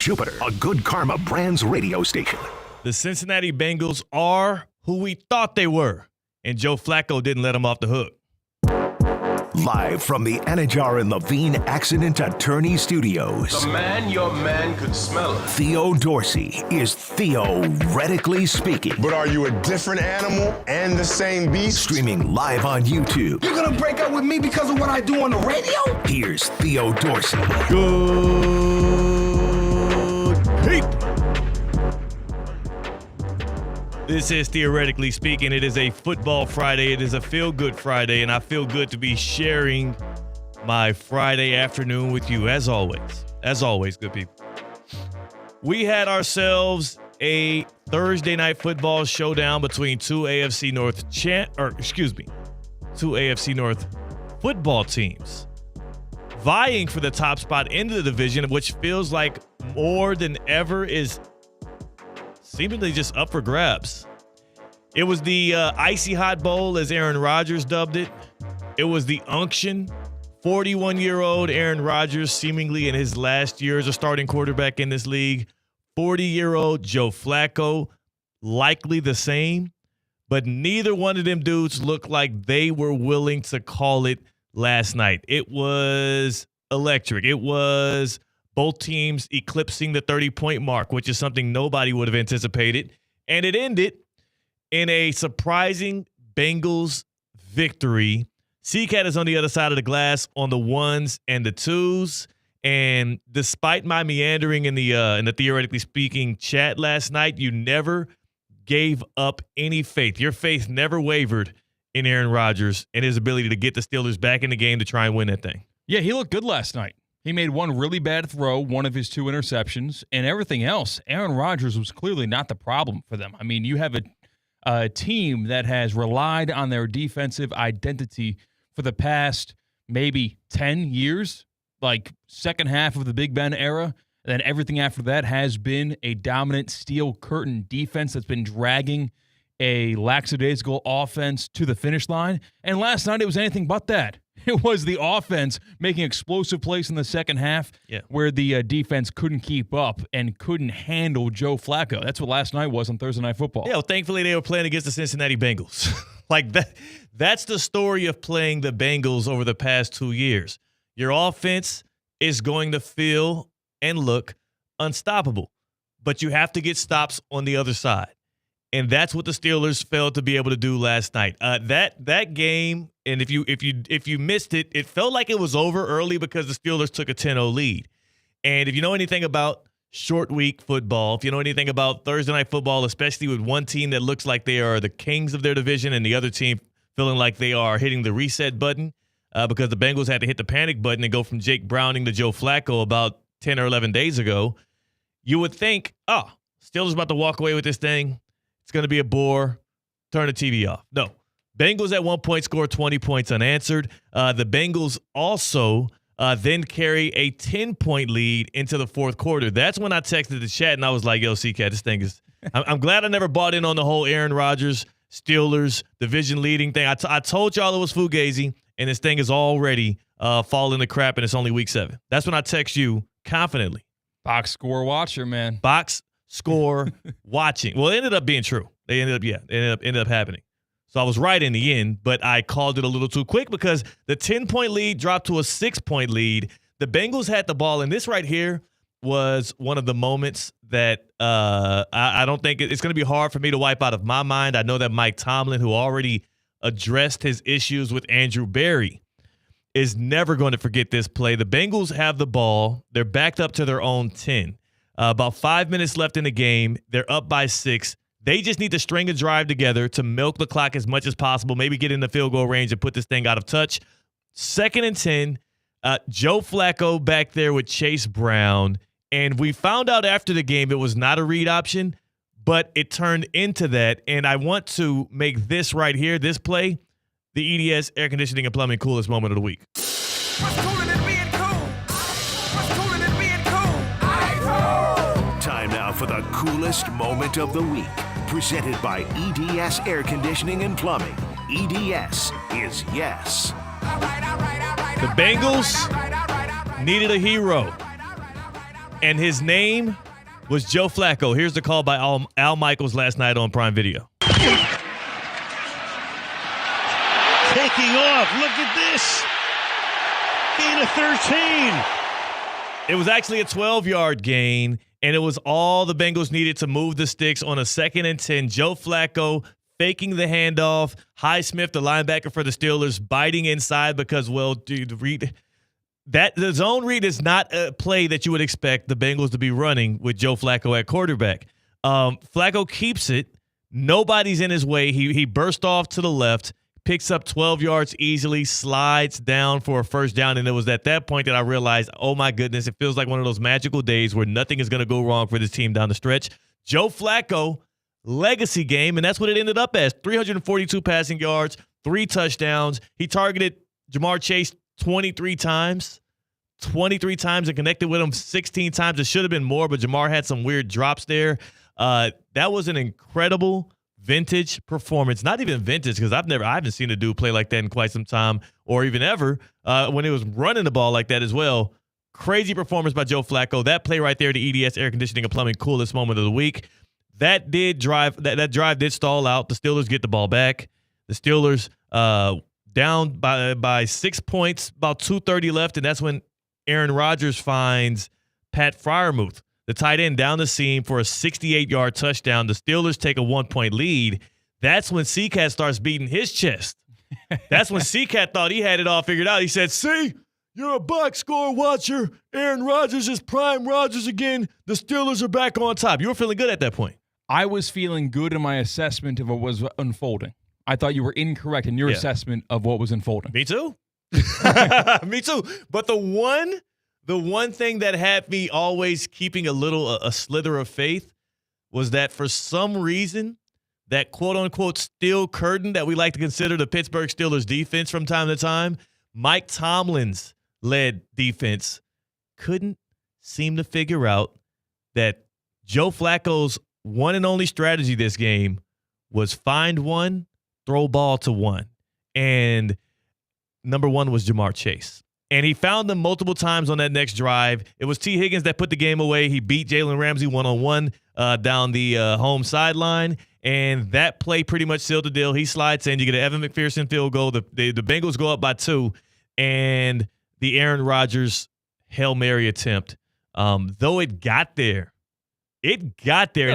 Jupiter, a good karma brands radio station. The Cincinnati Bengals are who we thought they were, and Joe Flacco didn't let them off the hook. Live from the Anajar and Levine Accident Attorney Studios. The man your man could smell it. Theo Dorsey is theoretically speaking. But are you a different animal and the same beast? Streaming live on YouTube. You're gonna break up with me because of what I do on the radio? Here's Theo Dorsey. Good people. This is Theoretically Speaking. It is a football Friday. It is a feel-good Friday, and I feel good to be sharing my Friday afternoon with you, as always. As always, good people. We had ourselves a Thursday night football showdown between two AFC North football teams vying for the top spot in the division, which feels like more than ever is seemingly just up for grabs. It was the Icy Hot Bowl, as Aaron Rodgers dubbed it. It was the unction. 41-year-old Aaron Rodgers, seemingly in his last year as a starting quarterback in this league. 40-year-old Joe Flacco, likely the same. But neither one of them dudes looked like they were willing to call it last night. It was electric. It was both teams eclipsing the 30-point mark, which is something nobody would have anticipated. And it ended in a surprising Bengals victory. C-Cat is on the other side of the glass on the ones and the twos. And despite my meandering in the Theoretically Speaking chat last night, you never gave up any faith. Your faith never wavered in Aaron Rodgers and his ability to get the Steelers back in the game to try and win that thing. Yeah, he looked good last night. He made one really bad throw, one of his two interceptions, and everything else. Aaron Rodgers was clearly not the problem for them. I mean, you have a team that has relied on their defensive identity for the past maybe 10 years, like second half of the Big Ben era. And then everything after that has been a dominant steel curtain defense that's been dragging a lackadaisical offense to the finish line. And last night it was anything but that. It was the offense making explosive plays in the second half where the defense couldn't keep up and couldn't handle Joe Flacco. That's what last night was on Thursday Night Football. Yeah, well, thankfully they were playing against the Cincinnati Bengals. Like that's the story of playing the Bengals over the past 2 years. Your offense is going to feel and look unstoppable, but you have to get stops on the other side. And that's what the Steelers failed to be able to do last night. That game, and if you missed it, it felt like it was over early because the Steelers took a 10-0 lead. And if you know anything about short week football, if you know anything about Thursday night football, especially with one team that looks like they are the kings of their division and the other team feeling like they are hitting the reset button because the Bengals had to hit the panic button and go from Jake Browning to Joe Flacco about 10 or 11 days ago, you would think, oh, Steelers about to walk away with this thing. It's going to be a bore. Turn the TV off. No. Bengals at one point scored 20 points unanswered. The Bengals also then carry a 10-point lead into the fourth quarter. That's when I texted the chat, and I was like, yo, C-Cat, this thing is – I'm glad I never bought in on the whole Aaron Rodgers, Steelers, division-leading thing. I told y'all it was fugazi, and this thing is already falling to crap, and it's only week 7. That's when I text you confidently. Box score watcher, man. Box score watching. Well, it ended up being true. It ended up happening. So I was right in the end, but I called it a little too quick because the 10-point lead dropped to a 6-point lead. The Bengals had the ball, and this right here was one of the moments that I don't think it's going to be hard for me to wipe out of my mind. I know that Mike Tomlin, who already addressed his issues with Andrew Berry, is never going to forget this play. The Bengals have the ball. They're backed up to their own 10. About 5 minutes left in the game. They're up by 6. They just need to string a drive together to milk the clock as much as possible, maybe get in the field goal range and put this thing out of touch. 2nd and 10, Joe Flacco back there with Chase Brown. And we found out after the game it was not a read option, but it turned into that. And I want to make this right here, this play, the EDS Air Conditioning and Plumbing coolest moment of the week. Time now for the coolest moment of the week. Presented by EDS Air Conditioning and Plumbing. EDS is yes. The Bengals needed a hero. And his name was Joe Flacco. Here's the call by Al Michaels last night on Prime Video. Taking off. Look at this. Gain of 13. It was actually a 12-yard gain, and it was all the Bengals needed to move the sticks on a 2nd and 10. Joe Flacco faking the handoff. Highsmith, the linebacker for the Steelers, biting inside because, well, dude, the zone read is not a play that you would expect the Bengals to be running with Joe Flacco at quarterback. Flacco keeps it. Nobody's in his way. He burst off to the left, picks up 12 yards easily, slides down for a first down, and it was at that point that I realized, oh, my goodness, it feels like one of those magical days where nothing is going to go wrong for this team down the stretch. Joe Flacco, legacy game, and that's what it ended up as. 342 passing yards, 3 touchdowns. He targeted Jamar Chase 23 times and connected with him 16 times. It should have been more, but Jamar had some weird drops there. That was an incredible vintage performance. Not even vintage, because I haven't seen a dude play like that in quite some time, or even ever, when he was running the ball like that as well. Crazy performance by Joe Flacco. That play right there, the EDS Air Conditioning and Plumbing coolest moment of the week. That drive did stall out. The Steelers get the ball back. The Steelers down by 6 points, about 2:30 left, and that's when Aaron Rodgers finds Pat Freiermuth, the tight end, down the seam for a 68-yard touchdown. The Steelers take a 1-point lead. That's when C-Cat starts beating his chest. That's when C-Cat thought he had it all figured out. He said, "See, you're a box score watcher. Aaron Rodgers is prime Rodgers again. The Steelers are back on top." You were feeling good at that point. I was feeling good in my assessment of what was unfolding. I thought you were incorrect in your assessment of what was unfolding. Me too. Me too. But the one thing that had me always keeping a slither of faith was that for some reason, that quote-unquote steel curtain that we like to consider the Pittsburgh Steelers defense from time to time, Mike Tomlin's led defense couldn't seem to figure out that Joe Flacco's one and only strategy this game was find one, throw ball to one. And number one was Jamar Chase. And he found them multiple times on that next drive. It was T. Higgins that put the game away. He beat Jalen Ramsey one-on-one down the home sideline. And that play pretty much sealed the deal. He slides in. You get an Evan McPherson field goal. The Bengals go up by 2. And the Aaron Rodgers Hail Mary attempt, though it got there. And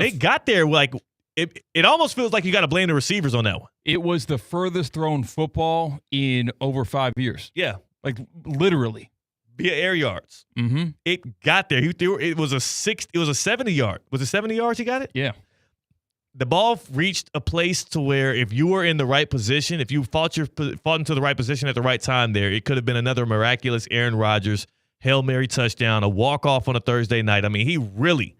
it got there like it almost feels like you got to blame the receivers on that one. It was the furthest thrown football in over 5 years. Yeah. Like literally. Via air yards. Mm-hmm. It got there. It was a 70-yard. Was it 70 yards he got it? Yeah. The ball reached a place to where if you were in the right position, if you fought into the right position at the right time there, it could have been another miraculous Aaron Rodgers Hail Mary touchdown, a walk-off on a Thursday night. I mean, he really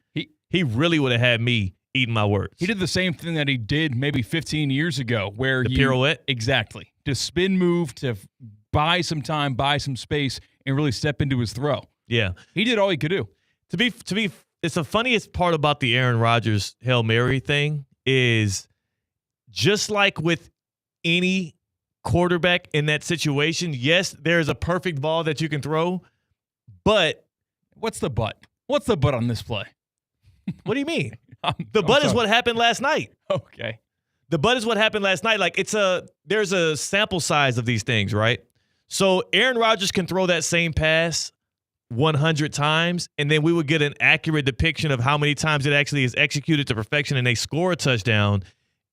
would have had me eating my words. He did the same thing that he did maybe 15 years ago where the pirouette? Exactly. To spin move, to buy some time, buy some space, and really step into his throw. Yeah. He did all he could do. To be, it's the funniest part about the Aaron Rodgers Hail Mary thing is just like with any quarterback in that situation, yes, there's a perfect ball that you can throw, but what's the but? What's the but on this play? What do you mean? The but is what happened last night. Okay. The but is what happened last night. Like there's a sample size of these things, right? So Aaron Rodgers can throw that same pass 100 times, and then we would get an accurate depiction of how many times it actually is executed to perfection, and they score a touchdown,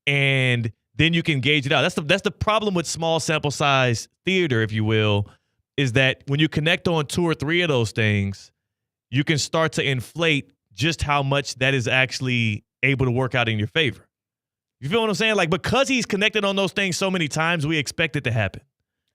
and then you can gauge it out. That's the problem with small sample size theater, if you will, is that when you connect on 2 or 3 of those things, you can start to inflate just how much that is actually able to work out in your favor. You feel what I'm saying? Like, because he's connected on those things so many times, we expect it to happen.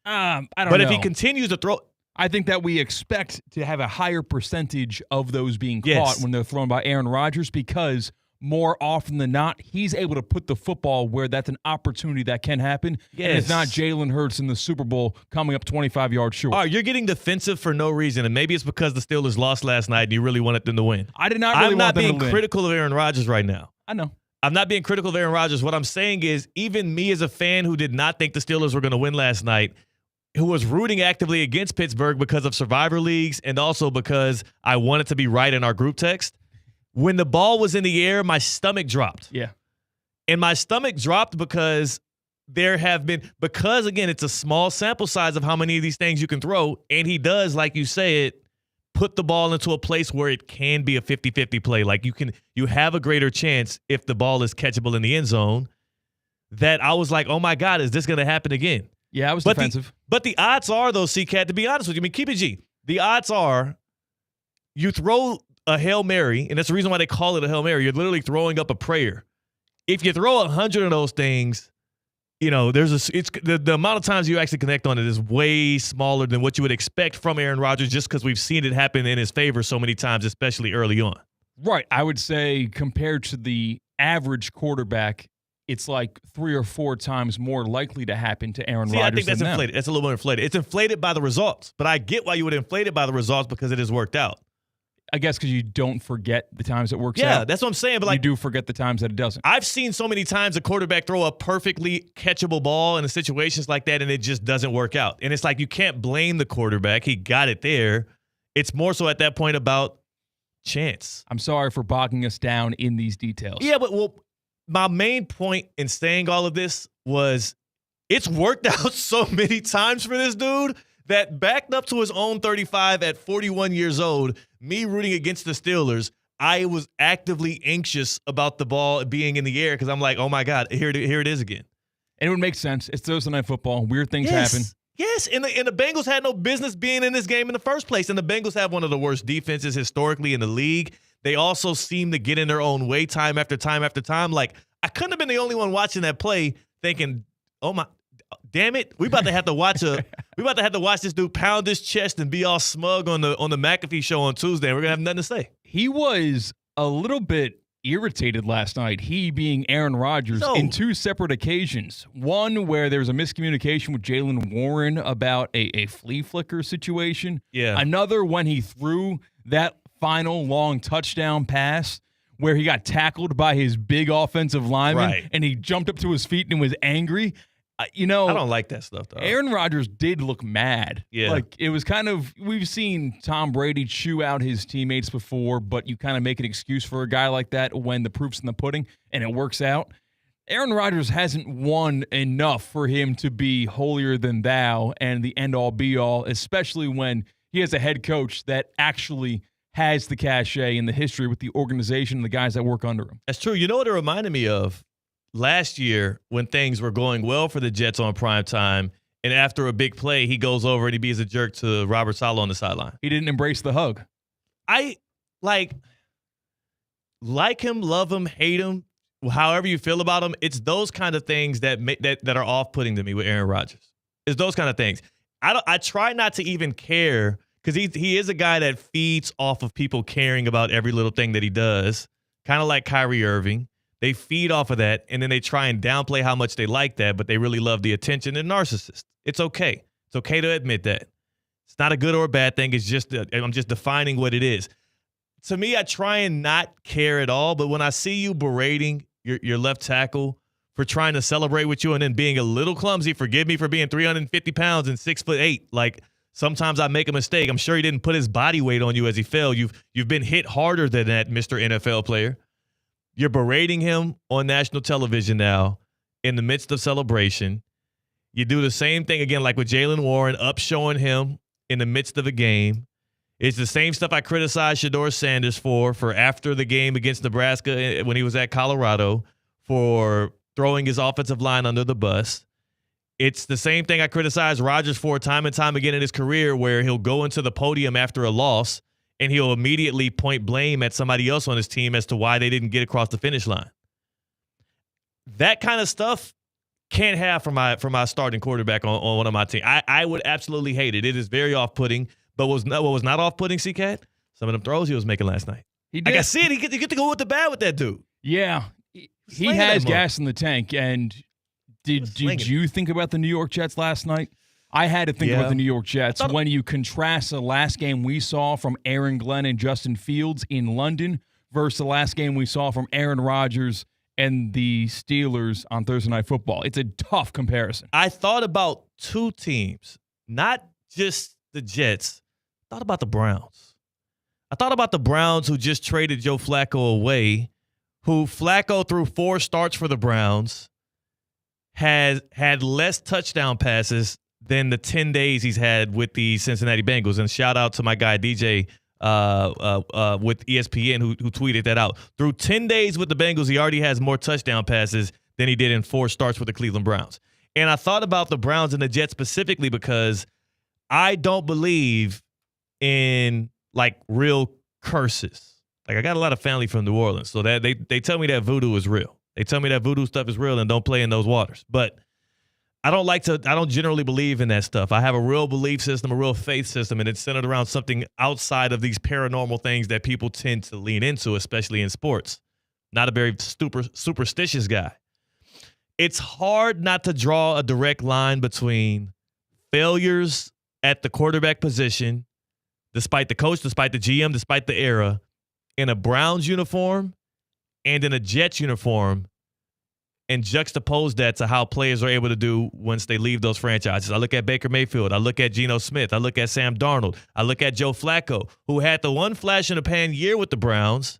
I don't know. But if he continues to throw, I think that we expect to have a higher percentage of those being caught when they're thrown by Aaron Rodgers, because more often than not, he's able to put the football where that's an opportunity that can happen. Yes. And it's not Jalen Hurts in the Super Bowl coming up 25 yards short. All right, you're getting defensive for no reason, and maybe it's because the Steelers lost last night and you really wanted them to win. I did not really want them to win. I'm not being critical of Aaron Rodgers right now. I know. I'm not being critical of Aaron Rodgers. What I'm saying is, even me as a fan who did not think the Steelers were going to win last night who was rooting actively against Pittsburgh because of survivor leagues and also because I wanted to be right in our group text. When the ball was in the air, my stomach dropped. Yeah. And my stomach dropped because again, it's a small sample size of how many of these things you can throw. And he does, like you said, put the ball into a place where it can be a 50-50 play. Like you have a greater chance if the ball is catchable in the end zone. That I was like, oh my God, is this going to happen again? Yeah, I was defensive. But the odds are, though, C-Cat, to be honest with you, I mean, keep it G. The odds are you throw a Hail Mary, and that's the reason why they call it a Hail Mary. You're literally throwing up a prayer. If you throw 100 of those things, you know, the amount of times you actually connect on it is way smaller than what you would expect from Aaron Rodgers just because we've seen it happen in his favor so many times, especially early on. Right. I would say compared to the average quarterback, it's like 3 or 4 times more likely to happen to Aaron Rodgers. I think that's than inflated. Them. That's a little more inflated. It's inflated by the results, but I get why you would inflate it by the results because it has worked out. I guess because you don't forget the times it works out. Yeah, that's what I'm saying. But you do forget the times that it doesn't. I've seen so many times a quarterback throw a perfectly catchable ball in situations like that, and it just doesn't work out. And it's like you can't blame the quarterback. He got it there. It's more so at that point about chance. I'm sorry for bogging us down in these details. Yeah, but my main point in saying all of this was it's worked out so many times for this dude that backed up to his own 35 at 41 years old, me rooting against the Steelers, I was actively anxious about the ball being in the air because I'm like, oh, my God, here it is again. And it would make sense. It's Thursday Night Football. Weird things happen. Yes, and the Bengals had no business being in this game in the first place. And the Bengals have one of the worst defenses historically in the league. They also seem to get in their own way time after time after time. Like, I couldn't have been the only one watching that play thinking, oh, my – damn it, we about to have to watch this dude pound his chest and be all smug on the McAfee show on Tuesday. We're gonna have nothing to say. He was a little bit irritated last night. He being Aaron Rodgers in 2 separate occasions. One where there was a miscommunication with Jaylen Warren about a flea flicker situation. Yeah. Another when he threw that final long touchdown pass where he got tackled by his big offensive lineman and he jumped up to his feet and was angry. I don't like that stuff, though. Aaron Rodgers did look mad. Yeah. Like, it was kind of, we've seen Tom Brady chew out his teammates before, but you kind of make an excuse for a guy like that when the proof's in the pudding and it works out. Aaron Rodgers hasn't won enough for him to be holier than thou and the end-all, be-all, especially when he has a head coach that actually has the cachet and the history with the organization and the guys that work under him. That's true. You know what it reminded me of? Last year, when things were going well for the Jets on prime time, and after a big play, he goes over and he bees a jerk to Robert Saleh on the sideline. He didn't embrace the hug. I like him, love him, hate him, however you feel about him. It's those kind of things that are off-putting to me with Aaron Rodgers. It's those kind of things. I try not to even care because he is a guy that feeds off of people caring about every little thing that he does, kind of like Kyrie Irving. They feed off of that, and then they try and downplay how much they like that, but they really love the attention. They're narcissists. It's okay. It's okay to admit that. It's not a good or a bad thing. It's just I'm just defining what it is. To me, I try and not care at all, but when I see you berating your left tackle for trying to celebrate with you and then being a little clumsy, forgive me for being 350 pounds and 6'8", like sometimes I make a mistake. I'm sure he didn't put his body weight on you as he fell. You've been hit harder than that, Mr. NFL player. You're berating him on national television now in the midst of celebration. You do the same thing again, like with Jaylen Warren, up showing him in the midst of a game. It's the same stuff I criticized Shedeur Sanders for after the game against Nebraska when he was at Colorado for throwing his offensive line under the bus. It's the same thing I criticized Rodgers for time and time again in his career where he'll go into the podium after a loss and he'll immediately point blame at somebody else on his team as to why they didn't get across the finish line. That kind of stuff can't have for my starting quarterback on one of my team. I would absolutely hate it. It is very off-putting. But what was not off-putting, C-Cat? Some of them throws he was making last night. He did. Like I said, you get to go with the bad with that dude. Yeah. He has gas in the tank. And did you think about the New York Jets last night? I had to think about the New York Jets when you contrast the last game we saw from Aaron Glenn and Justin Fields in London versus the last game we saw from Aaron Rodgers and the Steelers on Thursday Night Football. It's a tough comparison. I thought about 2 teams not just the Jets. I thought about the Browns. I thought about the Browns who just traded Joe Flacco away, who Flacco through 4 starts for the Browns has had less touchdown passes than the 10 days he's had with the Cincinnati Bengals. And shout out to my guy DJ with ESPN who tweeted that out. Through 10 days with the Bengals, he already has more touchdown passes than he did in 4 starts with the Cleveland Browns. And I thought about the Browns and the Jets specifically because I don't believe in like real curses. Like I got a lot of family from New Orleans, so that they tell me that voodoo is real. They tell me that voodoo stuff is real and don't play in those waters. But I don't generally believe in that stuff. I have a real belief system, a real faith system, and it's centered around something outside of these paranormal things that people tend to lean into, especially in sports. Not a very superstitious guy. It's hard not to draw a direct line between failures at the quarterback position, despite the coach, despite the GM, despite the era, in a Browns uniform and in a Jets uniform, and juxtapose that to how players are able to do once they leave those franchises. I look at Baker Mayfield. I look at Geno Smith. I look at Sam Darnold. I look at Joe Flacco, who had the one flash in the pan year with the Browns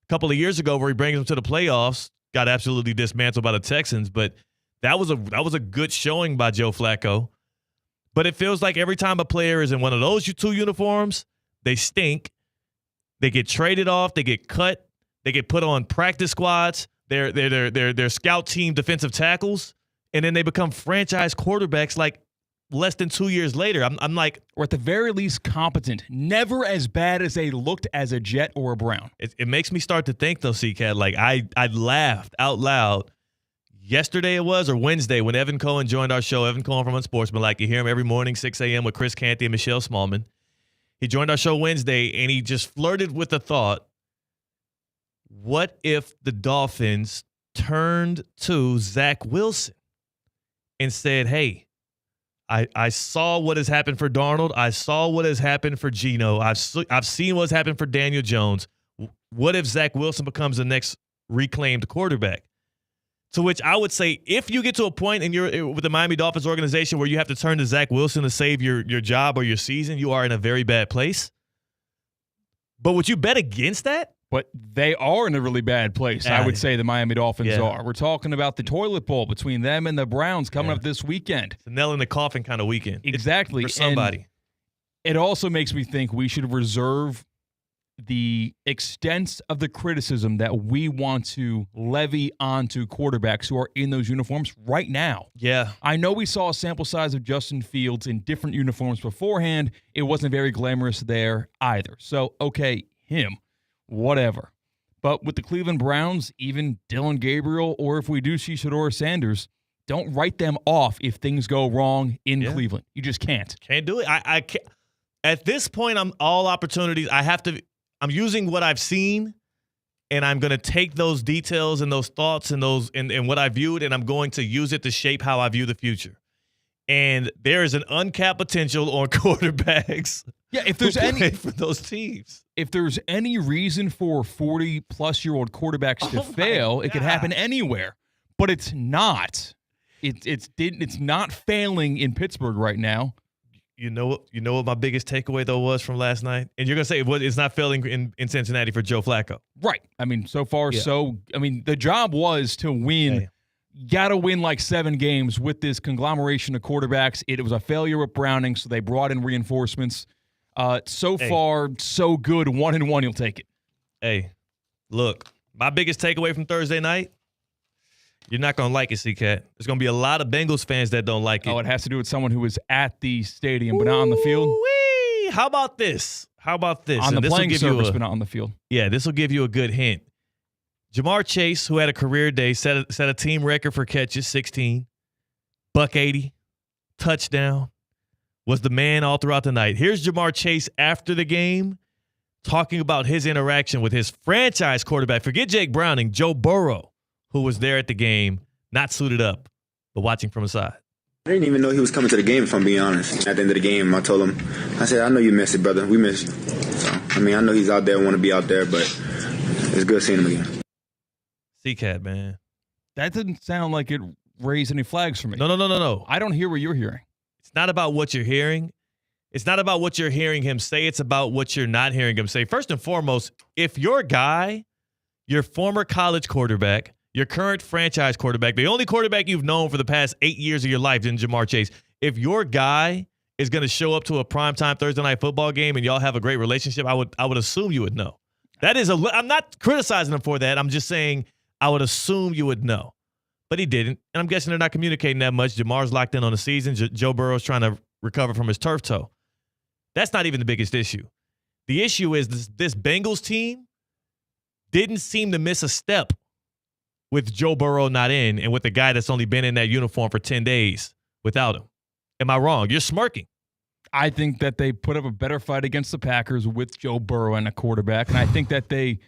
a couple of years ago where he brings them to the playoffs, got absolutely dismantled by the Texans, but that was a good showing by Joe Flacco. But it feels like every time a player is in one of those 2 uniforms, they stink. They get traded off. They get cut. They get put on practice squads. They're scout team defensive tackles, and then they become franchise quarterbacks like less than 2 years later. I'm like, or at the very least competent. Never as bad as they looked as a Jet or a Brown. It makes me start to think though, C-Cat, like I laughed out loud yesterday it was, or Wednesday, when Evan Cohen joined our show. Evan Cohen from Unsportsmanlike. You hear him every morning, 6 a.m. with Chris Canty and Michelle Smallman. He joined our show Wednesday, and he just flirted with the thought, what if the Dolphins turned to Zach Wilson and said, hey, I saw what has happened for Darnold. I saw what has happened for Geno. I've seen what's happened for Daniel Jones. What if Zach Wilson becomes the next reclaimed quarterback? To which I would say, if you get to a point and you're with the Miami Dolphins organization where you have to turn to Zach Wilson to save your job or your season, you are in a very bad place. But would you bet against that? But they are in a really bad place, I would say the Miami Dolphins are. We're talking about the toilet bowl between them and the Browns coming up this weekend. It's a nail in the coffin kind of weekend. Exactly. For somebody. And it also makes me think we should reserve the extent of the criticism that we want to levy onto quarterbacks who are in those uniforms right now. Yeah. I know we saw a sample size of Justin Fields in different uniforms beforehand. It wasn't very glamorous there either. So, okay, him. Whatever. But with the Cleveland Browns, even Dylan Gabriel, or if we do see Shedeur Sanders, don't write them off if things go wrong in Cleveland. You just can't. Can't do it. I can't. At this point, I'm all opportunities. I'm using what I've seen, and I'm going to take those details and those thoughts and those and what I viewed, and I'm going to use it to shape how I view the future. And there is an uncapped potential on quarterbacks. Yeah, if there's any for those teams. If there's any reason for 40-plus-year-old quarterbacks to fail, it could happen anywhere. But it's not. It's not failing in Pittsburgh right now. You know what my biggest takeaway though was from last night? And you're gonna say it's not failing in Cincinnati for Joe Flacco. Right. I mean, so far the job was to win. Hey. Got to win like 7 games with this conglomeration of quarterbacks. It was a failure with Browning, so they brought in reinforcements. So far, so good. 1-1, you'll take it. Hey, look, my biggest takeaway from Thursday night, you're not going to like it, C-Cat. There's going to be a lot of Bengals fans that don't like it. Oh, it has to do with someone who was at the stadium but not on the field? Ooh-wee. How about this? On the playing surface but not on the field. Yeah, this will give you a good hint. Jamar Chase, who had a career day, set a team record for catches, 16, $180, touchdown, was the man all throughout the night. Here's Jamar Chase after the game talking about his interaction with his franchise quarterback. Forget Jake Browning, Joe Burrow, who was there at the game, not suited up, but watching from the side. I didn't even know he was coming to the game, if I'm being honest. At the end of the game, I told him, I said, I know you miss it, brother. We miss you. So, I mean, I know he's out there, want to be out there, but it's good seeing him again. C-Cat, man. That didn't sound like it raised any flags for me. No. I don't hear what you're hearing. It's not about what you're hearing. It's not about what you're hearing him say. It's about what you're not hearing him say. First and foremost, if your guy, your former college quarterback, your current franchise quarterback, the only quarterback you've known for the past 8 years of your life in Jamar Chase, if your guy is going to show up to a primetime Thursday night football game and y'all have a great relationship, I would assume you would know. I'm not criticizing him for that. I'm just saying I would assume you would know. But he didn't, and I'm guessing they're not communicating that much. Jamar's locked in on the season. Joe Burrow's trying to recover from his turf toe. That's not even the biggest issue. The issue is this Bengals team didn't seem to miss a step with Joe Burrow not in and with the guy that's only been in that uniform for 10 days without him. Am I wrong? You're smirking. I think that they put up a better fight against the Packers with Joe Burrow and a quarterback, and I think that they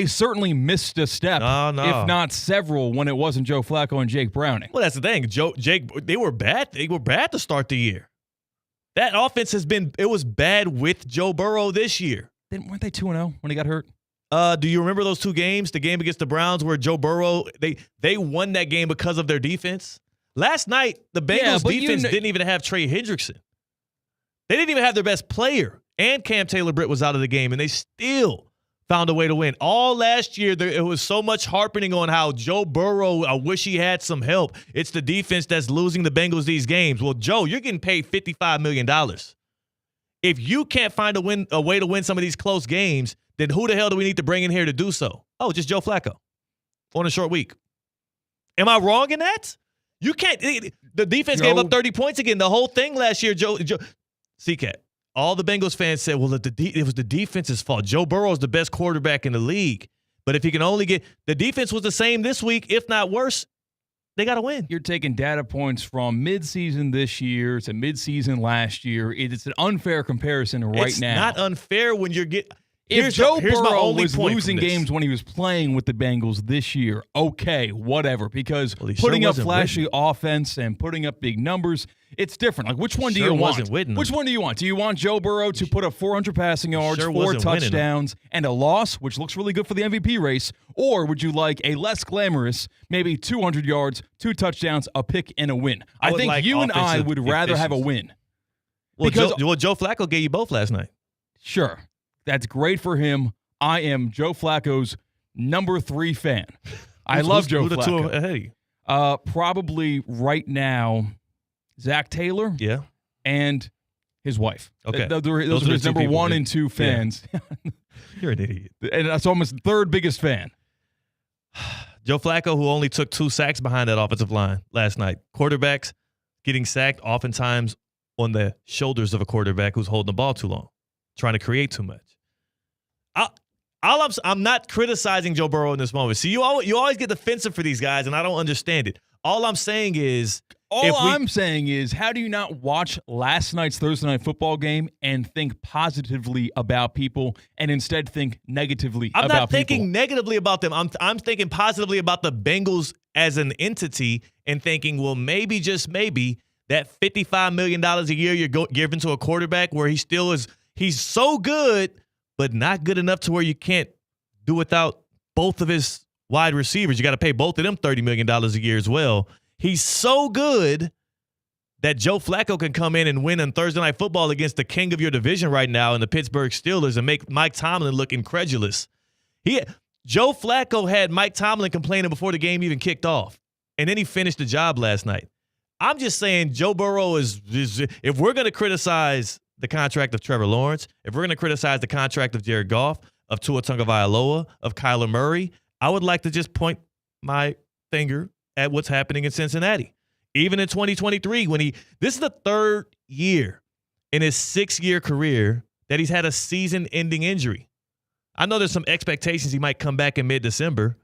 certainly missed a step, if not several, when it wasn't Joe Flacco and Jake Browning. Well, that's the thing. Jake, they were bad. They were bad to start the year. That offense was bad with Joe Burrow this year. Weren't they 2-0 when he got hurt? Do you remember those two games? The game against the Browns where Joe Burrow, they won that game because of their defense. Last night, the Bengals defense didn't even have Trey Hendrickson. They didn't even have their best player. And Cam Taylor-Britt was out of the game, and they still found a way to win. All last year, it was so much harping on how Joe Burrow, I wish he had some help. It's the defense that's losing the Bengals these games. Well, Joe, you're getting paid $55 million. If you can't find a way to win some of these close games, then who the hell do we need to bring in here to do so? Oh, just Joe Flacco on a short week. Am I wrong in that? You can't. The defense gave up 30 points again. The whole thing last year, Joe C-Cat, all the Bengals fans said, well, it was the defense's fault. Joe Burrow is the best quarterback in the league. But if he can only get – the defense was the same this week, if not worse, they got to win. You're taking data points from midseason this year to midseason last year. It's an unfair comparison now. It's not unfair when you're getting – If Joe Burrow was losing games when he was playing with the Bengals this year, okay, whatever, because putting up flashy offense and putting up big numbers, it's different. Like, which one do you want? Which one do you want? Do you want Joe Burrow to put up 400 passing yards, 4 touchdowns, and a loss, which looks really good for the MVP race, or would you like a less glamorous, maybe 200 yards, 2 touchdowns, a pick, and a win? I think like you and I would rather have a win. Well, Joe Flacco gave you both last night. Sure. That's great for him. I am Joe Flacco's number 3 fan. I love Joe Flacco. Probably right now, Zach Taylor. Yeah. And his wife. Okay. Those are his number 1 and 2 fans. Yeah. You're an idiot. And that's almost 3rd biggest fan. Joe Flacco, who only took 2 sacks behind that offensive line last night. Quarterbacks getting sacked oftentimes on the shoulders of a quarterback who's holding the ball too long, trying to create too much. I'm not criticizing Joe Burrow in this moment. See, you always get defensive for these guys, and I don't understand it. All I'm saying is, how do you not watch last night's Thursday night football game and think positively about people and instead think negatively about people? I'm not thinking negatively about them. I'm thinking positively about the Bengals as an entity and thinking, well, maybe, just maybe, that $55 million a year you're giving to a quarterback where he's so good, but not good enough to where you can't do without both of his wide receivers. You got to pay both of them $30 million a year as well. He's so good that Joe Flacco can come in and win on Thursday Night Football against the king of your division right now in the Pittsburgh Steelers and make Mike Tomlin look incredulous. Joe Flacco had Mike Tomlin complaining before the game even kicked off, and then he finished the job last night. I'm just saying Joe Burrow is if we're going to criticize the contract of Trevor Lawrence, if we're going to criticize the contract of Jared Goff, of Tua Tagovailoa, of Kyler Murray, I would like to just point my finger at what's happening in Cincinnati. Even in 2023, this is the 3rd year in his 6-year career that he's had a season-ending injury. I know there's some expectations he might come back in mid-December,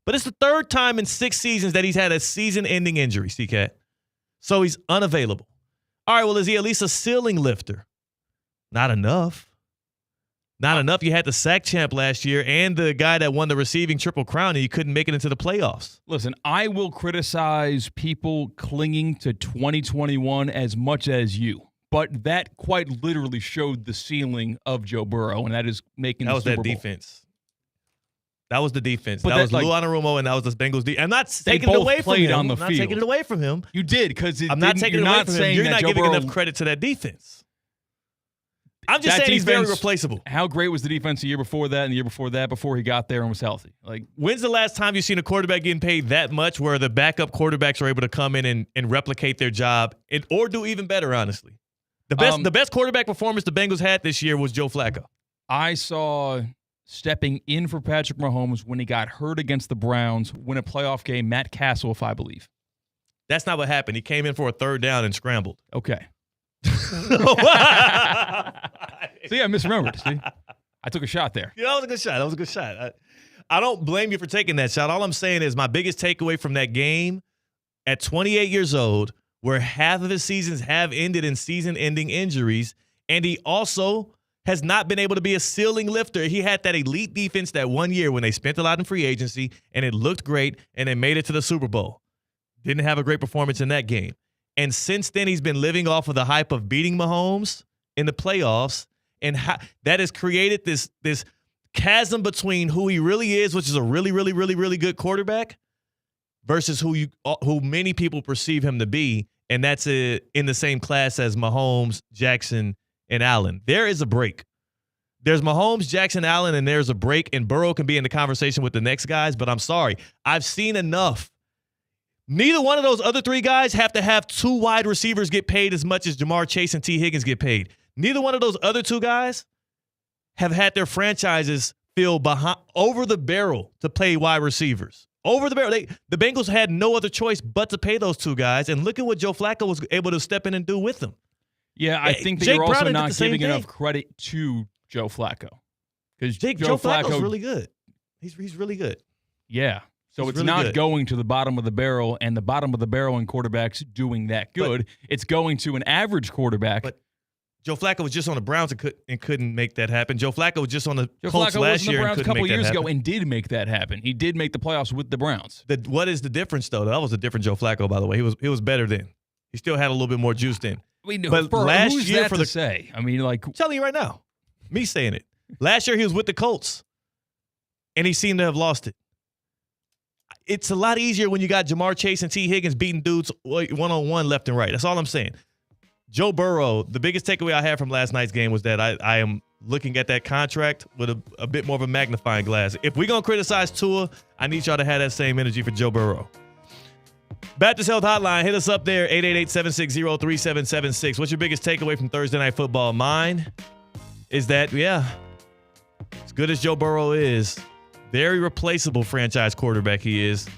but it's the 3rd time in 6 seasons that he's had a season-ending injury, C-Cat. So he's unavailable. All right, well, is he at least a ceiling lifter? Not enough. Not enough. You had the sack champ last year and the guy that won the receiving Triple Crown, and you couldn't make it into the playoffs. Listen, I will criticize people clinging to 2021 as much as you, but that quite literally showed the ceiling of Joe Burrow, and that is making the Super Bowl. That defense. That was the defense. But that was like, Lou Anarumo, and that was the Bengals defense. I'm not they taking it both away from played him. on the I'm not field. taking it away from him. You did, because I'm not taking you're it away not from him. saying You're that not Joe giving Burrow, enough credit to that defense. I'm just that saying he's very defense, replaceable. How great was the defense the year before that and the year before that before he got there and was healthy? Like, when's the last time you've seen a quarterback getting paid that much where the backup quarterbacks are able to come in and replicate their job or do even better, honestly? The best quarterback performance the Bengals had this year was Joe Flacco. I saw stepping in for Patrick Mahomes when he got hurt against the Browns, win a playoff game, Matt Castle, if I believe. That's not what happened. He came in for a third down and scrambled. Okay. See, I misremembered. See, I took a shot there. Yeah, that was a good shot. That was a good shot. I don't blame you for taking that shot. All I'm saying is my biggest takeaway from that game at 28 years old, where half of his seasons have ended in season-ending injuries, and he also has not been able to be a ceiling lifter. He had that elite defense that one year when they spent a lot in free agency, and it looked great, and they made it to the Super Bowl. Didn't have a great performance in that game. And since then, he's been living off of the hype of beating Mahomes in the playoffs, and that has created this chasm between who he really is, which is a really, really, really, really good quarterback, versus who many people perceive him to be, and that's in the same class as Mahomes, Jackson, and Allen. There is a break. There's Mahomes, Jackson, Allen, and there's a break, and Burrow can be in the conversation with the next guys, but I'm sorry. I've seen enough. Neither one of those other three guys have to have two wide receivers get paid as much as Jamar Chase and T. Higgins get paid. Neither one of those other two guys have had their franchises feel over the barrel to play wide receivers. Over the barrel. The Bengals had no other choice but to pay those two guys, and look at what Joe Flacco was able to step in and do with them. Yeah, I think that Jake you're also Browning not giving enough thing. credit to Joe Flacco. Because Joe Flacco's really good. He's really good. Yeah. So He's it's really not good. going to the bottom of the barrel and the bottom of the barrel and quarterbacks doing that good. It's going to an average quarterback. But Joe Flacco was just on the Browns and couldn't make that happen. Joe Flacco was just on the Joe Colts Flacco last was on the year and Browns a couldn't couple make that years ago happen. and did make that happen. He did make the playoffs with the Browns. What is the difference, though? That was a different Joe Flacco, by the way. He was better then. He still had a little bit more juice then. I mean, But last who's year that for to the say? I mean, like, I'm telling you right now, me saying it. Last year he was with the Colts, and he seemed to have lost it. It's a lot easier when you got Jamar Chase and T. Higgins beating dudes one-on-one left and right. That's all I'm saying. Joe Burrow, the biggest takeaway I had from last night's game was that I am looking at that contract with a bit more of a magnifying glass. If we're going to criticize Tua, I need y'all to have that same energy for Joe Burrow. Baptist Health Hotline, hit us up there, 888-760-3776. What's your biggest takeaway from Thursday Night Football? Mine is that, as good as Joe Burrow is, very replaceable franchise quarterback he is.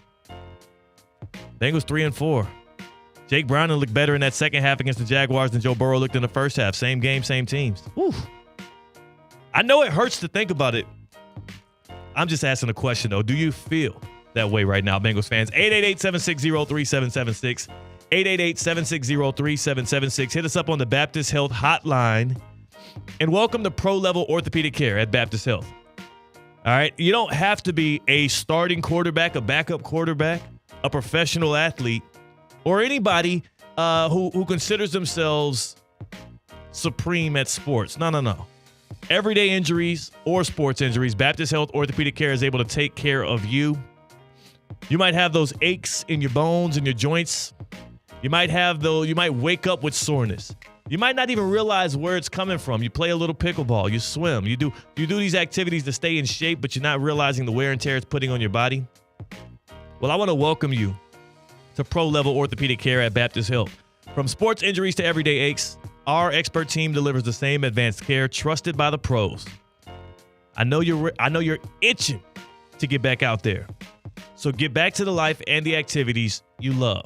Bengals 3-4. Jake Browning looked better in that second half against the Jaguars than Joe Burrow looked in the first half. Same game, same teams. Whew. I know it hurts to think about it. I'm just asking a question, though. Do you feel that way right now, Bengals fans? 888-760-3776. 888-760-3776. Hit us up on the Baptist Health Hotline. And welcome to pro-level orthopedic care at Baptist Health. All right? You don't have to be a starting quarterback, a backup quarterback, a professional athlete, or anybody who considers themselves supreme at sports. No. Everyday injuries or sports injuries, Baptist Health Orthopedic Care is able to take care of you. You might have those aches in your bones and your joints. You might wake up with soreness. You might not even realize where it's coming from. You play a little pickleball, you swim, you do these activities to stay in shape, but you're not realizing the wear and tear it's putting on your body. Well, I want to welcome you to pro-level orthopedic care at Baptist Health. From sports injuries to everyday aches, our expert team delivers the same advanced care trusted by the pros. I know you're itching to get back out there. So get back to the life and the activities you love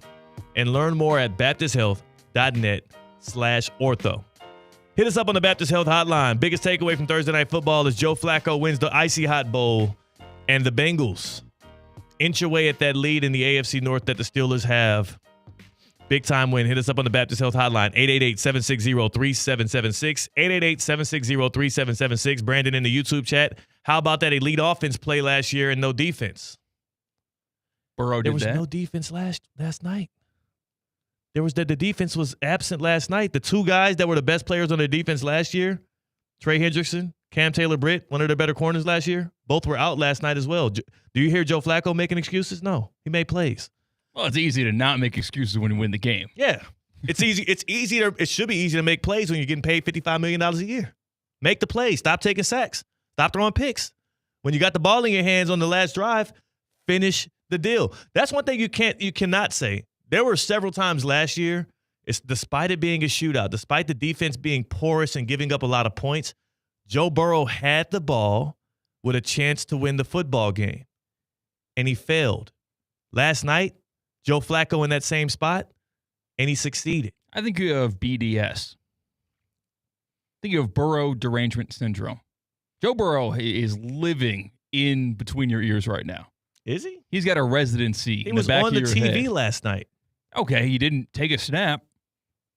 and learn more at baptisthealth.net/ortho. Hit us up on the Baptist Health Hotline. Biggest takeaway from Thursday Night Football is Joe Flacco wins the Icy Hot Bowl and the Bengals inch away at that lead in the AFC North that the Steelers have. Big time win. Hit us up on the Baptist Health Hotline, 888-760-3776, 888-760-3776. Brandon in the YouTube chat. How about that elite offense play last year and no defense? Burrow did There was that. no defense last night. The defense was absent last night. The two guys that were the best players on their defense last year, Trey Hendrickson, Cam Taylor-Britt, one of their better corners last year. Both were out last night as well. Do you hear Joe Flacco making excuses? No, he made plays. Well, it's easy to not make excuses when you win the game. Yeah, it's easy. It should be easy to make plays when you're getting paid $55 million a year. Make the plays. Stop taking sacks. Stop throwing picks. When you got the ball in your hands on the last drive, finish the deal. That's one thing you cannot say. There were several times last year, despite it being a shootout, despite the defense being porous and giving up a lot of points, Joe Burrow had the ball with a chance to win the football game, and he failed. Last night, Joe Flacco in that same spot, and he succeeded. I think you have BDS. I think you have Burrow derangement syndrome. Joe Burrow is living in between your ears right now. Is he? He's got a residency in the back of your head. He was on the TV last night. Okay, he didn't take a snap.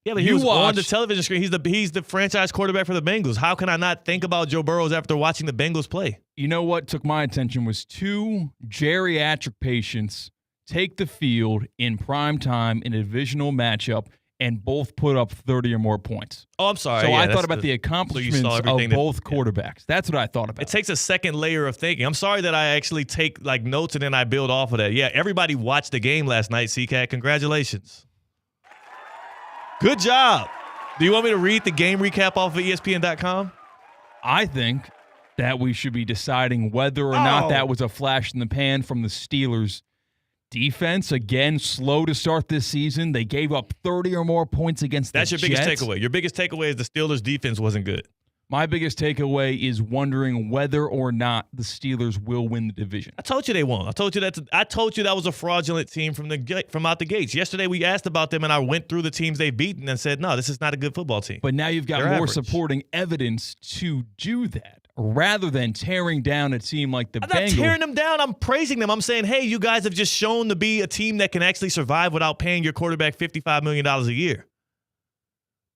Yeah, but he was on the television screen. He's the franchise quarterback for the Bengals. How can I not think about Joe Burrow after watching the Bengals play? You know what took my attention was 2 geriatric patients take the field in prime time in a divisional matchup and both put up 30 or more points. Oh, I'm sorry. So I thought about the accomplishments of both quarterbacks. That's what I thought about. It takes a second layer of thinking. I'm sorry that I actually take like notes and then I build off of that. Yeah, everybody watched the game last night, CCAT. Congratulations. Good job. Do you want me to read the game recap off of ESPN.com? I think that we should be deciding whether or not that was a flash in the pan from the Steelers. Defense, again, slow to start this season. They gave up 30 or more points against the Jets. That's your biggest takeaway. Your biggest takeaway is the Steelers' defense wasn't good. My biggest takeaway is wondering whether or not the Steelers will win the division. I told you they won't. I told you that was a fraudulent team from out the gates. Yesterday we asked about them, and I went through the teams they've beaten and said, no, this is not a good football team. But now you've got more supporting evidence to do that, rather than tearing down a team like the Bengals. I'm not tearing them down. I'm praising them. I'm saying, hey, you guys have just shown to be a team that can actually survive without paying your quarterback $55 million a year.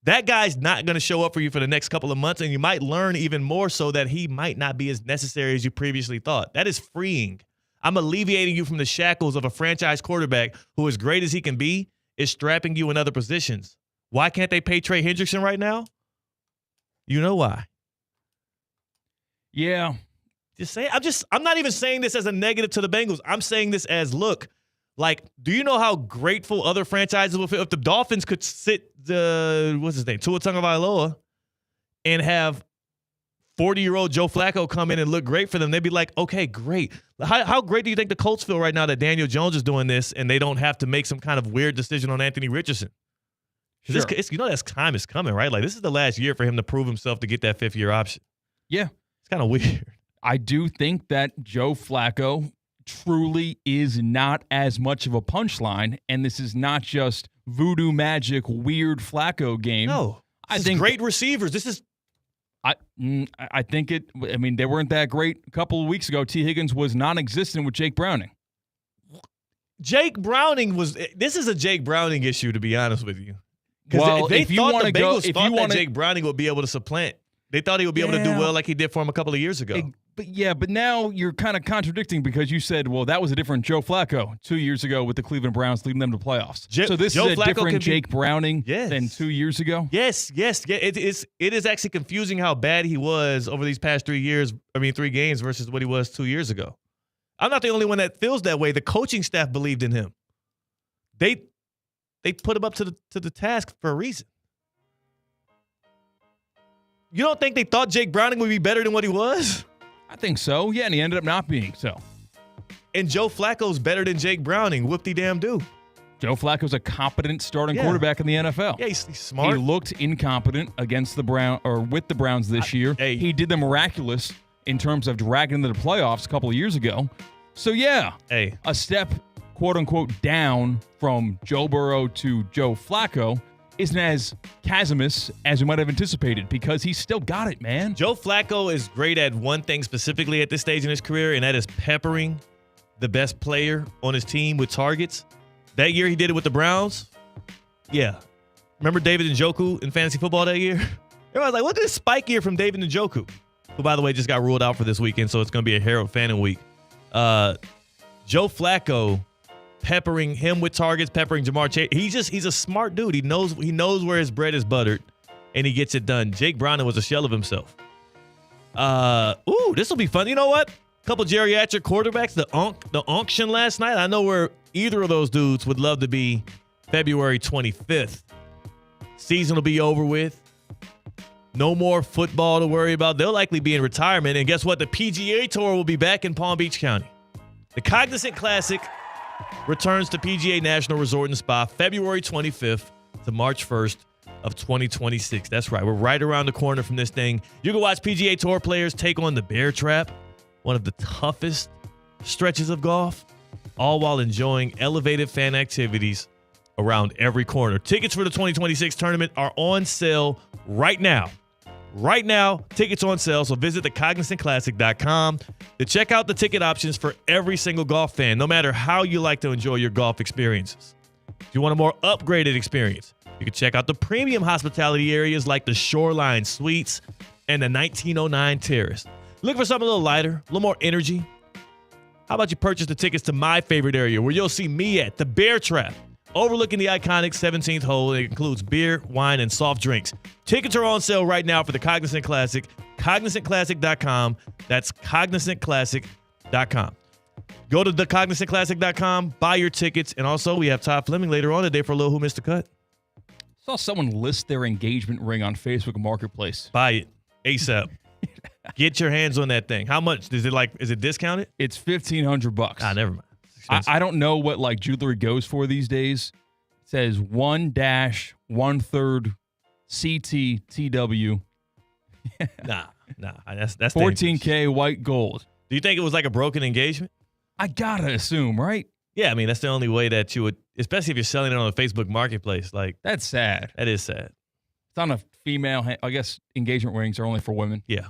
That guy's not going to show up for you for the next couple of months, and you might learn even more so that he might not be as necessary as you previously thought. That is freeing. I'm alleviating you from the shackles of a franchise quarterback who, as great as he can be, is strapping you in other positions. Why can't they pay Trey Hendrickson right now? You know why. Yeah. Just say I'm not even saying this as a negative to the Bengals. I'm saying this as, look, like, do you know how grateful other franchises will feel if the Dolphins could sit what's his name, Tua Tagovailoa, and have 40-year-old Joe Flacco come in and look great for them? They'd be like, okay, great. How great do you think the Colts feel right now that Daniel Jones is doing this and they don't have to make some kind of weird decision on Anthony Richardson? Sure. You know that time is coming, right? Like, this is the last year for him to prove himself to get that fifth-year option. Yeah. It's kind of weird. I do think that Joe Flacco truly is not as much of a punchline, and this is not just voodoo magic, weird Flacco game. No, I think great receivers. This is. I think it. I mean, they weren't that great a couple of weeks ago. T. Higgins was non-existent with Jake Browning. Jake Browning was. This is a Jake Browning issue, to be honest with you. Well, if you want to go, if you want Jake Browning would be able to supplant. They thought he would be able to do well like he did for him a couple of years ago. But now you're kind of contradicting because you said, well, that was a different Joe Flacco 2 years ago with the Cleveland Browns leading them to playoffs. So this is a different Jake Browning than 2 years ago? Yes. It is actually confusing how bad he was over these past 3 games versus what he was 2 years ago. I'm not the only one that feels that way. The coaching staff believed in him. They put him up to the task for a reason. You don't think they thought Jake Browning would be better than what he was? I think so. Yeah, and he ended up not being so. And Joe Flacco's better than Jake Browning. Whoop-de-damn-do. Joe Flacco's a competent starting quarterback in the NFL. Yeah, he's smart. He looked incompetent against the with the Browns this year. He did the miraculous in terms of dragging them to the playoffs a couple of years ago. So, yeah, a step, quote-unquote, down from Joe Burrow to Joe Flacco isn't as chasmous as we might have anticipated because he's still got it, man. Joe Flacco is great at one thing specifically at this stage in his career, and that is peppering the best player on his team with targets. That year he did it with the Browns. Yeah. Remember David Njoku in fantasy football that year? Everybody's like, look at this spike year from David Njoku, who, by the way, just got ruled out for this weekend, so it's going to be a Harold Fanning week. Joe Flacco peppering him with targets, peppering Jamar Chase. He's a smart dude. He knows where his bread is buttered, and he gets it done. Jake Browning was a shell of himself. This will be fun. You know what? A couple geriatric quarterbacks, the auction last night. I know where either of those dudes would love to be February 25th. Season will be over with. No more football to worry about. They'll likely be in retirement. And guess what? The PGA Tour will be back in Palm Beach County. The Cognizant Classic returns to PGA National Resort and Spa February 25th to March 1st of 2026. That's right. We're right around the corner from this thing. You can watch PGA Tour players take on the Bear Trap, one of the toughest stretches of golf, all while enjoying elevated fan activities around every corner. Tickets for the 2026 tournament are on sale right now. Right now, tickets on sale, so visit thecognizantclassic.com to check out the ticket options for every single golf fan, no matter how you like to enjoy your golf experiences. If you want a more upgraded experience, you can check out the premium hospitality areas like the Shoreline Suites and the 1909 Terrace. Look for something a little lighter, a little more energy. How about you purchase the tickets to my favorite area where you'll see me at, the Bear Trap, overlooking the iconic 17th hole. It includes beer, wine, and soft drinks. Tickets are on sale right now for the Cognizant Classic. Cognizantclassic.com. That's cognizantclassic.com. Go to thecognizantclassic.com, buy your tickets, and also we have Todd Fleming later on today for a little Who Missed the Cut. Saw someone list their engagement ring on Facebook Marketplace. Buy it ASAP. Get your hands on that thing. How much is it discounted? It's $1,500. Never mind. I don't know what like jewelry goes for these days. It says 1-1/3 CTTW. Nah. That's $14K white gold. Do you think it was like a broken engagement? I gotta assume, right? Yeah, I mean that's the only way that you would, especially if you're selling it on a Facebook Marketplace. Like that's sad. That is sad. It's on a female. I guess engagement rings are only for women. Yeah.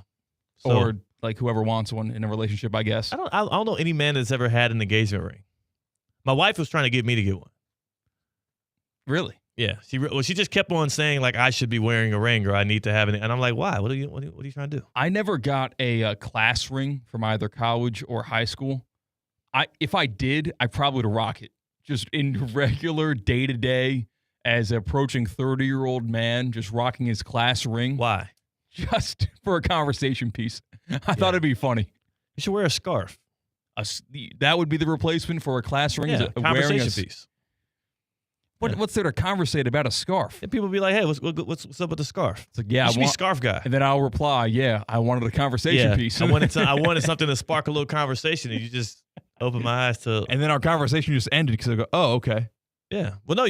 Or like whoever wants one in a relationship, I guess. I don't know any man that's ever had an engagement ring. My wife was trying to get me to get one. Really? Yeah. She just kept on saying like I should be wearing a ring or I need to have it. And I'm like, why? What are you trying to do? I never got a class ring from either college or high school. If I did, I probably would rock it just in regular day to day as an approaching 30-year-old man, just rocking his class ring. Why? Just for a conversation piece. I thought it'd be funny. You should wear a scarf. That would be the replacement for a class ring. Yeah, conversation piece. What's there to conversate about a scarf? And people be like, hey, what's up with the scarf? It's like, yeah, you should be scarf guy. And then I'll reply, yeah, I wanted a conversation piece. I wanted something to spark a little conversation, and you just open my eyes to. And then our conversation just ended because I go, oh, okay. Yeah. Well, no,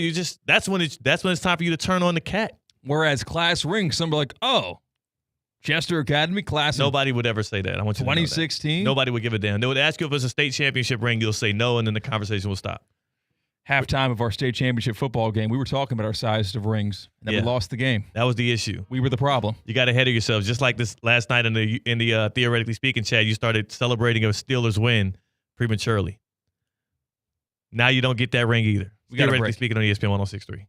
that's when it's time for you to turn on the cat. Whereas class rings, somebody like, oh, Chester Academy class. Nobody would ever say that. I want you to know that. 2016. Nobody would give a damn. They would ask you if it was a state championship ring. You'll say no, and then the conversation will stop. Halftime of our state championship football game, we were talking about our size of rings, and then we lost the game. That was the issue. We were the problem. You got ahead of yourselves. Just like this last night in the Theoretically Speaking chat, you started celebrating a Steelers win prematurely. Now you don't get that ring either. Theoretically Speaking on ESPN 106.3.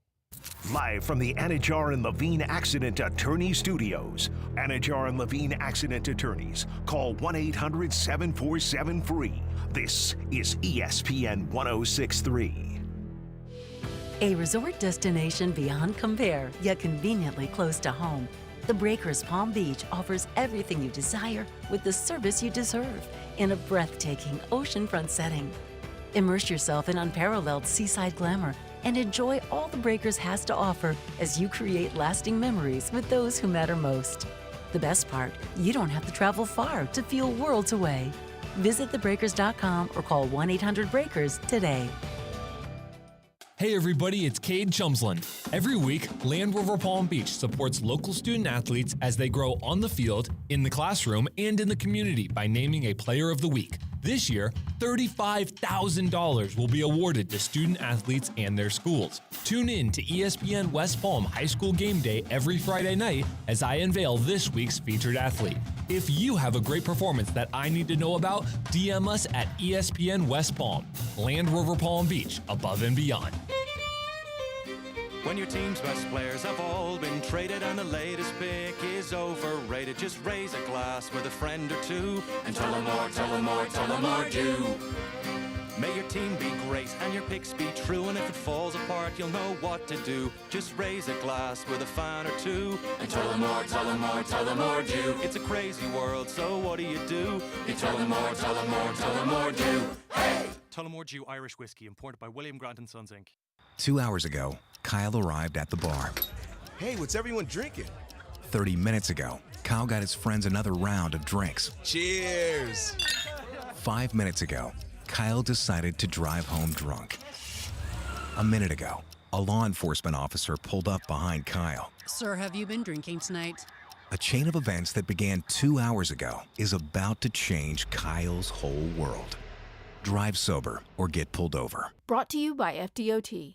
Live from the Anajar and Levine Accident Attorney Studios. Anajar and Levine Accident Attorneys. Call 1-800-747-FREE. This is ESPN 106.3. A resort destination beyond compare, yet conveniently close to home. The Breakers Palm Beach offers everything you desire with the service you deserve in a breathtaking oceanfront setting. Immerse yourself in unparalleled seaside glamour and enjoy all the Breakers has to offer as you create lasting memories with those who matter most. The best part, you don't have to travel far to feel worlds away. Visit thebreakers.com or call 1-800-BREAKERS today. Hey everybody, it's Cade Chumsland. Every week, Land Rover Palm Beach supports local student athletes as they grow on the field, in the classroom, and in the community by naming a Player of the Week. This year, $35,000 will be awarded to student athletes and their schools. Tune in to ESPN West Palm High School Game Day every Friday night as I unveil this week's featured athlete. If you have a great performance that I need to know about, DM us at ESPN West Palm. Land Rover Palm Beach, above and beyond. When your team's best players have all been traded and the latest pick is overrated, just raise a glass with a friend or two and tell them more do. May your team be great and Can your picks be true? And if it falls apart, you'll know what to do. Just raise a glass with a fan or two and tell them more, tell them more, tell them more, do. It's a crazy world, so what do? You tell them more, tell them more, tell them more, do. Hey! Tullamore Dew Irish Whiskey, imported by William Grant & Sons, Inc. 2 hours ago, Kyle arrived at the bar. Hey, what's everyone drinking? 30 minutes ago, Kyle got his friends another round of drinks. Cheers! 5 minutes ago, Kyle decided to drive home drunk. A minute ago, a law enforcement officer pulled up behind Kyle. Sir, have you been drinking tonight? A chain of events that began 2 hours ago is about to change Kyle's whole world. Drive sober or get pulled over. Brought to you by FDOT.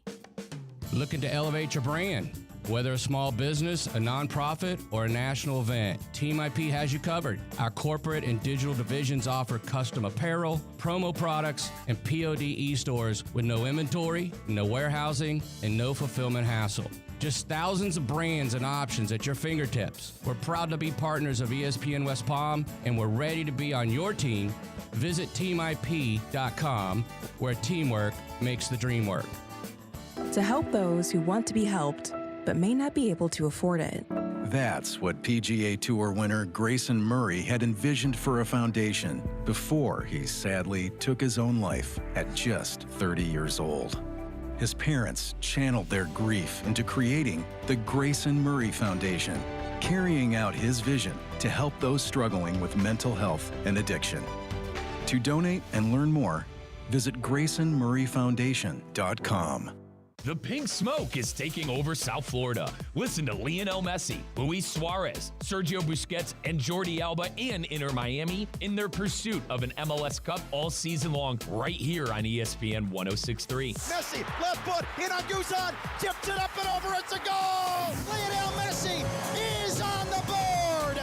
Looking to elevate your brand? Whether a small business, a nonprofit, or a national event, Team IP has you covered. Our corporate and digital divisions offer custom apparel, promo products, and POD e-stores with no inventory, no warehousing, and no fulfillment hassle. Just thousands of brands and options at your fingertips. We're proud to be partners of ESPN West Palm, and we're ready to be on your team. Visit teamip.com, where teamwork makes the dream work. To help those who want to be helped, but may not be able to afford it. That's what PGA Tour winner Grayson Murray had envisioned for a foundation before he sadly took his own life at just 30 years old. His parents channeled their grief into creating the Grayson Murray Foundation, carrying out his vision to help those struggling with mental health and addiction. To donate and learn more, visit GraysonMurrayFoundation.com. The pink smoke is taking over South Florida. Listen to Lionel Messi, Luis Suarez, Sergio Busquets, and Jordi Alba and Inter Miami in their pursuit of an MLS Cup all season long right here on ESPN 106.3. Messi, left foot, in on Guzan, tips it up and over, it's a goal! Lionel Messi is on the board!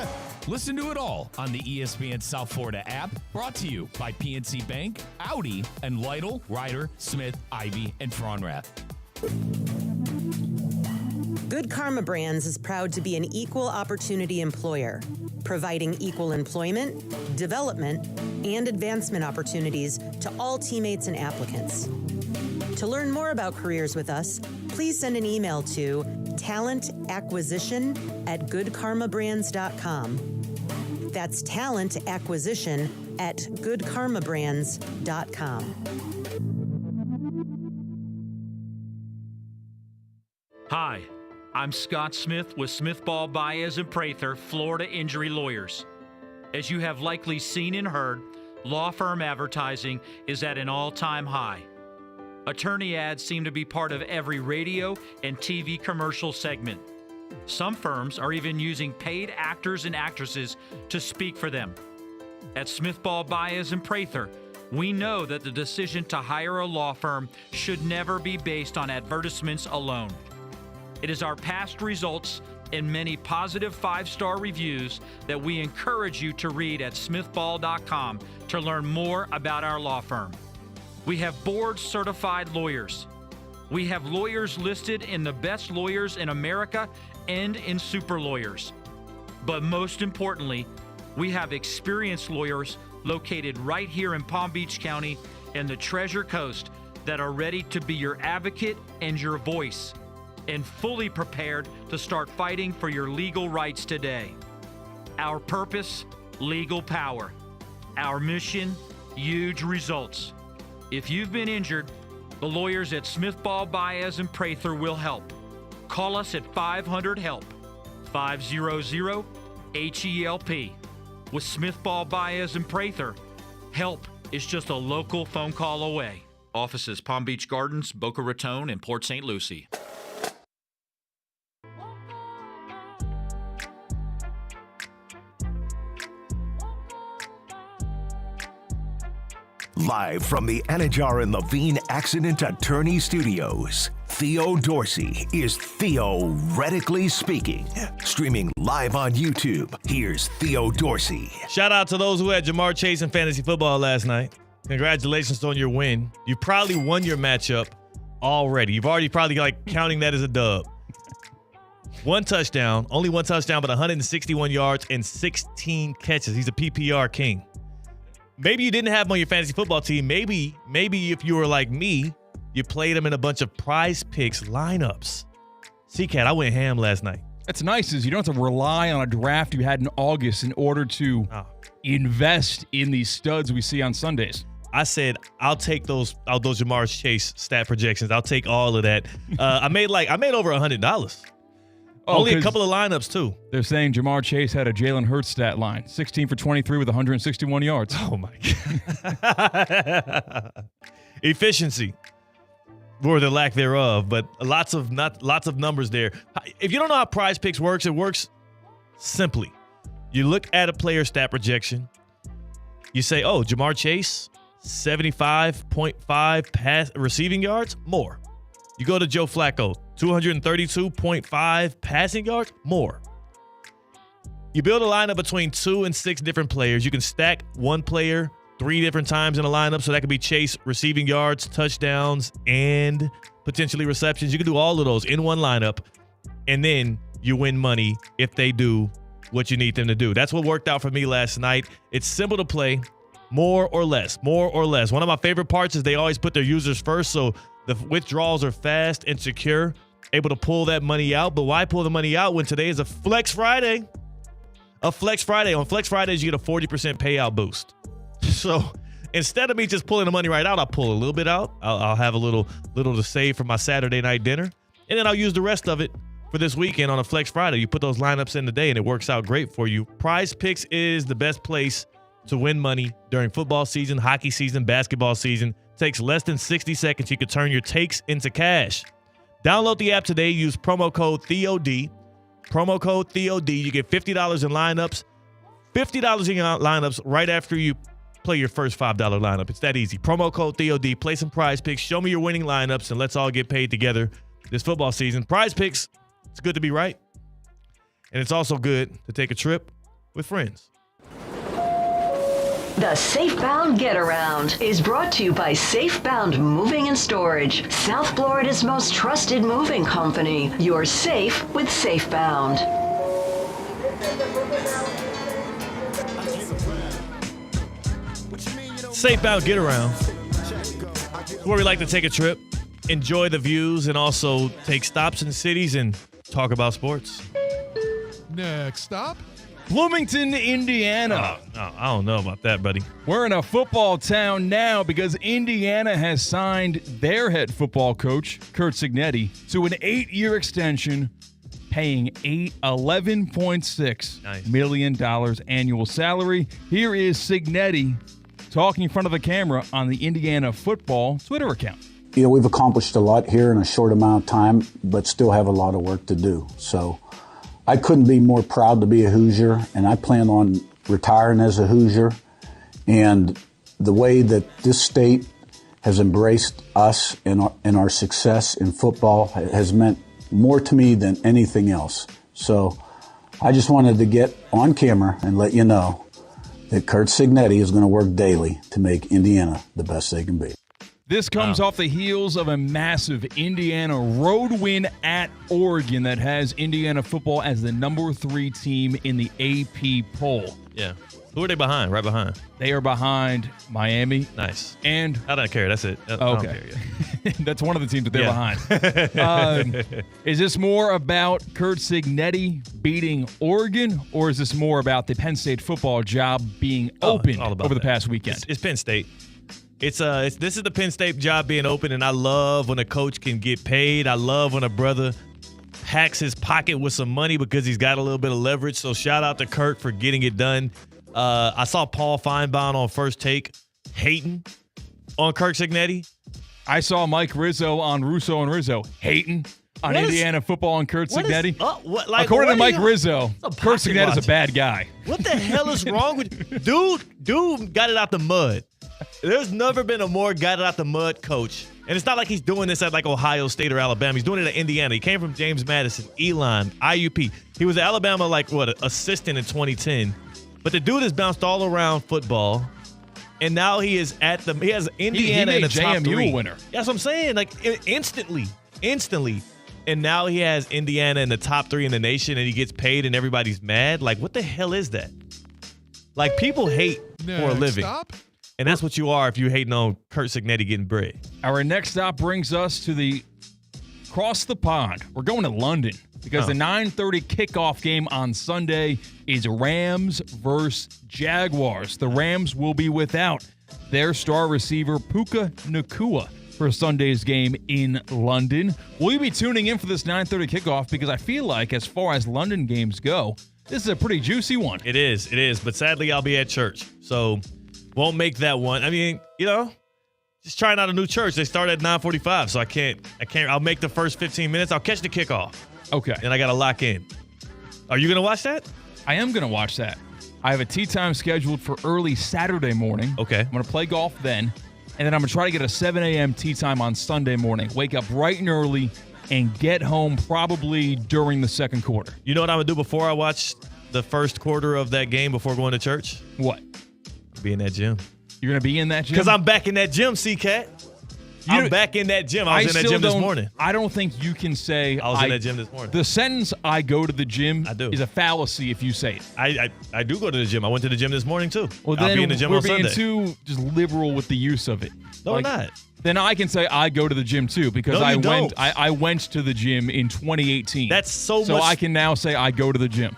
Listen to it all on the ESPN South Florida app, brought to you by PNC Bank, Audi, and Lytle, Ryder, Smith, Ivy, and Fronrath. Good Karma Brands is proud to be an equal opportunity employer, providing equal employment, development, and advancement opportunities to all teammates and applicants. To learn more about careers with us, please send an email to talentacquisition@goodkarmabrands.com. That's talentacquisition@goodkarmabrands.com. Hi, I'm Scott Smith with Smith Ball Baez and Prather, Florida Injury Lawyers. As you have likely seen and heard, law firm advertising is at an all-time high. Attorney ads seem to be part of every radio and TV commercial segment. Some firms are even using paid actors and actresses to speak for them. At Smith Ball Baez and Prather, we know that the decision to hire a law firm should never be based on advertisements alone. It is our past results and many positive 5-star reviews that we encourage you to read at smithball.com to learn more about our law firm. We have board-certified lawyers. We have lawyers listed in the best lawyers in America and in super lawyers. But most importantly, we have experienced lawyers located right here in Palm Beach County and the Treasure Coast that are ready to be your advocate and your voice, and fully prepared to start fighting for your legal rights today. Our purpose, legal power. Our mission, huge results. If you've been injured, the lawyers at Smith Ball Baez and Prather will help. Call us at 500-HELP, 500-HELP. With Smith Ball Baez and Prather, help is just a local phone call away. Offices Palm Beach Gardens, Boca Raton, and Port St. Lucie. Live from the Anajar and Levine Accident Attorney Studios, Theo Dorsey is Theoretically Speaking. Streaming live on YouTube, here's Theo Dorsey. Shout out to those who had Jamar Chase in fantasy football last night. Congratulations on your win. You probably won your matchup already. You've already probably counting that as a dub. Only one touchdown, but 161 yards and 16 catches. He's a PPR king. Maybe you didn't have him on your fantasy football team. Maybe if you were like me You played them in a bunch of Prize Picks lineups. C-Cat, I went ham last night. That's nice is you don't have to rely on a draft you had in August in order to invest in these studs we see on Sundays. I said I'll take those Jamar Chase stat projections. I'll take all of that. I made over $100. Only a couple of lineups too. They're saying Jamar Chase had a Jalen Hurts stat line, 16 for 23 with 161 yards. Oh my God. Efficiency. Or the lack thereof, but lots of numbers there. If you don't know how Prize Picks works, it works simply. You look at a player stat projection. You say, oh, Jamar Chase, 75.5 pass receiving yards, more. You go to Joe Flacco, 232.5 passing yards, more. You build a lineup between 2 and 6 different players. You can stack one player 3 different times in a lineup, so that could be Chase receiving yards, touchdowns, and potentially receptions. You can do all of those in one lineup, and then you win money if they do what you need them to do. That's what worked out for me last night. It's simple to play, more or less, more or less. One of my favorite parts is they always put their users first, so the withdrawals are fast and secure, able to pull that money out. But why pull the money out when today is a Flex Friday? A Flex Friday. On Flex Fridays, you get a 40% payout boost. So instead of me just pulling the money right out, I'll pull a little bit out. I'll have a little to save for my Saturday night dinner. And then I'll use the rest of it for this weekend on a Flex Friday. You put those lineups in the day and it works out great for you. Prize Picks is the best place to win money during football season, hockey season, basketball season. It takes less than 60 seconds. You can turn your takes into cash. Download the app today. Use promo code THEOD. Promo code THEOD. You get $50 in lineups. $50 in lineups right after you play your first $5 lineup. It's that easy. Promo code THEOD. Play some Prize Picks. Show me your winning lineups, and let's all get paid together this football season. Prize Picks, it's good to be right. And it's also good to take a trip with friends. The Safebound Get Around is brought to you by Safebound Moving and Storage, South Florida's most trusted moving company. You're safe with Safebound. Safebound Get Around, where we like to take a trip, enjoy the views, and also take stops in cities and talk about sports. Next stop, Bloomington, Indiana. I don't know about that, buddy. We're in a football town now because Indiana has signed their head football coach, Curt Cignetti, to an 8-year extension, paying $11.6 million annual salary. Here is Cignetti talking in front of the camera on the Indiana football Twitter account. You know, we've accomplished a lot here in a short amount of time, but still have a lot of work to do. So I couldn't be more proud to be a Hoosier, and I plan on retiring as a Hoosier. And the way that this state has embraced us and our success in football has meant more to me than anything else. So I just wanted to get on camera and let you know that Curt Cignetti is going to work daily to make Indiana the best they can be. This comes off the heels of a massive Indiana road win at Oregon that has Indiana football as the number 3 team in the AP poll. Yeah. Who are they behind? Right behind? They are behind Miami. Nice. And I don't care. That's it. I don't care. That's one of the teams that they're behind. Is this more about Curt Cignetti beating Oregon, or is this more about the Penn State football job being open over the past weekend? It's Penn State. This is the Penn State job being open, and I love when a coach can get paid. I love when a brother packs his pocket with some money because he's got a little bit of leverage. So shout out to Curt for getting it done. I saw Paul Feinbaum on First Take hating on Curt Cignetti. I saw Mike Rizzo on Russo and Rizzo hating on Indiana football and Curt Cignetti. According to Mike Rizzo, Curt Cignetti is a bad guy. What the hell is wrong with you? Dude got it out the mud. There's never been a more got it out the mud coach. And it's not like he's doing this at like Ohio State or Alabama. He's doing it at Indiana. He came from James Madison, Elon, IUP. He was at Alabama assistant in 2010. But the dude has bounced all around football. And now he is he has Indiana in the top 3. Winner. That's what I'm saying. Like instantly. And now he has Indiana in the top 3 in the nation, and he gets paid and everybody's mad. Like, what the hell is that? Like, people hate for a living. Stop. And that's what you are if you're hating on Kurt Signetti getting bread. Our next stop brings us to the across the pond. We're going to London because the 9:30 kickoff game on Sunday is Rams versus Jaguars. The Rams will be without their star receiver, Puka Nacua, for Sunday's game in London. Will you be tuning in for this 9:30 kickoff? Because I feel like as far as London games go, this is a pretty juicy one. It is. But sadly, I'll be at church. So won't make that one. I mean, just trying out a new church. They start at 9:45, so I can't. I'll make the first 15 minutes. I'll catch the kickoff. Okay. Then I got to lock in. Are you going to watch that? I am going to watch that. I have a tee time scheduled for early Saturday morning. Okay. I'm going to play golf then, and then I'm going to try to get a 7 a.m. tee time on Sunday morning. Wake up bright and early and get home probably during the second quarter. You know what I'm going to do before I watch the first quarter of that game before going to church? What? Be in that gym. You're going to be in that gym? Because I'm back in that gym, C-Cat. I'm back in that gym. I was in that gym this morning. I don't think you can say I was in that gym this morning. The sentence "I go to the gym" is a fallacy if you say it. I do go to the gym. I went to the gym this morning too. Well, I'll then be in the gym we're on being Sunday. too just liberal with the use of it. No, we're not. Then I can say I go to the gym too because No, you don't. I went to the gym in 2018. That's so So much. I can now say I go to the gym.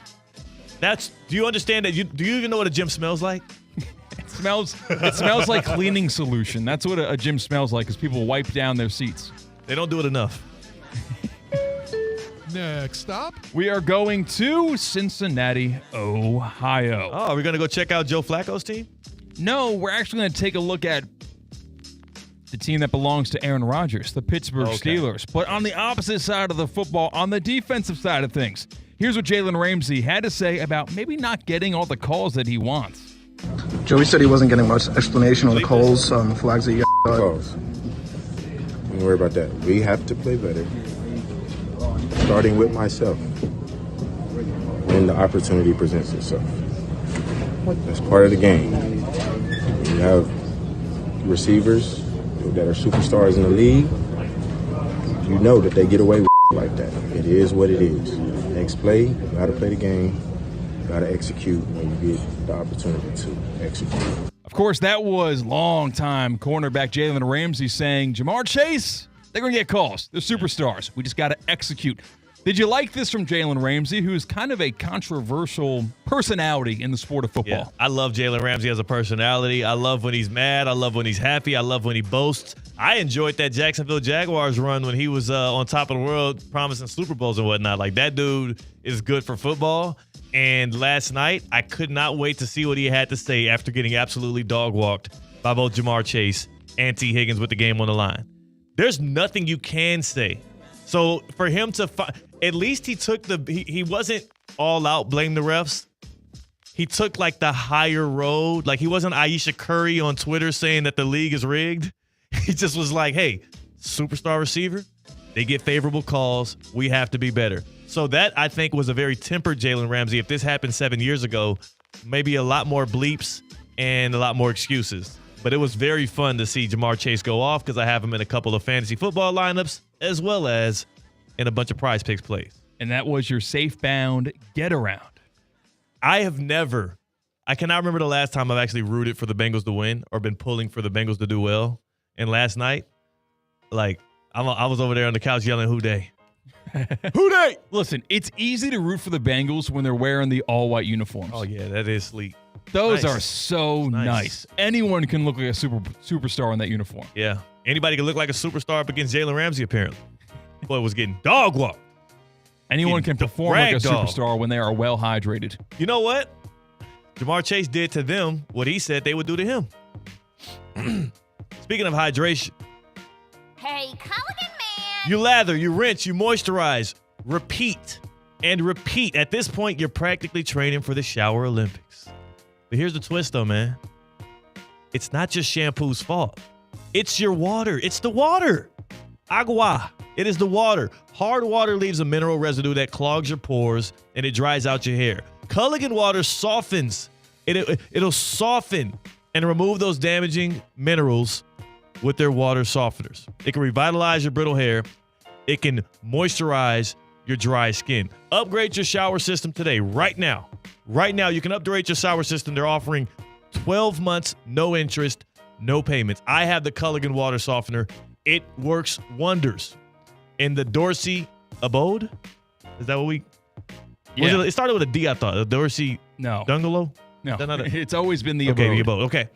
Do you understand that? Do you even know what a gym smells like? It smells like cleaning solution. That's what a gym smells like, because people wipe down their seats. They don't do it enough. Next stop. We are going to Cincinnati, Ohio. Oh, are we going to go check out Joe Flacco's team? No, we're actually going to take a look at the team that belongs to Aaron Rodgers, the Pittsburgh Steelers. But on the opposite side of the football, on the defensive side of things, here's what Jalen Ramsey had to say about maybe not getting all the calls that he wants. Joey said he wasn't getting much explanation on the calls, the flags that you got. Calls. Don't worry about that. We have to play better. Starting with myself. When the opportunity presents itself. That's part of the game. You have receivers that are superstars in the league. You know that they get away with like that. It is what it is. Next play, you got to play the game. Got to execute when you get the opportunity to execute. Of course, that was longtime cornerback Jalen Ramsey saying, Jamar Chase, they're going to get calls. They're superstars. We just got to execute. Did you like this from Jalen Ramsey, who is kind of a controversial personality in the sport of football? Yeah, I love Jalen Ramsey as a personality. I love when he's mad. I love when he's happy. I love when he boasts. I enjoyed that Jacksonville Jaguars run when he was on top of the world promising Super Bowls and whatnot. Like, that dude is good for football. And last night, I could not wait to see what he had to say after getting absolutely dog-walked by both Jamar Chase and T. Higgins with the game on the line. There's nothing you can say. So for him to at least he took he wasn't all out, blame the refs. He took like the higher road. Like, he wasn't Aisha Curry on Twitter saying that the league is rigged. He just was like, hey, superstar receiver, they get favorable calls. We have to be better. So that, I think, was a very tempered Jalen Ramsey. If this happened 7 years ago, maybe a lot more bleeps and a lot more excuses. But it was very fun to see Jamar Chase go off because I have him in a couple of fantasy football lineups as well as in a bunch of Prize Picks plays. And that was your safe-bound get-around. I cannot remember the last time I've actually rooted for the Bengals to win or been pulling for the Bengals to do well. And last night, like, I was over there on the couch yelling, "Who dey?" Who dey? Listen, it's easy to root for the Bengals when they're wearing the all-white uniforms. Oh, yeah, that is sleek. Those are so nice. Anyone can look like a superstar in that uniform. Yeah. Anybody can look like a superstar up against Jalen Ramsey, apparently. Boy was getting dog-walked. Anyone can perform like a superstar when they are well-hydrated. You know what? Jamar Chase did to them what he said they would do to him. Speaking of hydration. Hey, Culligan man. You lather, you rinse, you moisturize, repeat, and repeat. At this point, you're practically training for the Shower Olympics. But here's the twist, though, man. It's not just shampoo's fault. It's your water. It's the water. Agua. It is the water. Hard water leaves a mineral residue that clogs your pores and it dries out your hair. Culligan water softens. It'll soften and remove those damaging minerals with their water softeners. It can revitalize your brittle hair. It can moisturize your dry skin. Upgrade your shower system today, right now. Right now, you can upgrade your shower system. They're offering 12 months, no interest, no payments. I have the Culligan water softener. It works wonders. In the Dorsey abode? Is that what we... Yeah. It started with a D, I thought. The Dorsey Bungalow? No. Is that not It's always been the abode. Okay, the abode. Okay.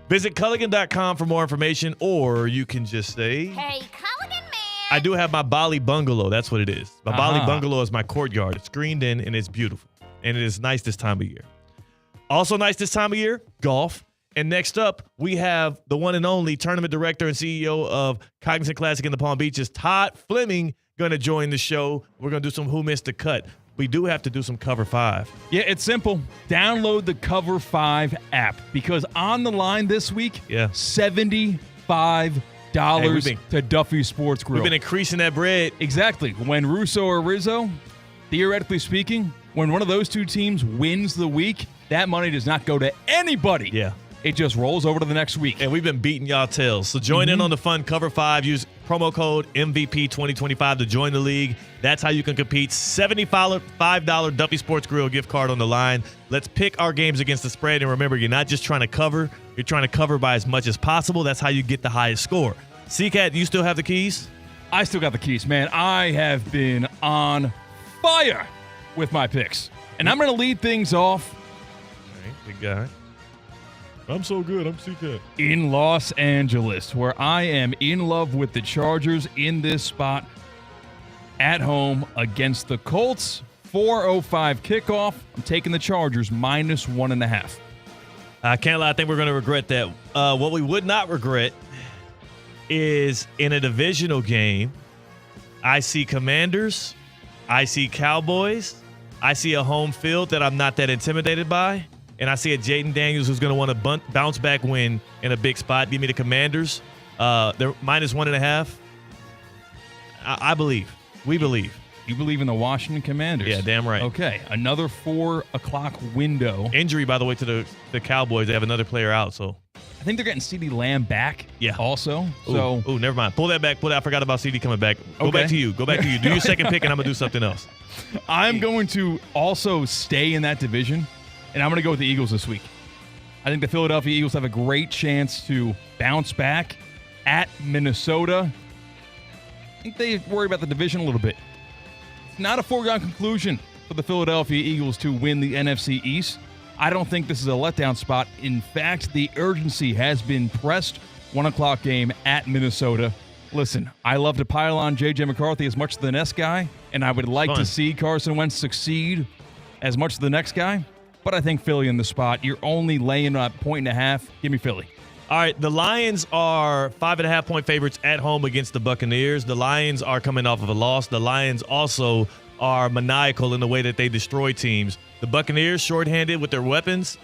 Visit Culligan.com for more information, or you can just say... Hey, Culligan man! I do have my Bali Bungalow. That's what it is. My Bali Bungalow is my courtyard. It's screened in, and it's beautiful. And it is nice this time of year. Also nice this time of year, golf. And next up, we have the one and only tournament director and CEO of Cognizant Classic in the Palm Beaches, Todd Fleming, going to join the show. We're going to do some Who Missed the Cut. We do have to do some Cover 5. Yeah, it's simple. Download the Cover 5 app because on the line this week, $75 to Duffy Sports Grill. We've been increasing that bread. Exactly. When Russo or Rizzo, theoretically speaking, when one of those two teams wins the week, that money does not go to anybody. Yeah. It just rolls over to the next week. And we've been beating y'all tails. So join in on the fun Cover 5. Use promo code MVP2025 to join the league. That's how you can compete. $75 Duffy Sports Grill gift card on the line. Let's pick our games against the spread. And remember, you're not just trying to cover. You're trying to cover by as much as possible. That's how you get the highest score. C-Cat, you still have the keys? I still got the keys, man. I have been on fire with my picks. And I'm going to lead things off. All right, big guy. I'm so good. I'm C-Cat. In Los Angeles, where I am in love with the Chargers in this spot at home against the Colts. 4:05 kickoff. I'm taking the Chargers minus 1.5. I can't lie. I think we're going to regret that. What we would not regret is in a divisional game, I see Commanders, I see Cowboys, I see a home field that I'm not that intimidated by, and I see a Jaden Daniels who's going to want to bounce back win in a big spot. Give me the Commanders. They're minus 1.5. I believe. We believe. You believe in the Washington Commanders? Yeah, damn right. Okay, another 4 o'clock window. Injury, by the way, to the Cowboys. They have another player out, so. I think they're getting CeeDee Lamb back. Yeah. Also. So. Ooh, never mind. Pull that back. I forgot about CD coming back. Go Okay. back to you. Do your second pick, and I'm going to do something else. I'm going to also stay in that division, and I'm going to go with the Eagles this week. I think the Philadelphia Eagles have a great chance to bounce back at Minnesota. I think they worry about the division a little bit. It's not a foregone conclusion for the Philadelphia Eagles to win the NFC East. I don't think this is a letdown spot. In fact, the urgency has been pressed. 1 o'clock game at Minnesota. Listen, I love to pile on J.J. McCarthy as much as the next guy, and I would like to see Carson Wentz succeed as much as the next guy, but I think Philly in the spot. You're only laying a 1.5. Give me Philly. All right, the Lions are 5.5-point favorites at home against the Buccaneers. The Lions are coming off of a loss. The Lions also are maniacal in the way that they destroy teams. The Buccaneers, shorthanded with their weapons.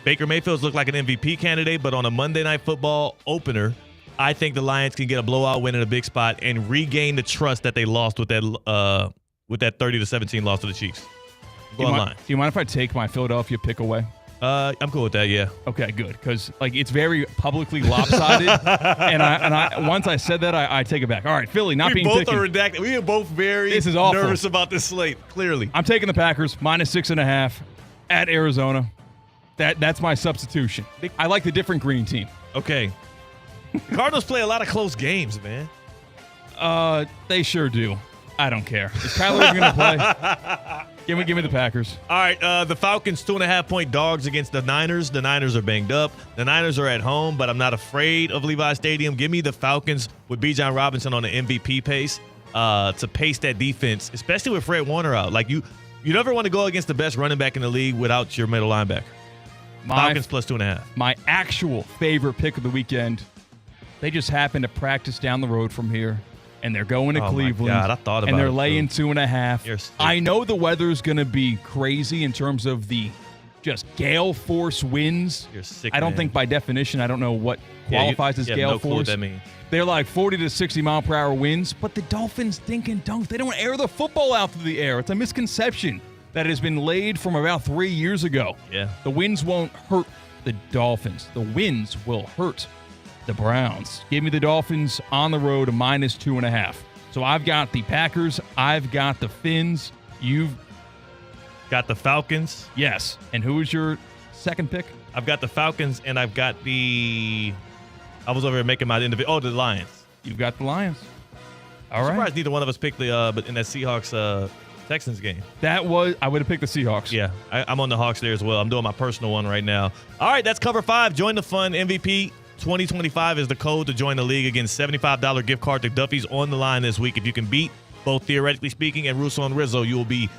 Baker Mayfield's looked like an MVP candidate, but on a Monday Night Football opener, I think the Lions can get a blowout win in a big spot and regain the trust that they lost with that 30-17 loss to the Chiefs. Go online. Do you mind if I take my Philadelphia pick away? I'm cool with that, yeah. Okay, good, because it's very publicly lopsided, and I once I said that, I take it back. All right, Philly not being both taken. are redacted. We are both very This is awful. nervous about this slate, clearly. I'm taking the Packers minus 6.5 at Arizona. That's my substitution. I like the different green team. Okay. The Cardinals play a lot of close games, man. They sure do. I don't care. Is Kyler going to play? Give me the Packers. All right, the Falcons 2.5-point dogs against the Niners. The Niners are banged up. The Niners are at home, but I'm not afraid of Levi Stadium. Give me the Falcons with Bijan Robinson on the MVP pace to pace that defense, especially with Fred Warner out. Like you never want to go against the best running back in the league without your middle linebacker. Falcons plus 2.5. My actual favorite pick of the weekend. They just happen to practice down the road from here. And they're going to Cleveland. My God, I thought about and they're it, laying too. 2.5. I know the weather's going to be crazy in terms of the just gale force winds. You're sick, I don't man. think by definition, I don't know what qualifies as gale no force. clue what that means. They're like 40 to 60 mile per hour winds, but the Dolphins dink dunk. They don't air the football out through the air. It's a misconception that has been laid from about 3 years ago. Yeah. The winds won't hurt the Dolphins. The winds will hurt the Browns. Give me the Dolphins on the road minus 2.5. So I've got the Packers. I've got the Finns. You've got the Falcons. Yes. And who is your second pick? I've got the Falcons, and I've got the – I was over here making my individual – oh, the Lions. You've got the Lions. All I'm right. surprised neither one of us picked the but in that Seahawks Texans game. I would have picked the Seahawks. Yeah, I'm on the Hawks there as well. I'm doing my personal one right now. All right, that's Cover 5. Join the fun. MVP 2025 is the code to join the league. Again, $75 gift card to Duffy's on the line this week. If you can beat both Theoretically Speaking and Russo and Rizzo, you will be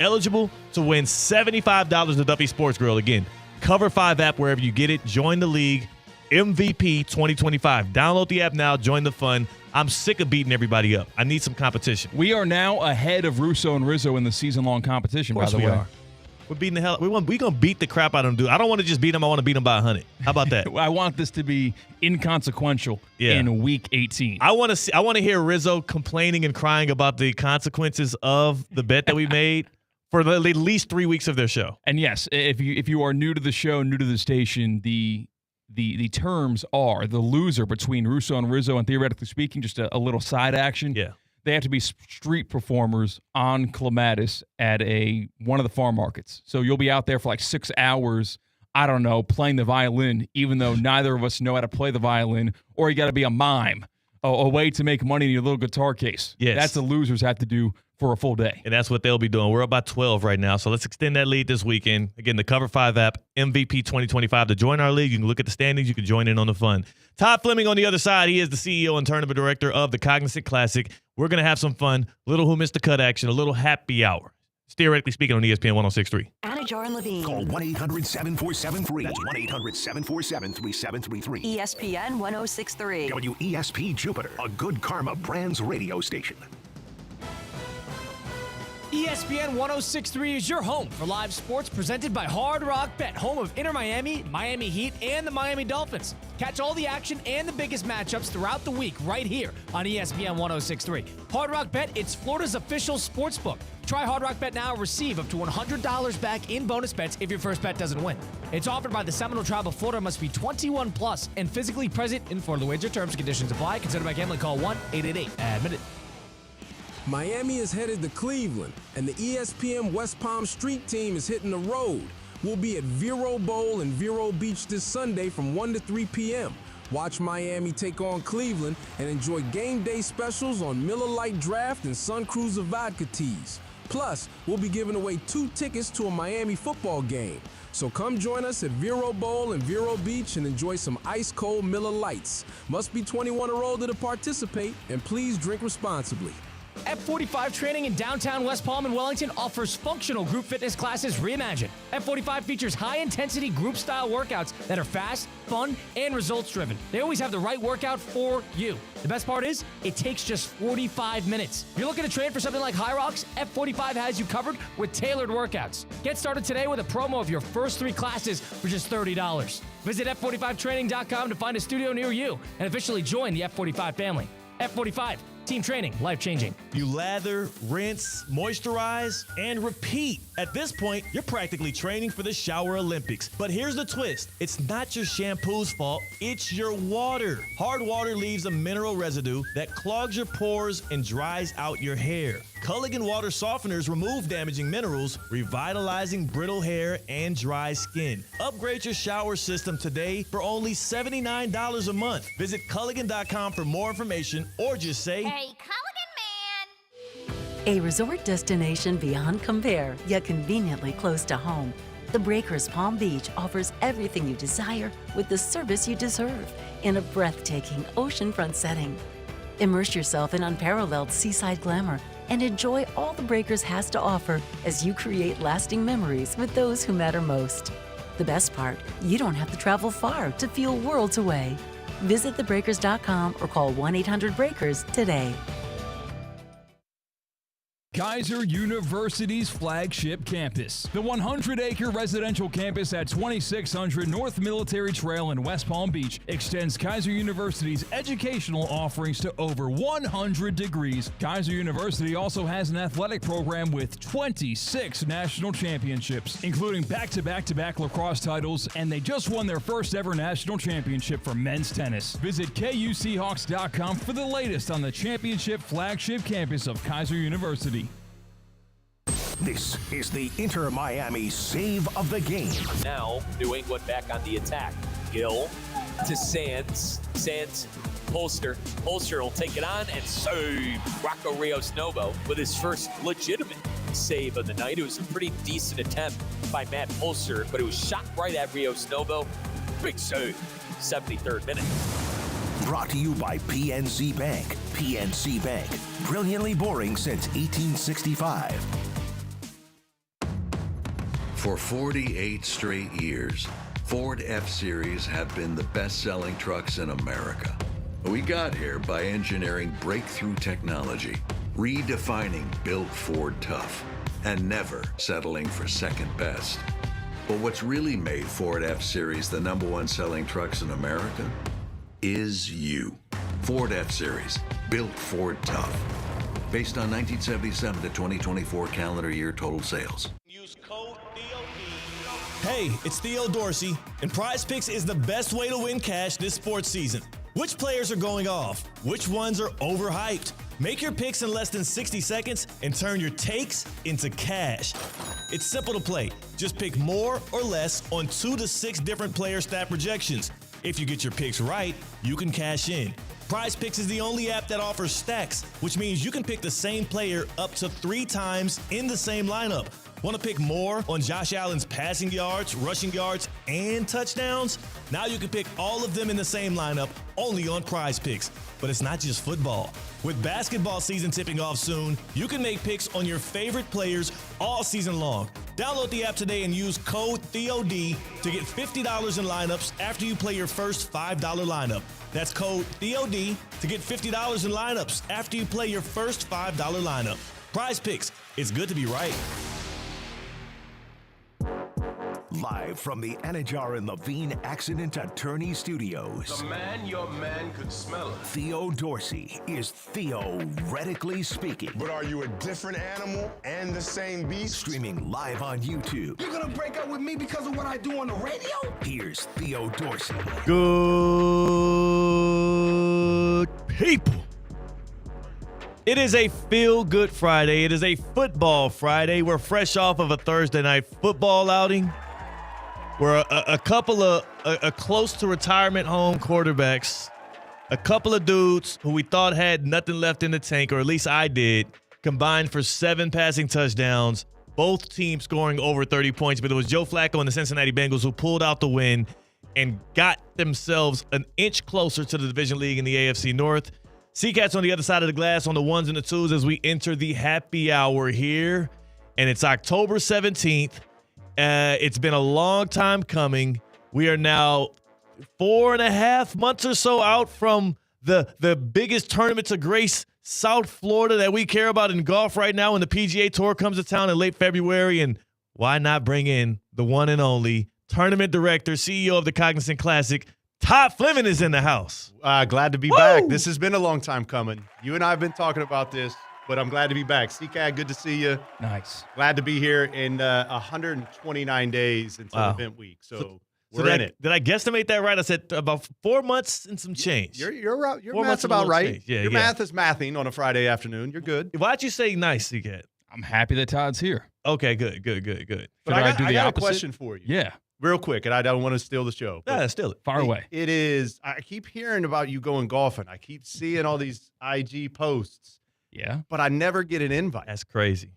eligible to win $75 to Duffy Sports Grill. Again, Cover 5 app wherever you get it. Join the league. MVP 2025. Download the app now. Join the fun. I'm sick of beating everybody up. I need some competition. We are now ahead of Russo and Rizzo in the season-long competition, by the way. Are. We're beating the hell. We're going to beat the crap out of them, dude. I don't want to just beat them. I want to beat them by 100. How about that? I want this to be inconsequential in Week 18. I want to hear Rizzo complaining and crying about the consequences of the bet that we made for at least 3 weeks of their show. And yes, if you are new to the show, new to the station, the terms are the loser between Russo and Rizzo, and Theoretically Speaking, just a little side action. Yeah. They have to be street performers on Clematis at one of the farm markets. So you'll be out there for like 6 hours, I don't know, playing the violin, even though neither of us know how to play the violin, or you got to be a mime, a way to make money in your little guitar case. Yes. That's the losers have to do for a full day. And that's what they'll be doing. We're up by 12 right now, so let's extend that lead this weekend. Again, the Cover 5 app, MVP 2025. To join our league, you can look at the standings. You can join in on the fun. Todd Fleming on the other side. He is the CEO and tournament director of the Cognizant Classic. We're going to have some fun, little Who Missed the Cut action, a little happy hour. It's Theoretically Speaking on ESPN 106.3. Anajar and Levine. Call 1-800-7473. That's 1-800-747-3733. ESPN 106.3. WESP Jupiter, a Good Karma Brands radio station. ESPN 106.3 is your home for live sports presented by Hard Rock Bet, home of Inter Miami, Miami Heat, and the Miami Dolphins. Catch all the action and the biggest matchups throughout the week right here on ESPN 106.3. Hard Rock Bet, it's Florida's official sports book. Try Hard Rock Bet now and receive up to $100 back in bonus bets if your first bet doesn't win. It's offered by the Seminole Tribe of Florida, must be 21 plus and physically present in Florida. Wager terms and conditions apply. Considered by gambling. Call 1-888-ADMIT. Miami is headed to Cleveland, and the ESPN West Palm Street team is hitting the road. We'll be at Vero Bowl in Vero Beach this Sunday from 1 to 3 p.m. Watch Miami take on Cleveland and enjoy game day specials on Miller Lite Draft and Sun Cruiser vodka teas. Plus, we'll be giving away 2 tickets to a Miami football game. So come join us at Vero Bowl in Vero Beach and enjoy some ice-cold Miller Lights. Must be 21 or older to participate, and please drink responsibly. F45 Training in downtown West Palm and Wellington offers functional group fitness classes reimagined. F45 features high-intensity group-style workouts that are fast, fun, and results-driven. They always have the right workout for you. The best part is, it takes just 45 minutes. If you're looking to train for something like High Rocks, F45 has you covered with tailored workouts. Get started today with a promo of your first 3 classes for just $30. Visit F45training.com to find a studio near you and officially join the F45 family. F45. Team training, life-changing. You lather, rinse, moisturize, and repeat. At this point, you're practically training for the Shower Olympics. But here's the twist. It's not your shampoo's fault. It's your water. Hard water leaves a mineral residue that clogs your pores and dries out your hair. Culligan water softeners remove damaging minerals, revitalizing brittle hair and dry skin. Upgrade your shower system today for only $79 a month. Visit Culligan.com for more information or just say, Hey, Culligan man! A resort destination beyond compare, yet conveniently close to home. The Breakers Palm Beach offers everything you desire with the service you deserve in a breathtaking oceanfront setting. Immerse yourself in unparalleled seaside glamour and enjoy all the Breakers has to offer as you create lasting memories with those who matter most. The best part, you don't have to travel far to feel worlds away. Visit thebreakers.com or call 1-800-BREAKERS today. Kaiser University's flagship campus. The 100-acre residential campus at 2600 North Military Trail in West Palm Beach extends Kaiser University's educational offerings to over 100 degrees. Kaiser University also has an athletic program with 26 national championships, including back-to-back-to-back lacrosse titles, and they just won their first ever national championship for men's tennis. Visit KUSeahawks.com for the latest on the championship flagship campus of Kaiser University. This is the Inter Miami save of the game. Now, New England back on the attack. Gill to Sands. Sands, Polster. Polster will take it on and save Rocco Rios Novo with his first legitimate save of the night. It was a pretty decent attempt by Matt Polster, but it was shot right at Rios Novo. Big save, 73rd minute. Brought to you by PNC Bank. PNC Bank, brilliantly boring since 1865. For 48 straight years, Ford F-Series have been the best-selling trucks in America. We got here by engineering breakthrough technology, redefining Built Ford Tough, and never settling for second best. But what's really made Ford F-Series the #1 selling trucks in America is you. Ford F-Series, Built Ford Tough. Based on 1977 to 2024 calendar year total sales. Use code DOD. Hey, it's Theo Dorsey, and Prize Picks is the best way to win cash this sports season. Which players are going off? Which ones are overhyped? Make your picks in less than 60 seconds and turn your takes into cash. It's simple to play. Just pick more or less on 2 to 6 different player stat projections. If you get your picks right, you can cash in. Prize Picks is the only app that offers stacks, which means you can pick the same player up to 3 times in the same lineup. Want to pick more on Josh Allen's passing yards, rushing yards, and touchdowns? Now you can pick all of them in the same lineup only on Prize Picks. But it's not just football. With basketball season tipping off soon, you can make picks on your favorite players all season long. Download the app today and use code THEOD to get $50 in lineups after you play your first $5 lineup. That's code THEOD to get $50 in lineups after you play your first $5 lineup. Prize Picks. It's good to be right. Live from the Anajar and Levine Accident Attorney Studios. The man your man could smell it. Theo Dorsey is theoretically speaking. But are you a different animal and the same beast? Streaming live on YouTube. You're gonna break up with me because of what I do on the radio? Here's Theo Dorsey. Good people. It is a feel-good Friday. It is a football Friday. We're fresh off of a Thursday night football outing. We're a couple of close to retirement home quarterbacks, a couple of dudes who we thought had nothing left in the tank, or at least I did, combined for 7 passing touchdowns, both teams scoring over 30 points. But it was Joe Flacco and the Cincinnati Bengals who pulled out the win and got themselves an inch closer to the division league in the AFC North. Seacats on the other side of the glass on the ones and the twos as we enter the happy hour here. And it's October 17th. It's been a long time coming. We are now 4.5 months or so out from the biggest tournament to grace South Florida that we care about in golf right now when the PGA Tour comes to town in late February. And why not bring in the one and only tournament director, CEO of the Cognizant Classic, Todd Fleming is in the house. Glad to be back. This has been a long time coming. You and I have been talking about this, but I'm glad to be back. CCAD, good to see you. Nice. Glad to be here in 129 days until event week. So we're in it. Did I guesstimate that right? I said about 4 months and some change. Your math's about right. Yeah, your math is mathing on a Friday afternoon. You're good. Why'd you say nice, CCAD? I'm happy that Todd's here. Okay, good. But I got a question for you. Yeah. Real quick, and I don't want to steal the show. Yeah, steal it. Far away. It is. I keep hearing about you going golfing. I keep seeing all these IG posts. Yeah. But I never get an invite. That's crazy.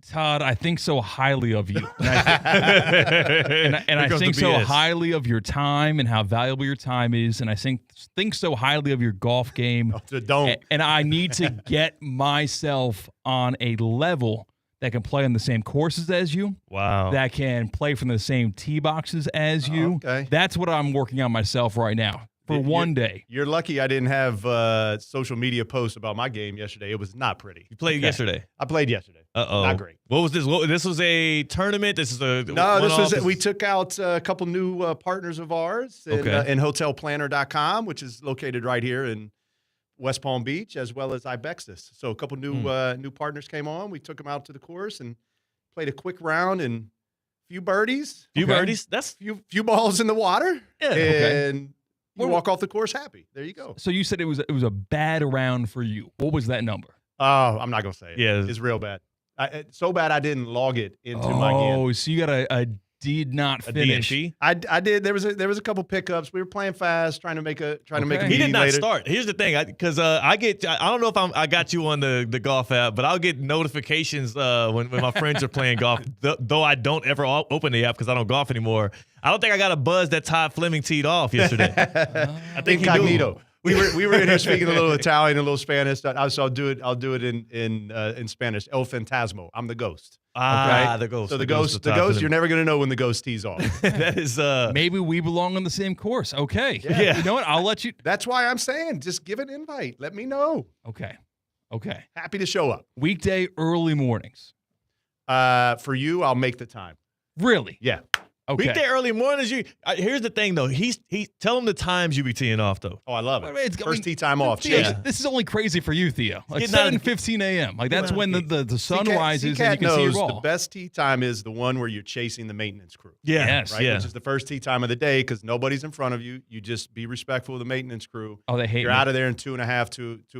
Todd, I think so highly of you. And I think so highly of your time and how valuable your time is. And I think so highly of your golf game. Don't. And I need to get myself on a level that can play on the same courses as you. Wow. That can play from the same tee boxes as you. Okay. That's what I'm working on myself right now for one day. You're lucky I didn't have social media posts about my game yesterday. It was not pretty. You played yesterday? I played yesterday. Uh-oh. Not great. What was this? This was a tournament? This is we took out a couple new partners of ours in hotelplanner.com, which is located right here in West Palm Beach, as well as Ibexus. So a couple new partners came on. We took them out to the course and played a quick round and few birdies. Birdies? That's few balls in the water. Yeah. And you walk off the course happy. There you go. So you said it was a bad round for you. What was that number? Oh, I'm not gonna say it. Yeah. It's real bad. So bad I didn't log it into my game. Oh, so you got a did not finish. I did. There was a couple pickups. We were playing fast, trying to make a meeting. He did not later. start. Here's the thing, because I don't know if I got you on the golf app, but I'll get notifications when my friends are playing golf. Though I don't ever open the app because I don't golf anymore. I don't think I got a buzz that Todd Fleming teed off yesterday. I think Incognito. We were in here speaking a little Italian, a little Spanish. So I'll do it in Spanish. El Fantasmo. I'm the ghost. The ghost. So the ghost. You're never going to know when the ghost tees off. That is. Maybe we belong on the same course. Okay. Yeah. You know what? I'll let you. That's why I'm saying, just give an invite. Let me know. Okay. Happy to show up. Weekday early mornings. For you, I'll make the time. Really? Yeah. Okay. Weekday early mornings. Here's the thing though. He tell him the times you be teeing off though. Oh, I love it. First tee time off. Theo, this is only crazy for you, Theo. Like 7:15 a.m. Like that's when the sun rises and you can see your ball. The best tee time is the one where you're chasing the maintenance crew. Yeah. Yes. Right. Yeah. Which is the first tee time of the day because nobody's in front of you. You just be respectful of the maintenance crew. Oh, they hate You're me. out of there in 2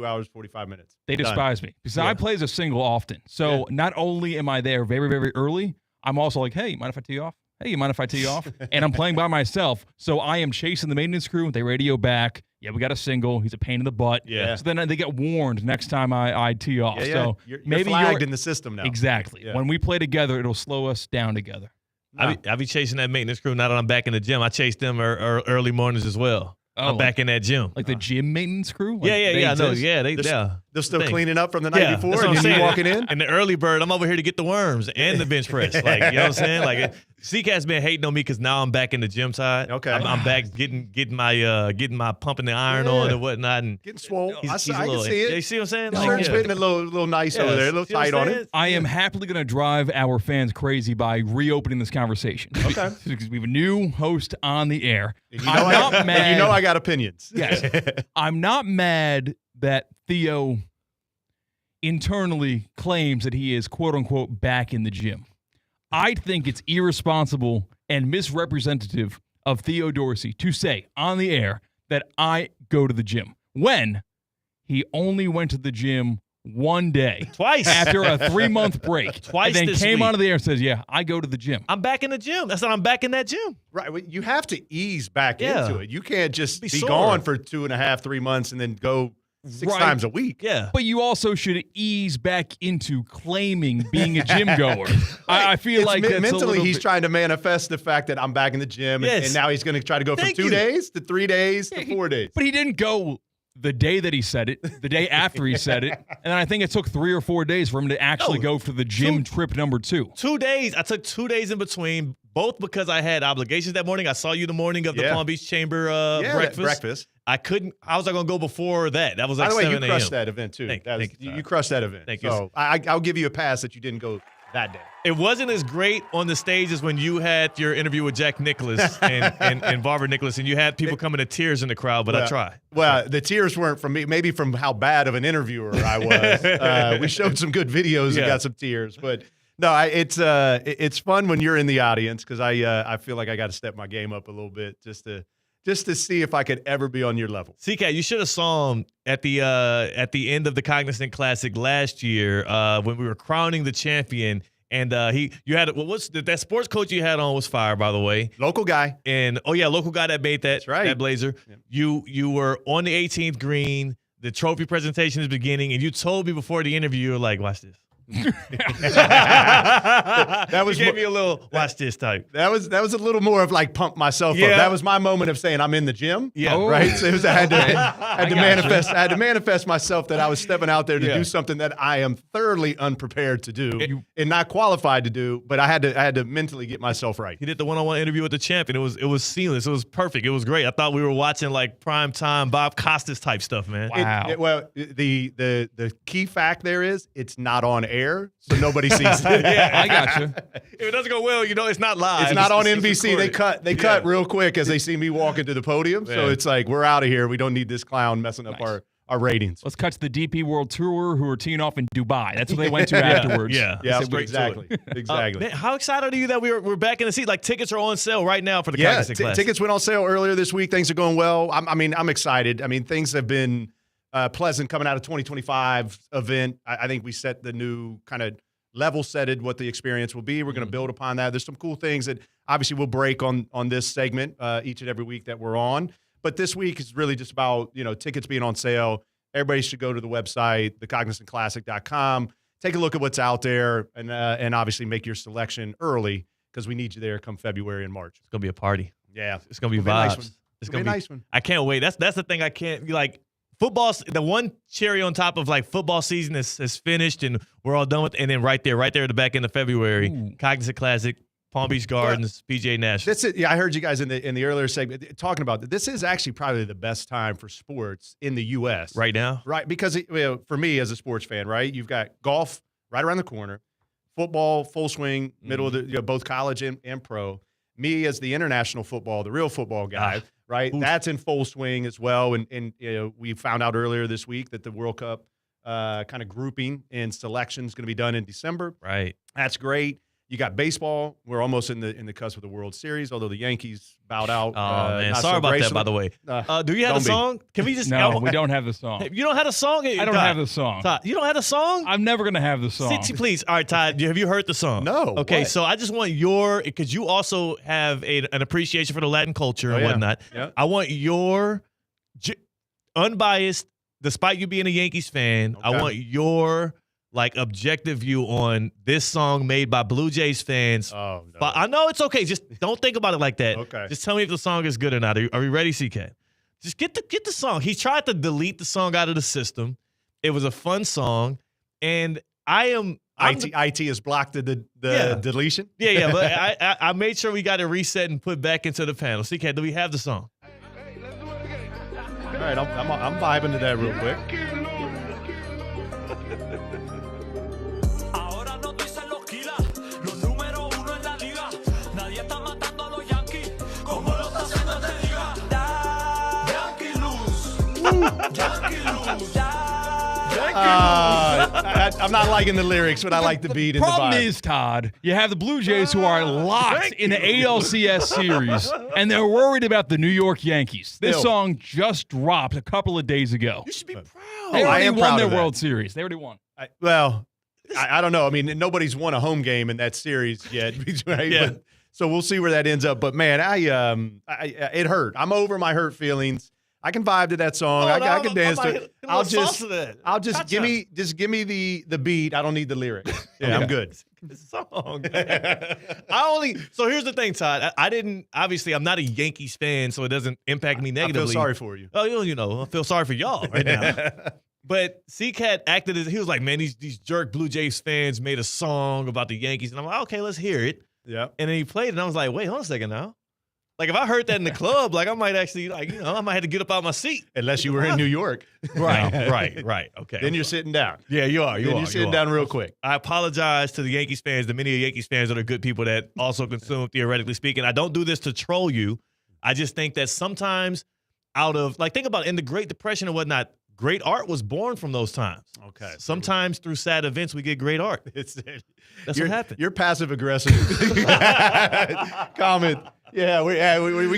hours 45 minutes. They despise me because I play as a single often. So not only am I there very, very early, I'm also like, hey, mind if I tee off? Hey, you mind if I tee off? And I'm playing by myself, so I am chasing the maintenance crew. They radio back. Yeah, we got a single. He's a pain in the butt. Yeah. So then they get warned next time I tee off. Yeah, So you're maybe flagged in the system now. Exactly. Yeah. When we play together, it'll slow us down together. I be chasing that maintenance crew now that I'm back in the gym. I chase them early mornings as well. I'm back in that gym. Like the gym maintenance crew? Like I know. Yeah, they're still cleaning up from the night Yeah, before, that's what and I'm then you saying. walking in. And the early bird, I'm over here to get the worms and the bench press. Like, you know what I'm saying? Like, C-Cat's been hating on me because now I'm back in the gym side. Okay. I'm back getting my pumping the iron on and whatnot, and getting swole. I a can little, see it. You see what I'm saying? The shirt's fitting a little nice over there, a little See what tight I'm on saying? it. I am happily going to drive our fans crazy by reopening this conversation. Okay. Because we have a new host on the air. And you know I got opinions. Yes. I'm not mad that Theo internally claims that he is, quote unquote, back in the gym. I think it's irresponsible and misrepresentative of Theo Dorsey to say on the air that I go to the gym when he only went to the gym one day. Twice. After a 3-month break. Twice And then this came week. onto the air and says, yeah, I go to the gym. I'm back in the gym. That's why I'm back in that gym. Right. Well, you have to ease back Yeah. into it. You can't just be sore. gone for 2.5, 3 months and then go 6 Right. times a week. Yeah. But you also should ease back into claiming being a gym goer. I feel It's like that's a mentally little he's bit- trying to manifest the fact that I'm back in the gym, Yes. and now he's going to try to go from Thank 2 you. days to 3 days to 4 days. But he didn't go the day that he said it, the day after he said it, and then I think it took 3 or 4 days for him to actually go for the gym trip number 2. 2 days. I took 2 days in between, both because I had obligations that morning. I saw you the morning of the Yeah. Palm Beach Chamber that breakfast. I couldn't. How was I going to go before that? That was like By the way, 7 you a.m. crushed that event too. Thank you, You crushed that event. Thank you. So I'll give you a pass that you didn't go that day. It wasn't as great on the stage as when you had your interview with Jack Nicklaus and Barbara Nicklaus, and you had people coming to tears in the crowd, but I tried. Well, the tears weren't from me, maybe from how bad of an interviewer I was. We showed some good videos and got some tears, but no, it's fun when you're in the audience because I feel like I got to step my game up a little bit just to see if I could ever be on your level. CK, you should have saw him at the end of the Cognizant Classic last year when we were crowning the champion. And that sports coach you had on was fire, by the way. Local guy. And local guy that made that, right. that blazer. Yeah. You were on the 18th green. The trophy presentation is beginning, and you told me before the interview, you were like, watch this. that was you gave me a little watch this type. That was a little more of like pump myself up. That was my moment of saying I'm in the gym. Yeah. Right. So I had to manifest myself that I was stepping out there to do something that I am thoroughly unprepared to do and not qualified to do. But I had to mentally get myself right. He did the one-on-one interview with the champion. It was seamless. It was perfect. It was great. I thought we were watching like prime time Bob Costas type stuff, man. Wow. Well, the key fact there is it's not on air, so nobody sees it. Yeah, I got you. If it doesn't go well, it's not live. It's not on just NBC. recorded. They cut real quick as they see me walking to the podium. So it's like we're out of here. We don't need this clown messing up our ratings. Let's cut to the DP World Tour who are teeing off in Dubai. That's what they went to afterwards. Yeah, exactly. Exactly. Man, how excited are you that we're back in the seat? Like tickets are on sale right now for the Cognizant Classic. Tickets went on sale earlier this week. Things are going well. I'm excited. I mean, things have been pleasant coming out of 2025 event. I think we set the new kind of level-setted what the experience will be. We're going to build upon that. There's some cool things that obviously we'll break on this segment each and every week that we're on. But this week is really just about, tickets being on sale. Everybody should go to the website, thecognizantclassic.com, take a look at what's out there, and obviously make your selection early because we need you there come February and March. It's going to be a party. Yeah. It's going to be vibes. Nice one. It's going to be a nice one. I can't wait. That's the thing I can't, football, the one cherry on top of football season is finished and we're all done with, and then right there at the back end of February, Cognizant Classic, Palm Beach Gardens, PGA National. That's it. Yeah, I heard you guys in the earlier segment talking about that. This is actually probably the best time for sports in the U.S. right now. Right, because for me as a sports fan, right, you've got golf right around the corner, football full swing, middle of the both college and pro. Me as the international football, the real football guy, right? That's in full swing as well. And we found out earlier this week that the World Cup kind of grouping and selection is going to be done in December. Right, that's great. You got baseball. We're almost in the cusp of the World Series, although the Yankees bowed out. Oh, man. Sorry about that, by the way. Do you have a song? Can we just? No, we don't have the song. You don't have a song? I don't have the song. Todd, you don't have the song? I'm never going to have the song. Please. All right, Todd, have you heard the song? No. Okay, what? so I just want because you also have an appreciation for the Latin culture and whatnot. Yeah. I want your unbiased, despite you being a Yankees fan, I want your objective view on this song made by Blue Jays fans. Oh, no. But I know it's okay. Just don't think about it like that. Okay. Just tell me if the song is good or not. Are we ready, CK? Just get the song. He tried to delete the song out of the system. It was a fun song, and IT has blocked the deletion. Yeah, but I made sure we got it reset and put back into the panel. CK, do we have the song? All right, I'm vibing to that real quick. I'm not liking the lyrics, but I like the beat and the vibe. Problem is, Todd, you have the Blue Jays who are locked in the ALCS series, and they're worried about the New York Yankees. This song just dropped a couple of days ago. You should be proud. They already won their World Series. They already won. I don't know. I mean, nobody's won a home game in that series yet, right? Yeah. But, so we'll see where that ends up. But man, it hurt. I'm over my hurt feelings. I can vibe to that song. I can dance to it. I'll just give me the beat. I don't need the lyrics. Yeah, I'm good. The song. So here's the thing, Todd. I'm not a Yankees fan, so it doesn't impact me negatively. I feel sorry for you. Oh, I feel sorry for y'all right now. But C-Cat acted as he was like, man, these jerk Blue Jays fans made a song about the Yankees, and I'm like, okay, let's hear it. Yeah. And then he played it, and I was like, wait, hold on a second now. If I heard that in the club, I might actually, I might have to get up out my seat. Unless you were in New York. Right. Okay. Then you're sitting down. Yeah, you are. You're sitting down real quick. I apologize to the Yankees fans, the many Yankees fans that are good people that also consume Theoretically Speaking. I don't do this to troll you. I just think that sometimes think about it, in the Great Depression and whatnot, great art was born from those times. Okay. Sometimes through sad events, we get great art. That's what happened. You're passive aggressive comment. Yeah, we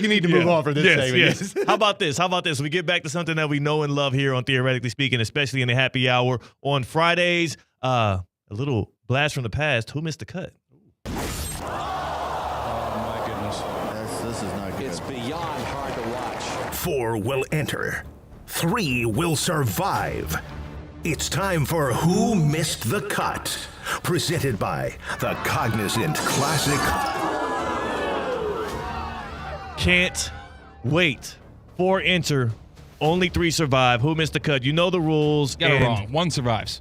need to move on for this segment. Yes. How about this? We get back to something that we know and love here on Theoretically Speaking, especially in the happy hour on Fridays. A little blast from the past. Who missed the cut? Oh, my goodness. This is not good. It's beyond hard to watch. 4 will enter. 3 will survive. It's time for Who Missed the Cut? Presented by the Cognizant Classic. Can't wait. 4 enter. Only 3 survive. Who missed the cut? You know the rules. Got it wrong. 1 survives.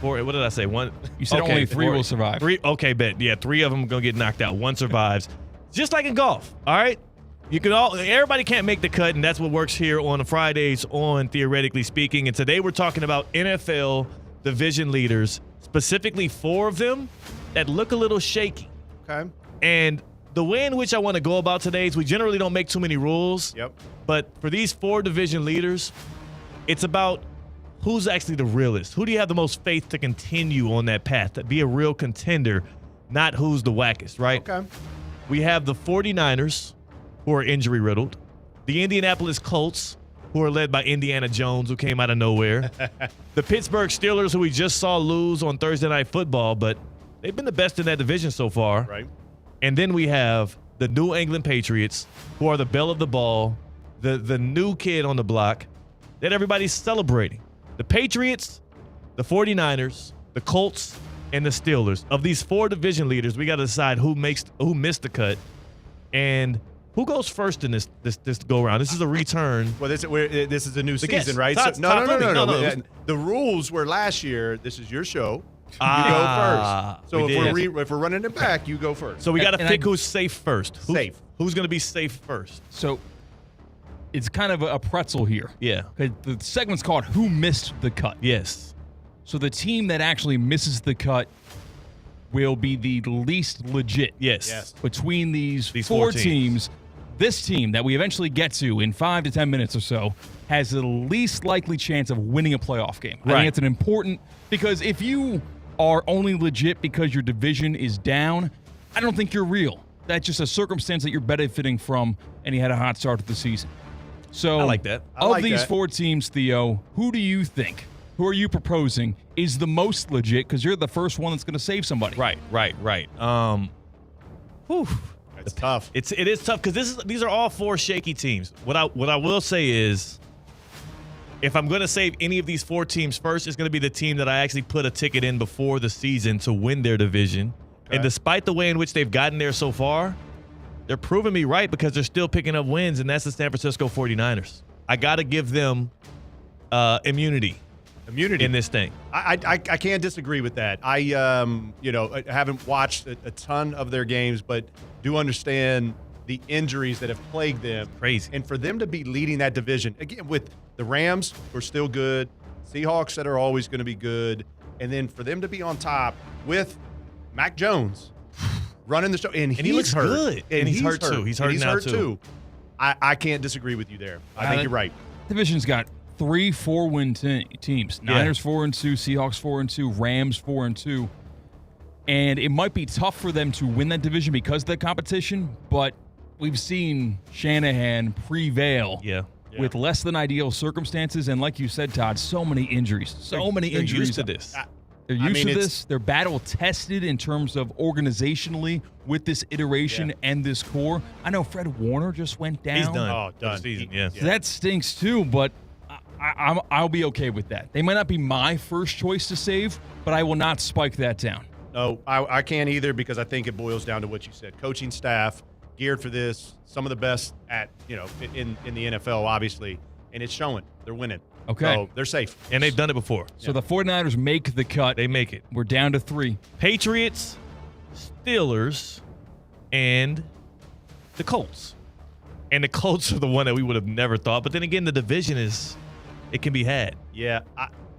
4. What did I say? 1. You said only 3 will survive. 3. Okay, bet. Yeah, 3 of them are gonna get knocked out. 1 survives. Just like in golf. All right. Everybody can't make the cut, and that's what works here on Fridays on Theoretically Speaking. And today we're talking about NFL division leaders, specifically 4 of them that look a little shaky. Okay. And the way in which I want to go about today is we generally don't make too many rules. Yep. But for these 4 division leaders, it's about who's actually the realest. Who do you have the most faith to continue on that path, to be a real contender, not who's the wackest, right? Okay. We have the 49ers, who are injury-riddled, the Indianapolis Colts, who who are led by Indiana Jones, who came out of nowhere. The Pittsburgh Steelers, who we just saw lose on Thursday Night Football, but they've been the best in that division so far. Right. And then we have the New England Patriots, who are the belle of the ball, the new kid on the block that everybody's celebrating. The Patriots, the 49ers, the Colts, and the Steelers. Of these 4 division leaders, we got to decide who missed the cut and who goes first in this go round. This is a return. Well, this is a new season, guess. right? Todd, No. The rules were last year. This is your show. You go first. So if we're running it back, you go first. So we got to pick who's safe first. Who's going to be safe first? So it's kind of a pretzel here. Yeah. The segment's called Who Missed the Cut? Yes. So the team that actually misses the cut will be the least legit. Yes. Between these 4 teams. This team that we eventually get to in 5 to 10 minutes or so has the least likely chance of winning a playoff game. I think it's an important, because if you are only legit because your division is down, I don't think you're real. That's just a circumstance that you're benefiting from, and you had a hot start to the season. So I like that. Of these 4 teams, Theo, who do you think, who are you proposing, is the most legit? Because you're the first one that's going to save somebody. Right. It's tough. It is tough because these are all 4 shaky teams. What I will say is, if I'm going to save any of these 4 teams first, it's going to be the team that I actually put a ticket in before the season to win their division. Okay. And despite the way in which they've gotten there so far, they're proving me right because they're still picking up wins, and that's the San Francisco 49ers. I got to give them immunity in this thing. I can't disagree with that. I haven't watched a ton of their games, but do understand the injuries that have plagued them. Crazy. And for them to be leading that division, again, with the Rams, who are still good, Seahawks that are always going to be good, and then for them to be on top with Mac Jones running the show, and he looks hurt. Good. And he's hurt too. He's hurt now too. I can't disagree with you there. I think you're right. Division's got 3 4-win teams. Niners 4-2, Seahawks 4-2, Rams 4-2. And it might be tough for them to win that division because of the competition, but we've seen Shanahan prevail with less than ideal circumstances. And like you said, Todd, so many injuries. They're used to this. They're used to this. They're battle tested in terms of organizationally with this iteration and this core. I know Fred Warner just went down. He's done. Oh, done. Season, So that stinks too, but I'll be okay with that. They might not be my first choice to save, but I will not spike that down. No, I can't either, because I think it boils down to what you said. Coaching staff geared for this, some of the best at in the NFL, obviously, and it's showing. They're winning. Okay. So they're safe. And they've done it before. So the 49ers make the cut. They make it. We're down to 3. Patriots, Steelers, and the Colts. And the Colts are the one that we would have never thought. But then again, the division it can be had. Yeah.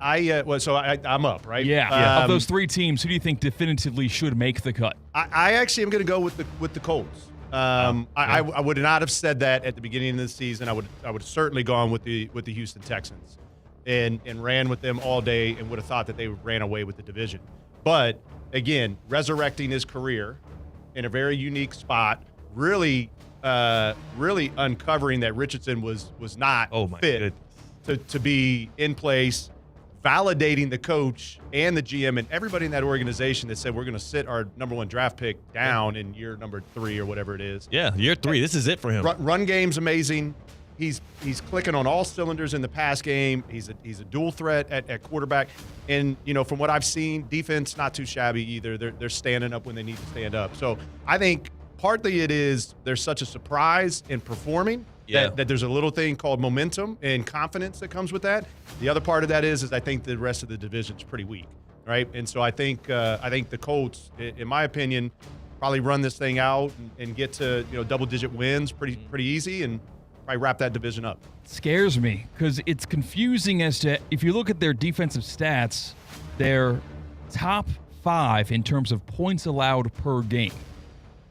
I'm up, right? Yeah. Of those 3 teams, who do you think definitively should make the cut? I actually am going to go with the Colts. I would not have said that at the beginning of the season. I would have certainly gone with the Houston Texans, and ran with them all day, and would have thought that they ran away with the division. But again, resurrecting his career in a very unique spot, really uncovering that Richardson was not fit to be in place. Validating the coach and the GM and everybody in that organization that said we're going to sit our number 1 draft pick down in year number 3 or whatever it is. Yeah, year 3. This is it for him. Run game's amazing. He's clicking on all cylinders in the pass game. He's a dual threat at quarterback. And from what I've seen, defense not too shabby either. They're standing up when they need to stand up. So I think partly it is there's such a surprise in performing. That there's a little thing called momentum and confidence that comes with that. The other part of that is I think the rest of the division's pretty weak, right? And so I think the Colts, in my opinion, probably run this thing out and get to double-digit wins pretty easy, and probably wrap that division up. It scares me because it's confusing as to, if you look at their defensive stats, they're top 5 in terms of points allowed per game,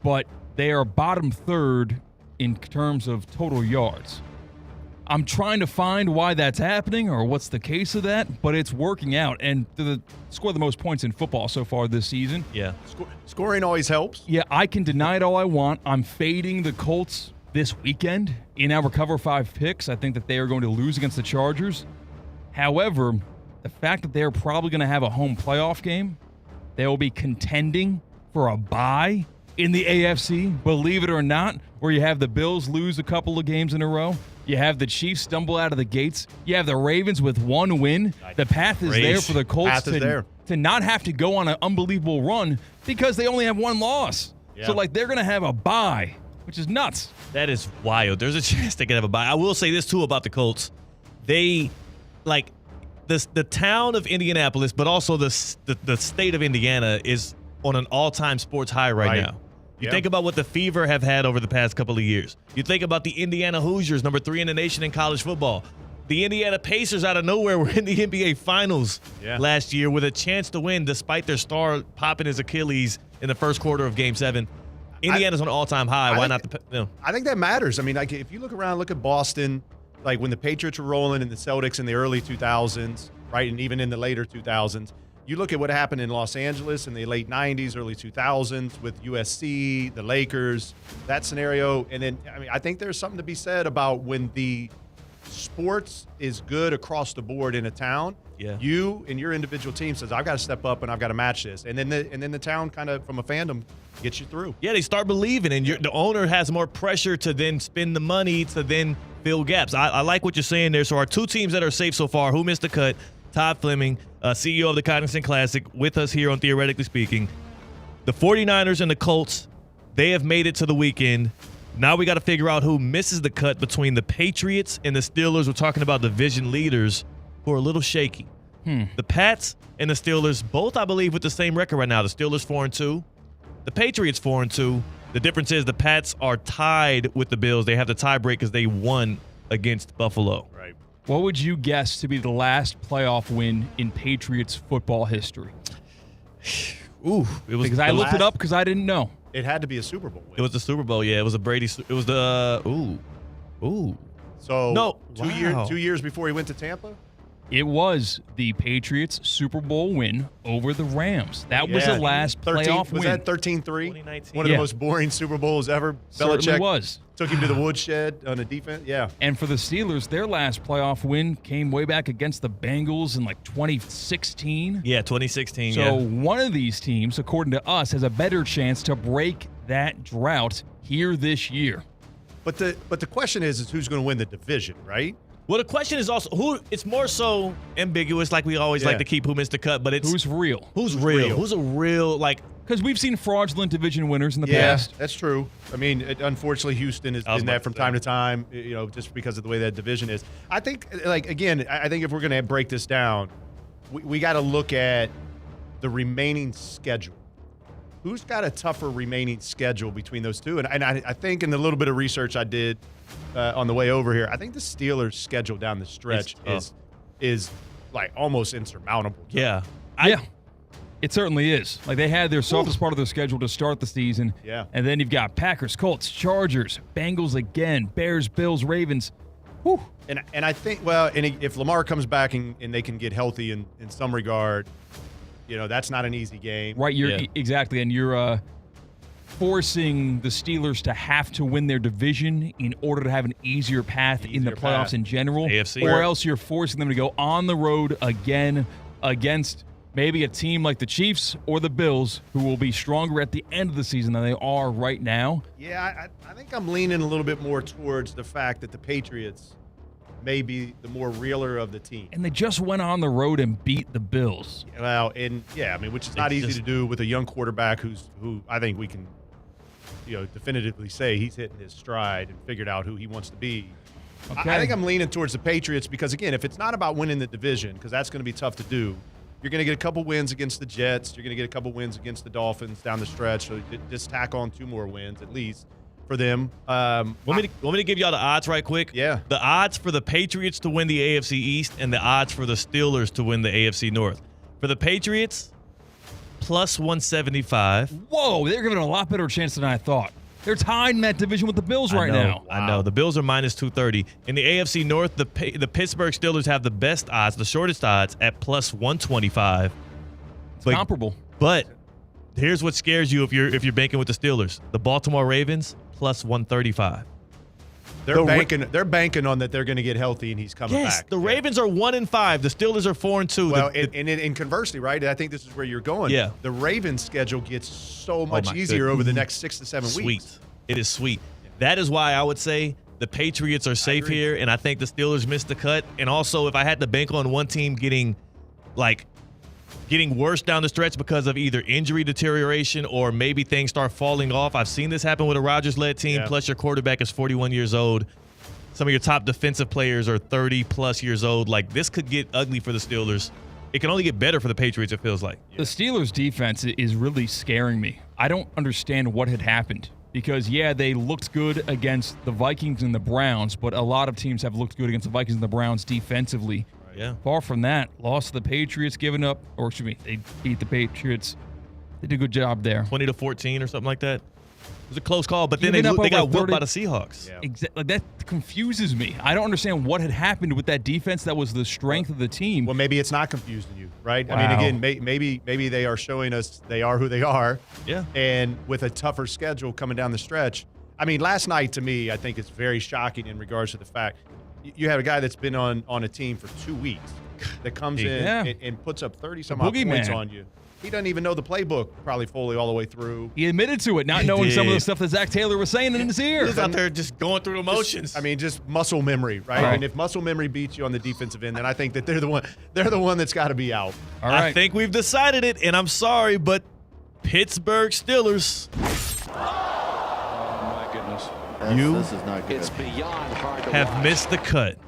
but they are bottom 3rd in terms of total yards. I'm trying to find why that's happening or what's the case of that, but it's working out. And the score the most points in football so far this season. Yeah. Scoring always helps. Yeah, I can deny it all I want. I'm fading the Colts this weekend in our Cover 5 picks. I think that they are going to lose against the Chargers. However, the fact that they're probably going to have a home playoff game, they will be contending for a bye in the AFC, believe it or not, where you have the Bills lose a couple of games in a row. You have the Chiefs stumble out of the gates. You have the Ravens with one win. The path is there for the Colts to not have to go on an unbelievable run because they only have one loss. Yeah. So, they're going to have a bye, which is nuts. That is wild. There's a chance they could have a bye. I will say this, too, about the Colts. They, the town of Indianapolis, but also the state of Indiana is on an all-time sports high right now. You think about what the Fever have had over the past couple of years. You think about the Indiana Hoosiers, number 3 in the nation in college football. The Indiana Pacers out of nowhere were in the NBA Finals last year with a chance to win despite their star popping his Achilles in the first quarter of Game 7. Indiana's on an all-time high. Why not? I think that matters. I mean, if you look around, look at Boston, when the Patriots were rolling and the Celtics in the early 2000s, right, and even in the later 2000s. You look at what happened in Los Angeles in the late 90s, early 2000s with USC, the Lakers, that scenario. And then, I think there's something to be said about when the sports is good across the board in a town. Yeah. You and your individual team says, I've got to step up and I've got to match this. And then the town kind of, from a fandom, gets you through. Yeah, they start believing, and the owner has more pressure to then spend the money to then fill gaps. I like what you're saying there. So our two teams that are safe so far, who missed the cut? Todd Fleming, CEO of the Cottington Classic, with us here on Theoretically Speaking. The 49ers and the Colts, they have made it to the weekend. Now we got to figure out who misses the cut between the Patriots and the Steelers. We're talking about division leaders who are a little shaky. The Pats and the Steelers, both, I believe, with the same record right now. The Steelers 4-2, the Patriots 4-2. The difference is the Pats are tied with the Bills. They have the tie break because they won against Buffalo. Right. What would you guess to be the last playoff win in Patriots football history? Ooh, it was because I looked it up because I didn't know. It had to be a Super Bowl win. It was the Super Bowl, yeah. It was a Brady. It was the So no, 2 years before he went to Tampa. It was the Patriots Super Bowl win over the Rams. That was the last playoff win. Was that 13-3? One of the most boring Super Bowls ever. Certainly Belichick was. Took him to the woodshed on the defense. Yeah. And for the Steelers, their last playoff win came way back against the Bengals in 2016. Yeah, 2016. So one of these teams, according to us, has a better chance to break that drought here this year. But the question is who's going to win the division, right? Well, the question is also who. It's more so ambiguous, like we always like to keep who missed the cut. But it's who's real. Who's real? Who's a real Because we've seen fraudulent division winners in the past. Yeah, that's true. I mean, unfortunately, Houston has been that from time to time. Just because of the way that division is. I think, again, I think if we're going to break this down, we got to look at the remaining schedule. Who's got a tougher remaining schedule between those two? And I think in the little bit of research I did on the way over here, I think the Steelers' schedule down the stretch is almost insurmountable. Yeah. It certainly is. They had their softest part of their schedule to start the season. Yeah. And then you've got Packers, Colts, Chargers, Bengals again, Bears, Bills, Ravens. Whew. And I think, if Lamar comes back and they can get healthy in some regard, that's not an easy game. Right, exactly. And you're forcing the Steelers to have to win their division in order to have an easier path in the playoffs in general. AFC. Or else you're forcing them to go on the road again against maybe a team like the Chiefs or the Bills, who will be stronger at the end of the season than they are right now. Yeah, I think I'm leaning a little bit more towards the fact that the Patriots may be the more realer of the team. And they just went on the road and beat the Bills. Well, which is not easy to do with a young quarterback who I think we can, definitively say he's hitting his stride and figured out who he wants to be. Okay. I think I'm leaning towards the Patriots because, again, if it's not about winning the division, because that's going to be tough to do, you're going to get a couple wins against the Jets. You're going to get a couple wins against the Dolphins down the stretch. So just tack on 2 more wins at least for them. Want me to give y'all the odds right quick? Yeah. The odds for the Patriots to win the AFC East and the odds for the Steelers to win the AFC North. For the Patriots, plus 175. Whoa, they're giving it a lot better chance than I thought. They're tied in that division with the Bills now. Wow. I know. The Bills are minus 230. In the AFC North, the Pittsburgh Steelers have the best odds, the shortest odds, at plus 125. It's comparable. But here's what scares you if you're banking with the Steelers. The Baltimore Ravens, plus 135. They're banking on that they're going to get healthy and he's coming back. The Ravens are 1-5. The Steelers are 4-2. Well, and conversely, right? I think this is where you're going. Yeah. The Ravens' schedule gets so much easier over the next 6 to 7 weeks. Sweet. It is sweet. That is why I would say the Patriots are safe here, and I think the Steelers missed the cut. And also, if I had to bank on one team getting worse down the stretch because of either injury deterioration or maybe things start falling off. I've seen this happen with a Rodgers-led team, plus your quarterback is 41 years old. Some of your top defensive players are 30-plus years old. Like, this could get ugly for the Steelers. It can only get better for the Patriots, it feels like. The Steelers' defense is really scaring me. I don't understand what had happened because, they looked good against the Vikings and the Browns, but a lot of teams have looked good against the Vikings and the Browns defensively. Yeah. Far from that, lost to the Patriots, they beat the Patriots. They did a good job there. 20-14 or something like that. It was a close call, but then they got whooped by the Seahawks. Yeah. Exactly. That confuses me. I don't understand what had happened with that defense. That was the strength of the team. Well, maybe it's not confusing you, right? Wow. I mean, again, maybe they are showing us they are who they are. Yeah. And with a tougher schedule coming down the stretch. I mean, last night to me, I think it's very shocking in regards to the fact you have a guy that's been on a team for 2 weeks that comes in and puts up 30-some-odd points on you. He doesn't even know the playbook probably fully all the way through. He admitted to it, not knowing some of the stuff that Zach Taylor was saying in his ear. He's out there just going through the motions. Just muscle memory, right? And if muscle memory beats you on the defensive end, then I think that they're the one that's got to be out. All right. I think we've decided it, and I'm sorry, but Pittsburgh Steelers. Oh, my goodness. This is not good. It's beyond hard to have missed the cut.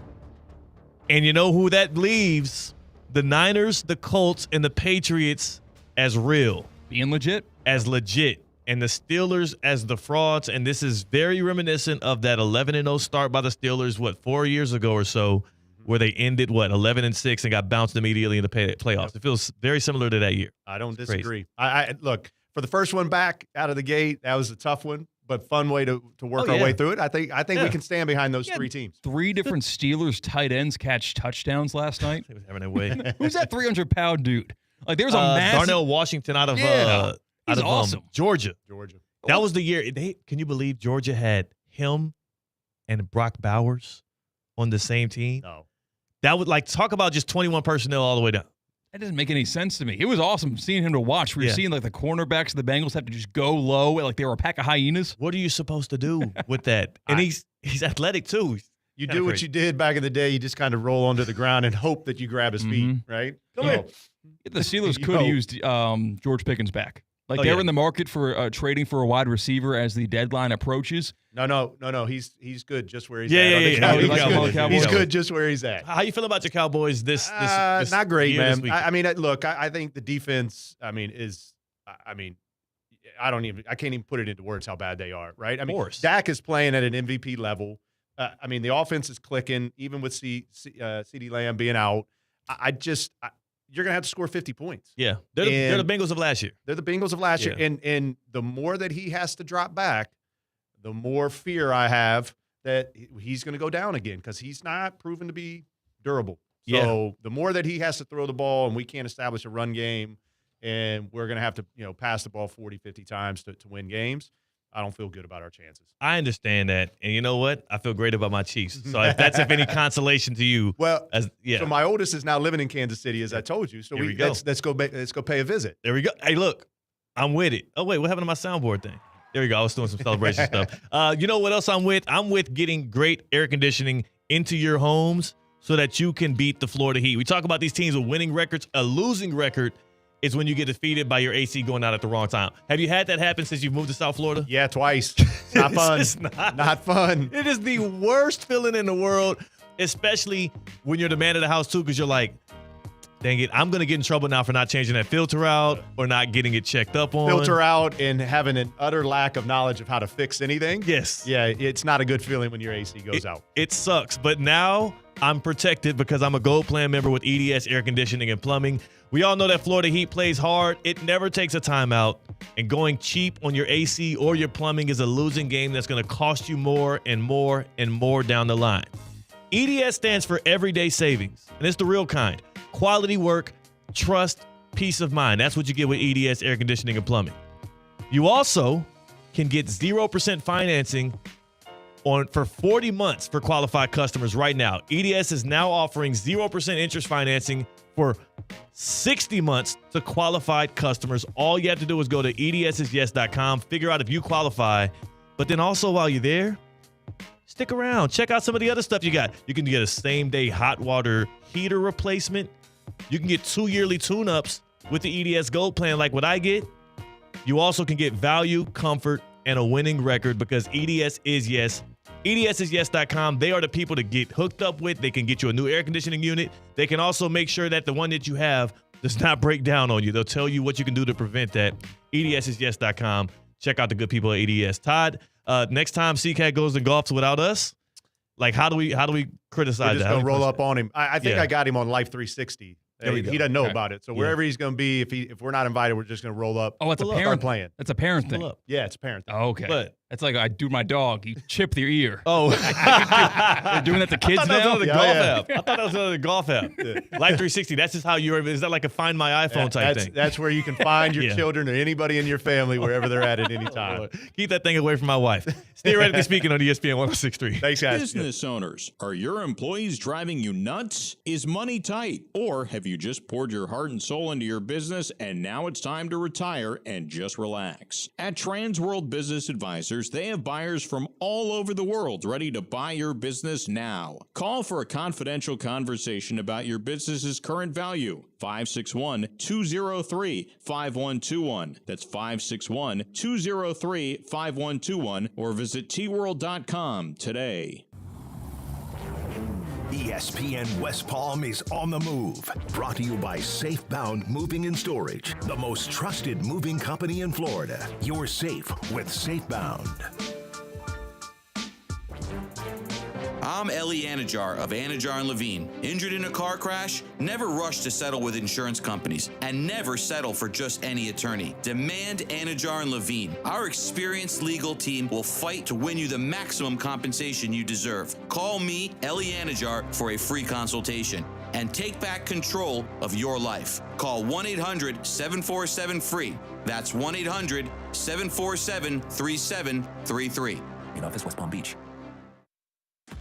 And you know who that leaves? The Niners, the Colts, and the Patriots as real. Being legit? As legit. And the Steelers as the frauds. And this is very reminiscent of that 11-0 start by the Steelers, 4 years ago or so, where they ended, 11-6 and got bounced immediately in the playoffs. It feels very similar to that year. I don't disagree. I look, for the first one back out of the gate, that was a tough one. But fun way to work our way through it. I think we can stand behind those three teams. 3 different Steelers tight ends catch touchdowns last night. They was having their way. Who's that 300-pound dude? Like there's a massive Darnell Washington out of awesome. Georgia. That was the year. Can you believe Georgia had him and Brock Bowers on the same team? No. That would talk about just 21 personnel all the way down. That doesn't make any sense to me. It was awesome seeing him to watch. We were seeing the cornerbacks of the Bengals have to just go low like they were a pack of hyenas. What are you supposed to do with that? And he's athletic too. You do what you did back in the day. You just kind of roll onto the ground and hope that you grab his feet, right? Come here. The Steelers could have used George Pickens back. They're in the market for trading for a wide receiver as the deadline approaches. No. He's good just where he's at. He's good just where he's at. How you feel about your Cowboys this not great, man. I think the defense, I can't even put it into words how bad they are, right? Dak is playing at an MVP level. The offense is clicking, even with CeeDee Lamb being out. You're going to have to score 50 points. Yeah. They're the Bengals of last year. They're the Bengals of last year. And the more that he has to drop back, the more fear I have that he's going to go down again because he's not proven to be durable. So the more that he has to throw the ball and we can't establish a run game and we're going to have to pass the ball 40, 50 times to win games, I don't feel good about our chances. I understand that. And you know what? I feel great about my Chiefs. So if that's any consolation to you. So my oldest is now living in Kansas City, as I told you. So let's go pay a visit. There we go. Hey, look, I'm with it. Oh, wait, what happened to my soundboard thing? There we go. I was doing some celebration stuff. You know what else I'm with? I'm with getting great air conditioning into your homes so that you can beat the Florida Heat. We talk about these teams with winning records. A losing record is when you get defeated by your AC going out at the wrong time. Have you had that happen since you've moved to South Florida? Yeah, twice. It's not fun. It's not fun. It is the worst feeling in the world, especially when you're the man of the house, too, because you're like, dang it, I'm going to get in trouble now for not changing that filter out or not getting it checked up on. Filter out and having an utter lack of knowledge of how to fix anything. Yes. Yeah, it's not a good feeling when your AC goes out. It sucks. But now I'm protected because I'm a Gold Plan member with EDS Air Conditioning and Plumbing. We all know that Florida Heat plays hard. It never takes a timeout. And going cheap on your AC or your plumbing is a losing game that's going to cost you more and more and more down the line. EDS stands for Everyday Savings, and it's the real kind. Quality work, trust, peace of mind. That's what you get with EDS Air Conditioning and Plumbing. You also can get 0% financing for 40 months for qualified customers right now. EDS is now offering 0% interest financing for 60 months to qualified customers. All you have to do is go to edsisyes.com, figure out if you qualify. But then also while you're there, stick around. Check out some of the other stuff you got. You can get a same-day hot water heater replacement. You can get 2 yearly tune-ups with the EDS Gold plan like what I get. You also can get value, comfort, and a winning record because EDS is yes. EDSIsyes.com. They are the people to get hooked up with. They can get you a new air conditioning unit. They can also make sure that the one that you have does not break down on you. They'll tell you what you can do to prevent that. EDSIsyes.com. Check out the good people at EDS. Todd, next time CCAT goes and golfs without us, like how do we criticize We're just that? gonna roll up on him. I think I got him on Life 360. He doesn't know about it. So wherever he's going to be, if we're not invited, we're just going to roll up. Oh, it's a parent start playing. It's a parent thing. Yeah, it's a parent thing. Oh, okay. But it's like I do my dog. You chip their ear. Oh, they're doing that to kids now. I thought that was another golf app. Life 360. That's just how is that like a Find My iPhone type thing? That's where you can find your children or anybody in your family wherever they're at any time. Keep that thing away from my wife. Theoretically speaking on ESPN 106.3. Thanks, guys. Business owners, are your employees driving you nuts? Is money tight? Or have you just poured your heart and soul into your business and now it's time to retire and just relax? At Transworld Business Advisors, they have buyers from all over the world ready to buy your business now. Call for a confidential conversation about your business's current value. 561-203-5121. That's 561-203-5121 or visit tworld.com today. ESPN West Palm is on the move. Brought to you by Safebound Moving and Storage, the most trusted moving company in Florida. You're safe with Safebound. I'm Ellie Anajar of Anajar and Levine. Injured in a car crash? Never rush to settle with insurance companies and never settle for just any attorney. Demand Anajar and Levine. Our experienced legal team will fight to win you the maximum compensation you deserve. Call me, Ellie Anajar, for a free consultation and take back control of your life. Call 1-800-747-FREE. That's 1-800-747-3733. In office, West Palm Beach.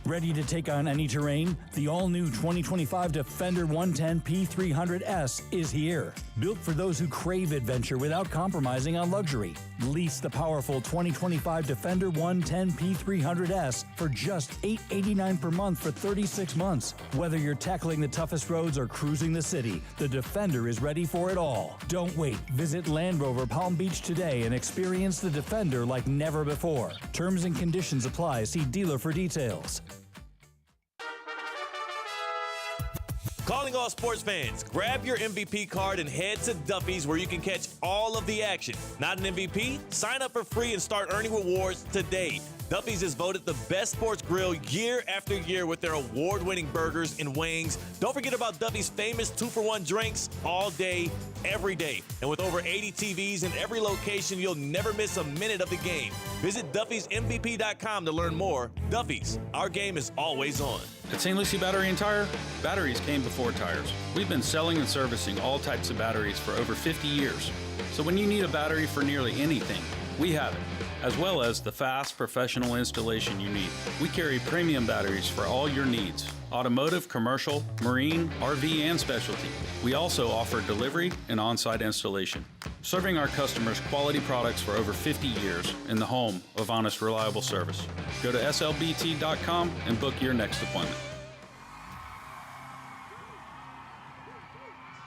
Ready to take on any terrain? The all-new 2025 Defender 110 P300S is here. Built for those who crave adventure without compromising on luxury. Lease the powerful 2025 Defender 110 P300S for just $889 per month for 36 months. Whether you're tackling the toughest roads or cruising the city, the Defender is ready for it all. Don't wait. Visit Land Rover Palm Beach today and experience the Defender like never before. Terms and conditions apply. See dealer for details. Calling all sports fans, grab your MVP card and head to Duffy's where you can catch all of the action. Not an MVP? Sign up for free and start earning rewards today. Duffy's is voted the best sports grill year after year with their award-winning burgers and wings. Don't forget about Duffy's famous 2-for-1 drinks all day, every day. And with over 80 TVs in every location, you'll never miss a minute of the game. Visit Duffy'sMVP.com to learn more. Duffy's, our game is always on. At St. Lucie Battery and Tire, batteries came before tires. We've been selling and servicing all types of batteries for over 50 years. So when you need a battery for nearly anything, we have it, as well as the fast professional installation you need. We carry premium batteries for all your needs: automotive, commercial, marine, RV, and specialty. We also offer delivery and on-site installation, serving our customers quality products for over 50 years in the home of honest, reliable service. Go to slbt.com and book your next appointment.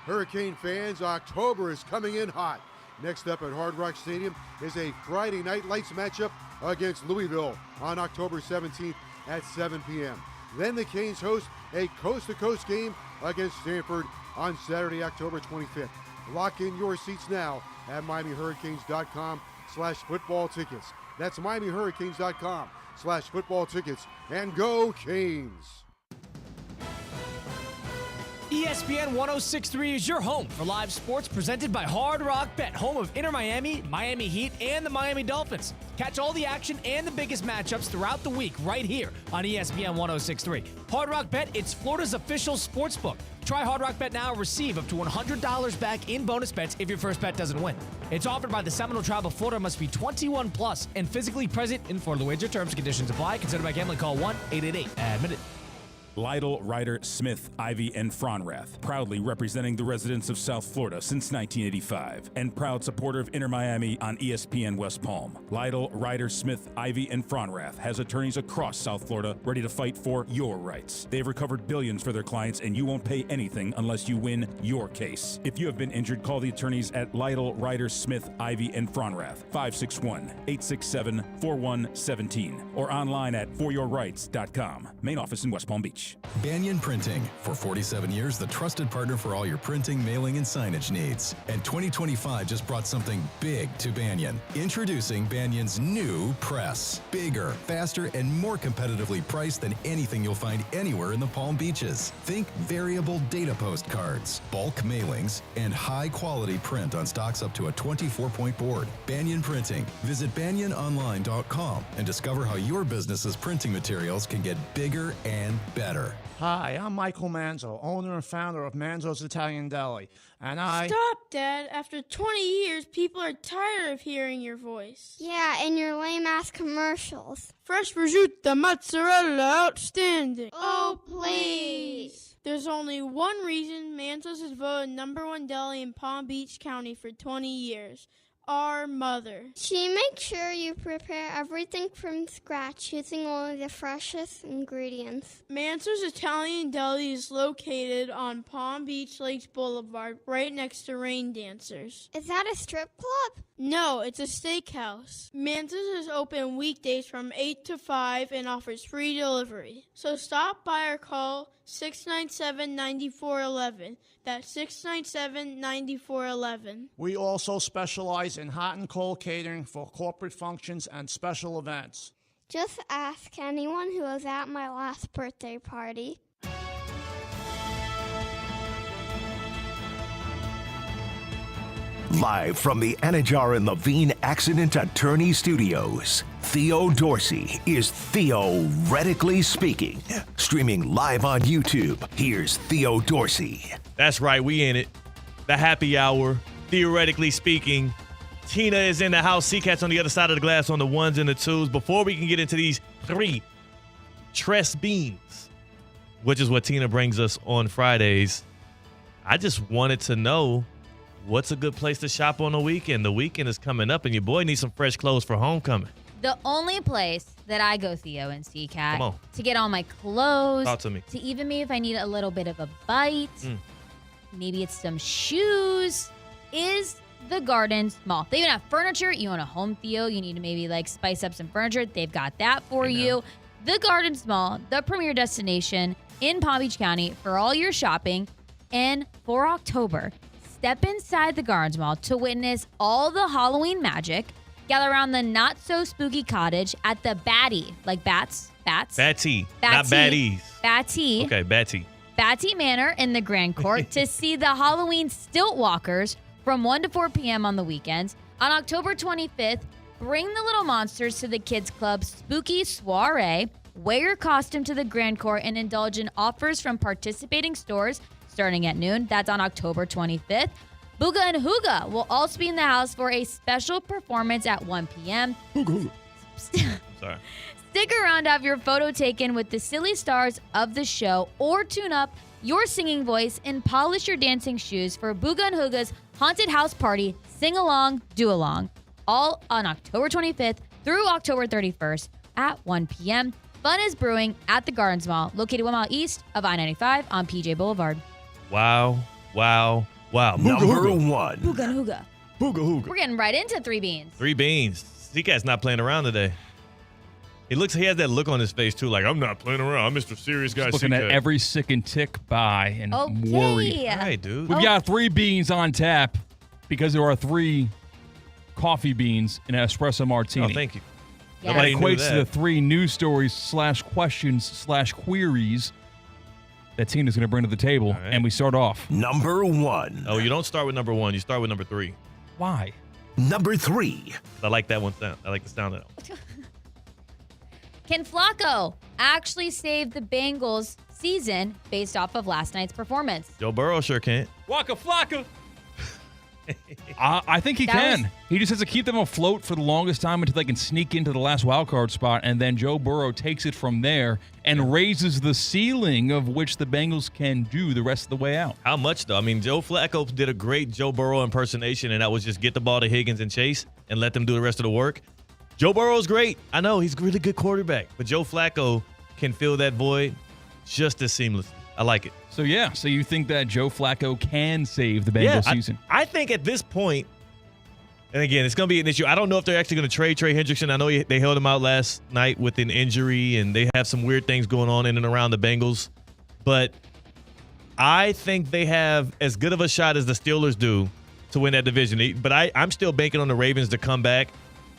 Hurricane fans, October is coming in hot. Next up at Hard Rock Stadium is a Friday Night Lights matchup against Louisville on October 17th at 7 p.m. Then the Canes host a coast-to-coast game against Stanford on Saturday, October 25th. Lock in your seats now at MiamiHurricanes.com/football tickets. That's MiamiHurricanes.com/football tickets. And go Canes! ESPN 106.3 is your home for live sports presented by Hard Rock Bet, home of Inter Miami, Miami Heat, and the Miami Dolphins. Catch all the action and the biggest matchups throughout the week right here on ESPN 106.3. Hard Rock Bet, it's Florida's official sports book. Try Hard Rock Bet now and receive up to $100 back in bonus bets if your first bet doesn't win. It's offered by the Seminole Tribe of Florida, must be 21 plus and physically present in Florida. Wager terms and conditions apply. Considered by gambling. Call 1-888-ADMIT. Lytle, Ryder, Smith, Ivy, and Fronrath, proudly representing the residents of South Florida since 1985, and proud supporter of Inter Miami on ESPN West Palm. Lytle, Ryder, Smith, Ivy, and Fronrath has attorneys across South Florida ready to fight for your rights. They've recovered billions for their clients, and you won't pay anything unless you win your case. If you have been injured, call the attorneys at Lytle, Ryder, Smith, Ivy, and Fronrath, 561-867-4117, or online at foryourrights.com. Main office in West Palm Beach. Banyan Printing. For 47 years, the trusted partner for all your printing, mailing, and signage needs. And 2025 just brought something big to Banyan. Introducing Banyan's new press. Bigger, faster, and more competitively priced than anything you'll find anywhere in the Palm Beaches. Think variable data postcards, bulk mailings, and high-quality print on stocks up to a 24-point board. Banyan Printing. Visit banyanonline.com and discover how your business's printing materials can get bigger and better. Hi, I'm Michael Manzo, owner and founder of Manzo's Italian Deli, and I... Stop, Dad. After 20 years, people are tired of hearing your voice. Yeah, and your lame-ass commercials. Fresh prosciutto, mozzarella, outstanding. Oh, please. There's only one reason Manzo's is voted #1 deli in Palm Beach County for 20 years. Our mother. She makes sure you prepare everything from scratch using only the freshest ingredients. Manso's Italian Deli is located on Palm Beach Lakes Boulevard, right next to Rain Dancers. Is that a strip club? No, it's a steakhouse. Manso's is open weekdays from 8 to 5 and offers free delivery. So stop by or call 697-9411. That's 697-9411. We also specialize in hot and cold catering for corporate functions and special events. Just ask anyone who was at my last birthday party. Live from the Anajar and Levine Accident Attorney Studios, Theo Dorsey is Theoretically Speaking. Streaming live on YouTube, here's Theo Dorsey. That's right, we in it. The happy hour, Theoretically Speaking. Tina is in the house. Seacat's on the other side of the glass on the ones and the twos. Before we can get into these three Tress beans, which is what Tina brings us on Fridays, I just wanted to know, what's a good place to shop on the weekend? The weekend is coming up, and your boy needs some fresh clothes for homecoming. The only place that I go, Theo and Seacat, to get all my clothes, talk to me, to even me if I need a little bit of a bite, maybe it's some shoes, is the Gardens Mall. They even have furniture. You own a home, Theo. You need to maybe like spice up some furniture. They've got that for you. The Gardens Mall, the premier destination in Palm Beach County for all your shopping. And for October, step inside the Gardens Mall to witness all the Halloween magic. Gather around the not-so-spooky cottage at the Batty, like bats. Batty, not baddies. Batty. Okay, Batty. Batty Manor in the Grand Court to see the Halloween Stilt Walkers from 1 to 4 p.m. on the weekends. On October 25th, bring the little monsters to the Kids Club Spooky Soiree. Wear your costume to the Grand Court and indulge in offers from participating stores starting at noon. That's on October 25th. Booga and Hooga will also be in the house for a special performance at 1 p.m. Sorry. Stick around to have your photo taken with the silly stars of the show, or tune up your singing voice and polish your dancing shoes for Booga and Hooga's Haunted House Party Sing Along, Do Along, all on October 25th through October 31st at 1 p.m. Fun is brewing at the Gardens Mall, located 1 mile east of I-95 on PJ Boulevard. Wow. Number one. Booga and Hooga. Booga Hooga. We're getting right into Three Beans. Three beans. Seacat's not playing around today. He has that look on his face too, like, I'm not playing around. I'm Mr. Serious Guy. Looking at every sick and tick by and worried. All right, dude. We've got 3 beans on tap because there are 3 coffee beans in an espresso martini. Oh, thank you. That equates to the 3 news stories /questions/queries that Tina's going to bring to the table, and we start off. Number 1. Oh, you don't start with number 1. You start with number 3. Why? Number 3. I like that one sound. I like the sound of that one. Can Flacco actually save the Bengals season based off of last night's performance? Joe Burrow sure can't. Waka Flocka. I think he can. He just has to keep them afloat for the longest time until they can sneak into the last wild card spot, and then Joe Burrow takes it from there and raises the ceiling of which the Bengals can do the rest of the way out. How much, though? I mean, Joe Flacco did a great Joe Burrow impersonation, and that was just get the ball to Higgins and Chase and let them do the rest of the work. Joe Burrow's great. I know he's a really good quarterback, but Joe Flacco can fill that void just as seamlessly. I like it. So you think that Joe Flacco can save the Bengals season? I think at this point, and again, it's going to be an issue. I don't know if they're actually going to trade Trey Hendrickson. I know they held him out last night with an injury, and they have some weird things going on in and around the Bengals. But I think they have as good of a shot as the Steelers do to win that division. But I'm still banking on the Ravens to come back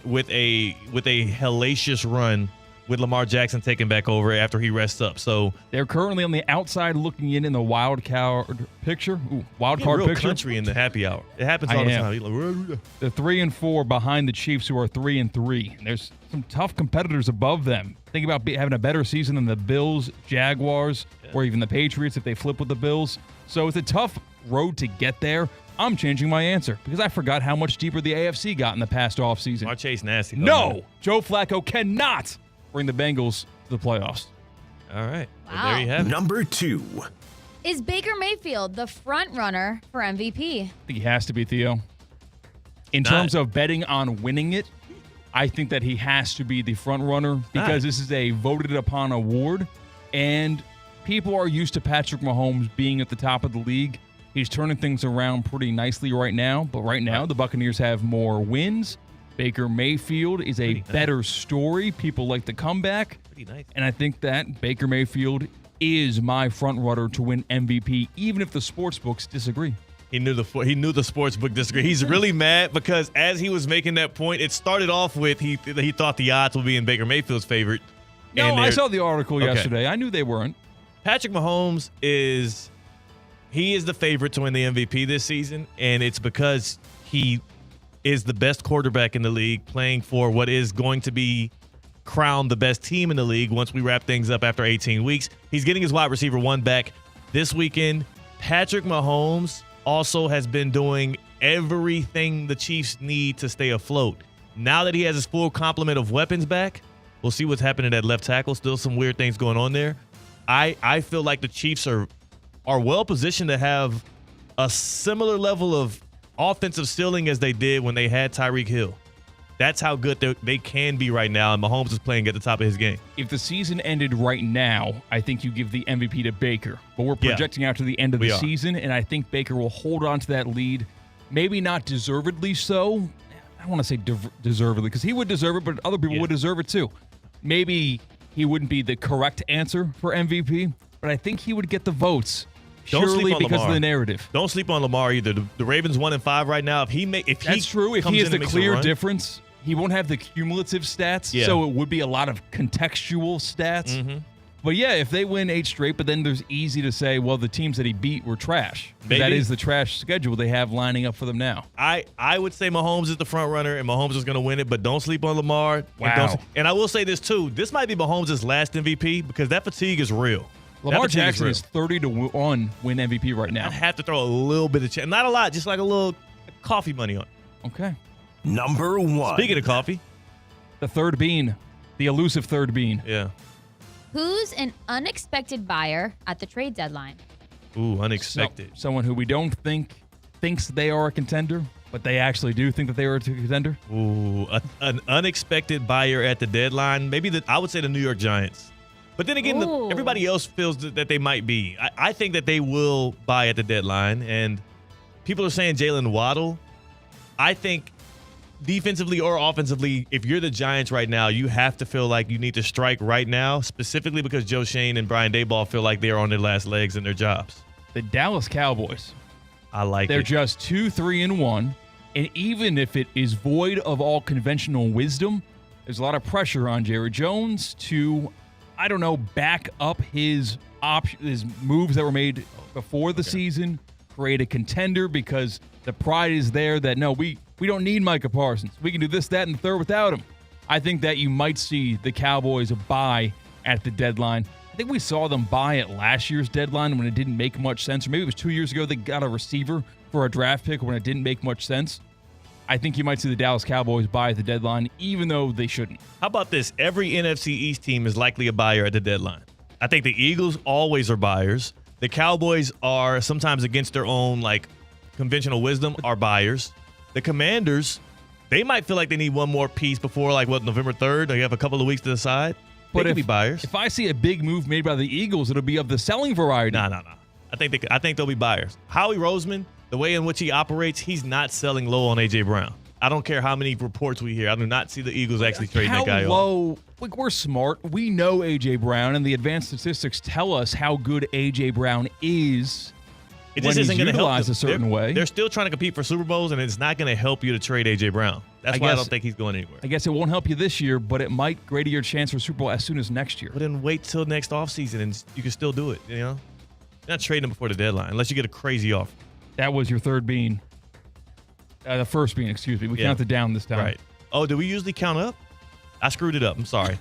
with a hellacious run with Lamar Jackson taking back over after he rests up. So they're currently on the outside looking in the wild card picture. Wild card real picture. Country in the happy hour. It happens all the time. They're 3-4 behind the Chiefs, who are 3-3. There's some tough competitors above them. Think about having a better season than the Bills, Jaguars, or even the Patriots if they flip with the Bills. So it's a tough road to get there. I'm changing my answer because I forgot how much deeper the AFC got in the past offseason. Our Chase nasty. No, Joe Flacco cannot bring the Bengals to the playoffs. All right. Wow. Well, there you have it. Number 2. Is Baker Mayfield the front runner for MVP? I think he has to be, Theo. In terms of betting on winning it, I think that he has to be the front runner because this is a voted upon award, and people are used to Patrick Mahomes being at the top of the league. He's turning things around pretty nicely right now, but right now the Buccaneers have more wins. Baker Mayfield is a better story. People like the comeback. Pretty nice. And I think that Baker Mayfield is my front runner to win MVP, even if the sports books disagree. He knew the sports book disagree. He's really mad because as he was making that point, it started off with he thought the odds would be in Baker Mayfield's favorite. No, I saw the article yesterday. I knew they weren't. Patrick Mahomes is the favorite to win the MVP this season, and it's because he is the best quarterback in the league playing for what is going to be crowned the best team in the league once we wrap things up after 18 weeks. He's getting his wide receiver 1 back this weekend. Patrick Mahomes also has been doing everything the Chiefs need to stay afloat. Now that he has his full complement of weapons back, we'll see what's happening at left tackle. Still some weird things going on there. I feel like the Chiefs are well positioned to have a similar level of offensive ceiling as they did when they had Tyreek Hill. That's how good they can be right now, and Mahomes is playing at the top of his game. If the season ended right now, I think you give the MVP to Baker. But we're projecting out to the end of the season, and I think Baker will hold on to that lead. Maybe not deservedly so. I don't want to say deservedly, because he would deserve it, but other people would deserve it too. Maybe he wouldn't be the correct answer for MVP, but I think he would get the votes. Purely because of the narrative. Don't sleep on Lamar either. The Ravens 1-5 right now. That's true. If he is the clear difference, he won't have the cumulative stats. Yeah. So it would be a lot of contextual stats. Mm-hmm. But yeah, if they win 8 straight, but then there's easy to say, well, the teams that he beat were trash. That is the trash schedule they have lining up for them now. I would say Mahomes is the front runner, and Mahomes is going to win it. But don't sleep on Lamar. Wow. And I will say this too. This might be Mahomes' last MVP because that fatigue is real. Lamar Jackson is 30-1 win MVP right now. I have to throw a little bit of chance. Not a lot, just like a little coffee money on it. Okay. Number 1. Speaking of coffee. The third bean. The elusive third bean. Yeah. Who's an unexpected buyer at the trade deadline? Ooh, unexpected. Someone who we don't thinks they are a contender, but they actually do think that they are a contender. Ooh, an unexpected buyer at the deadline. Maybe I would say the New York Giants. But then again, everybody else feels that they might be. I think that they will buy at the deadline, and people are saying Jalen Waddle. I think defensively or offensively, if you're the Giants right now, you have to feel like you need to strike right now, specifically because Joe Shane and Brian Daboll feel like they're on their last legs in their jobs. The Dallas Cowboys. They're just 2-3-1, and even if it is void of all conventional wisdom, there's a lot of pressure on Jerry Jones to I don't know, back up his moves that were made before the season, create a contender because the pride is there that, no, we don't need Micah Parsons. We can do this, that, and the third without him. I think that you might see the Cowboys buy at the deadline. I think we saw them buy at last year's deadline when it didn't make much sense. Or maybe it was 2 years ago they got a receiver for a draft pick when it didn't make much sense. I think you might see the Dallas Cowboys buy at the deadline, even though they shouldn't. How about this? Every NFC East team is likely a buyer at the deadline. I think the Eagles always are buyers. The Cowboys are sometimes against their own, conventional wisdom, are buyers. The Commanders, they might feel like they need one more piece before, November 3rd? They have a couple of weeks to decide. They could be buyers. If I see a big move made by the Eagles, it'll be of the selling variety. No. I think they'll be buyers. Howie Roseman, the way in which he operates, he's not selling low on A.J. Brown. I don't care how many reports we hear. I do not see the Eagles actually trading that guy off. We're smart. We know A.J. Brown, and the advanced statistics tell us how good A.J. Brown is. It just isn't going to help them. A certain way. They're still trying to compete for Super Bowls, and it's not going to help you to trade A.J. Brown. That's why I don't think he's going anywhere. I guess it won't help you this year, but it might grade your chance for Super Bowl as soon as next year. But then wait till next offseason, and you can still do it, You're not trading him before the deadline, unless you get a crazy offer. That was your third bean. The first bean, excuse me. We counted down this time. Right. Oh, do we usually count up? I screwed it up. I'm sorry.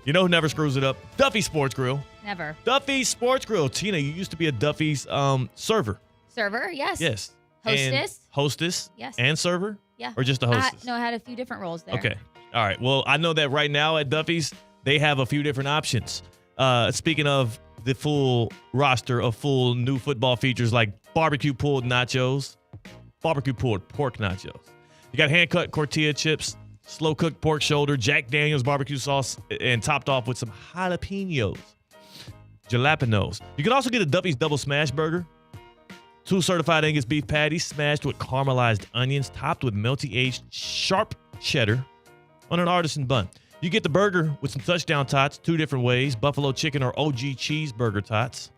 You know who never screws it up? Duffy Sports Grill. Never. Duffy Sports Grill. Tina, you used to be a Duffy's server. Server, yes. Yes. Hostess. And hostess. Yes. And server? Yeah. Or just a hostess? I had a few different roles there. Okay. All right. Well, I know that right now at Duffy's, they have a few different options. Speaking of the full roster of full new football features like barbecue pulled nachos, barbecue pulled pork nachos. You got hand-cut tortilla chips, slow-cooked pork shoulder, Jack Daniel's barbecue sauce, and topped off with some jalapenos. Jalapenos. You can also get a Duffy's Double Smash Burger. 2 certified Angus beef patties smashed with caramelized onions, topped with melty-aged sharp cheddar on an artisan bun. You get the burger with some touchdown tots 2 different ways, buffalo chicken or OG cheeseburger tots.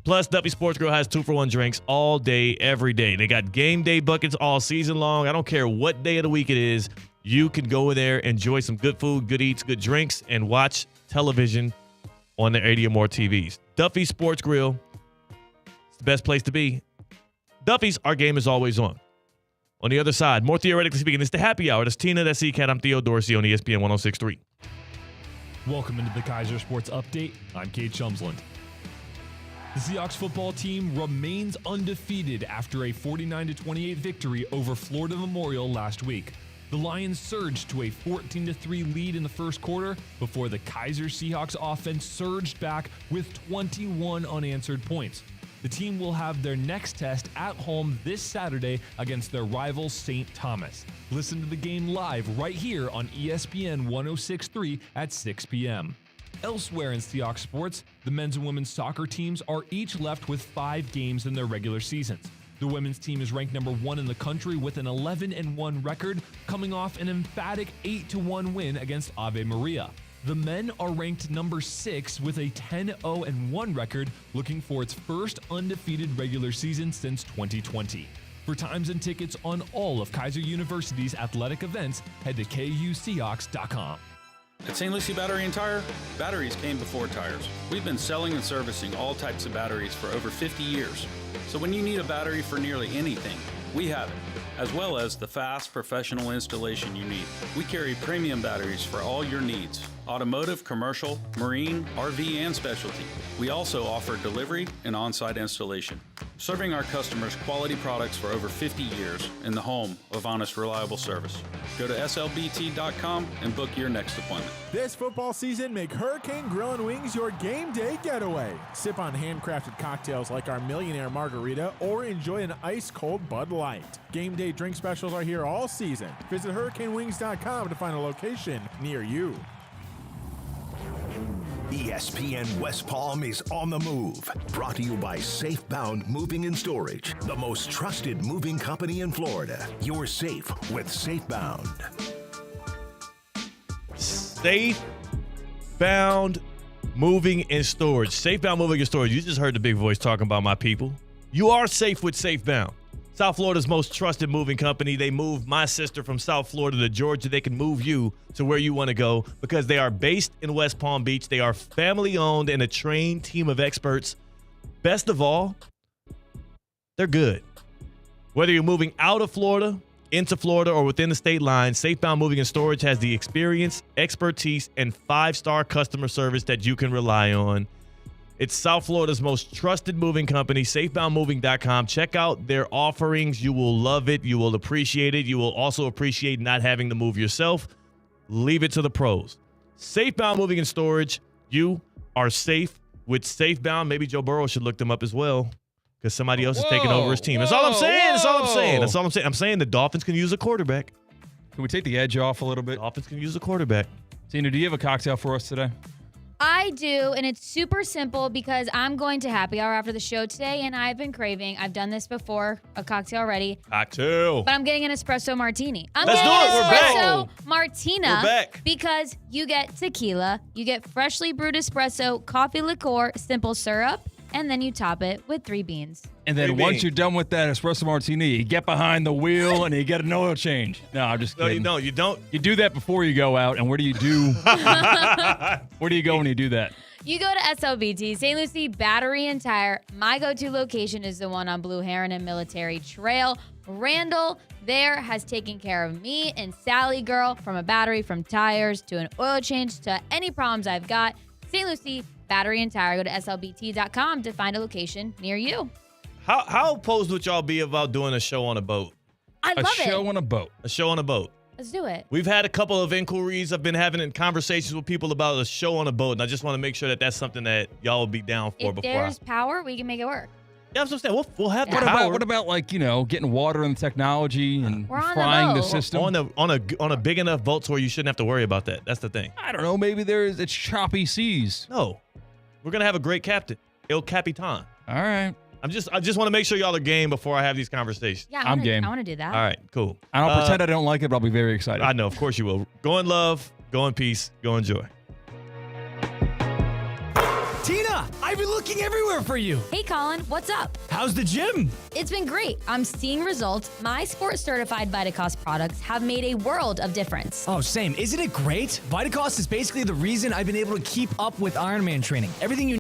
Plus, Duffy Sports Grill has 2-for-1 drinks all day, every day. They got game day buckets all season long. I don't care what day of the week it is. You can go there, enjoy some good food, good eats, good drinks, and watch television on their 80 or more TVs. Duffy Sports Grill, it's the best place to be. Duffy's, our game is always on. On the other side, more theoretically speaking, it's the happy hour. That's Tina, that's C-Cat. I'm Theo Dorsey on ESPN 106.3. Welcome into the Kaiser Sports Update. I'm Kate Shumsland. The Seahawks football team remains undefeated after a 49-28 victory over Florida Memorial last week. The Lions surged to a 14-3 lead in the first quarter before the Kaiser Seahawks offense surged back with 21 unanswered points. The team will have their next test at home this Saturday against their rival St. Thomas. Listen to the game live right here on ESPN 106.3 at 6 p.m. Elsewhere in Seahawks sports, the men's and women's soccer teams are each left with 5 games in their regular seasons. The women's team is ranked number 1 in the country with an 11-1 record, coming off an emphatic 8-1 win against Ave Maria. The men are ranked number 6 with a 10-0-1 record, looking for its first undefeated regular season since 2020. For times and tickets on all of Kaiser University's athletic events, head to KUSeahawks.com. At St. Lucie Battery and Tire, batteries came before tires. We've been selling and servicing all types of batteries for over 50 years. So when you need a battery for nearly anything, we have it, as well as the fast professional installation you need. We carry premium batteries for all your needs: automotive, commercial, marine, RV, and specialty. We also offer delivery and on-site installation, serving our customers quality products for over 50 years in the home of honest, reliable service. Go to slbt.com and book your next appointment. This football season, make Hurricane Grill and Wings your game day getaway. Sip on handcrafted cocktails like our Millionaire Margarita or enjoy an ice-cold Bud Light. Game day drink specials are here all season. Visit hurricanewings.com to find a location near you. ESPN West Palm is on the move. Brought to you by Safebound Moving and Storage, the most trusted moving company in Florida. You're safe with Safebound. Safebound Moving and Storage. Safebound Moving and Storage. You just heard the big voice talking about my people. You are safe with Safebound. South Florida's most trusted moving company. They moved my sister from South Florida to Georgia. They can move you to where you want to go because they are based in West Palm Beach. They are family-owned and a trained team of experts. Best of all, they're good. Whether you're moving out of Florida, into Florida, or within the state line, Safebound Moving and Storage has the experience, expertise, and 5-star customer service that you can rely on. It's South Florida's most trusted moving company, safeboundmoving.com. Check out their offerings. You will love it. You will appreciate it. You will also appreciate not having to move yourself. Leave it to the pros. Safebound Moving and Storage. You are safe with Safebound. Maybe Joe Burrow should look them up as well because somebody else is taking over his team. That's all I'm saying. That's all I'm saying. That's all I'm saying. I'm saying the Dolphins can use a quarterback. Can we take the edge off a little bit? Dolphins can use a quarterback. Tina, do you have a cocktail for us today? I do, and it's super simple because I'm going to happy hour after the show today, and I've been craving. I've done this before, a cocktail already. Cocktail. But I'm getting an espresso martini. Let's do it. We're back. Espresso martina. We're back. Because you get tequila, you get freshly brewed espresso, coffee liqueur, simple syrup, and then you top it with 3 beans. And then once you're done with that espresso martini, you get behind the wheel and you get an oil change. No, I'm just kidding. No, you don't. You do that before you go out. And where do you do? Where do you go when you do that? You go to SLBT, St. Lucie Battery and Tire. My go-to location is the one on Blue Heron and Military Trail. Randall there has taken care of me and Sally Girl from a battery, from tires to an oil change to any problems I've got. St. Lucie Battery and Tire. Go to slbt.com to find a location near you. How opposed would y'all be about doing a show on a boat? I love it. A show on a boat. A show on a boat. Let's do it. We've had a couple of inquiries. I've been having conversations with people about a show on a boat, and I just want to make sure that that's something that y'all will be down for If before. there's power, we can make it work. Yeah, that's what I'm saying. We'll have the What power. what about like, getting water and technology and We're on the frying the boat. system? on a big enough boat to where you shouldn't have to worry about that. That's the thing. I don't know. Maybe it's choppy seas. No, we're gonna have a great captain, El Capitan. All right. I just want to make sure y'all are game before I have these conversations. Yeah, I'm game. I want to do that. All right, cool. I don't pretend I don't like it, but I'll be very excited. I know, of course you will. Go in love, go in peace, go in joy. Tina, I've been looking everywhere for you. Hey, Colin, what's up? How's the gym? It's been great. I'm seeing results. My Sport Certified Vitacost products have made a world of difference. Oh, same. Isn't it great? Vitacost is basically the reason I've been able to keep up with Ironman training. Everything you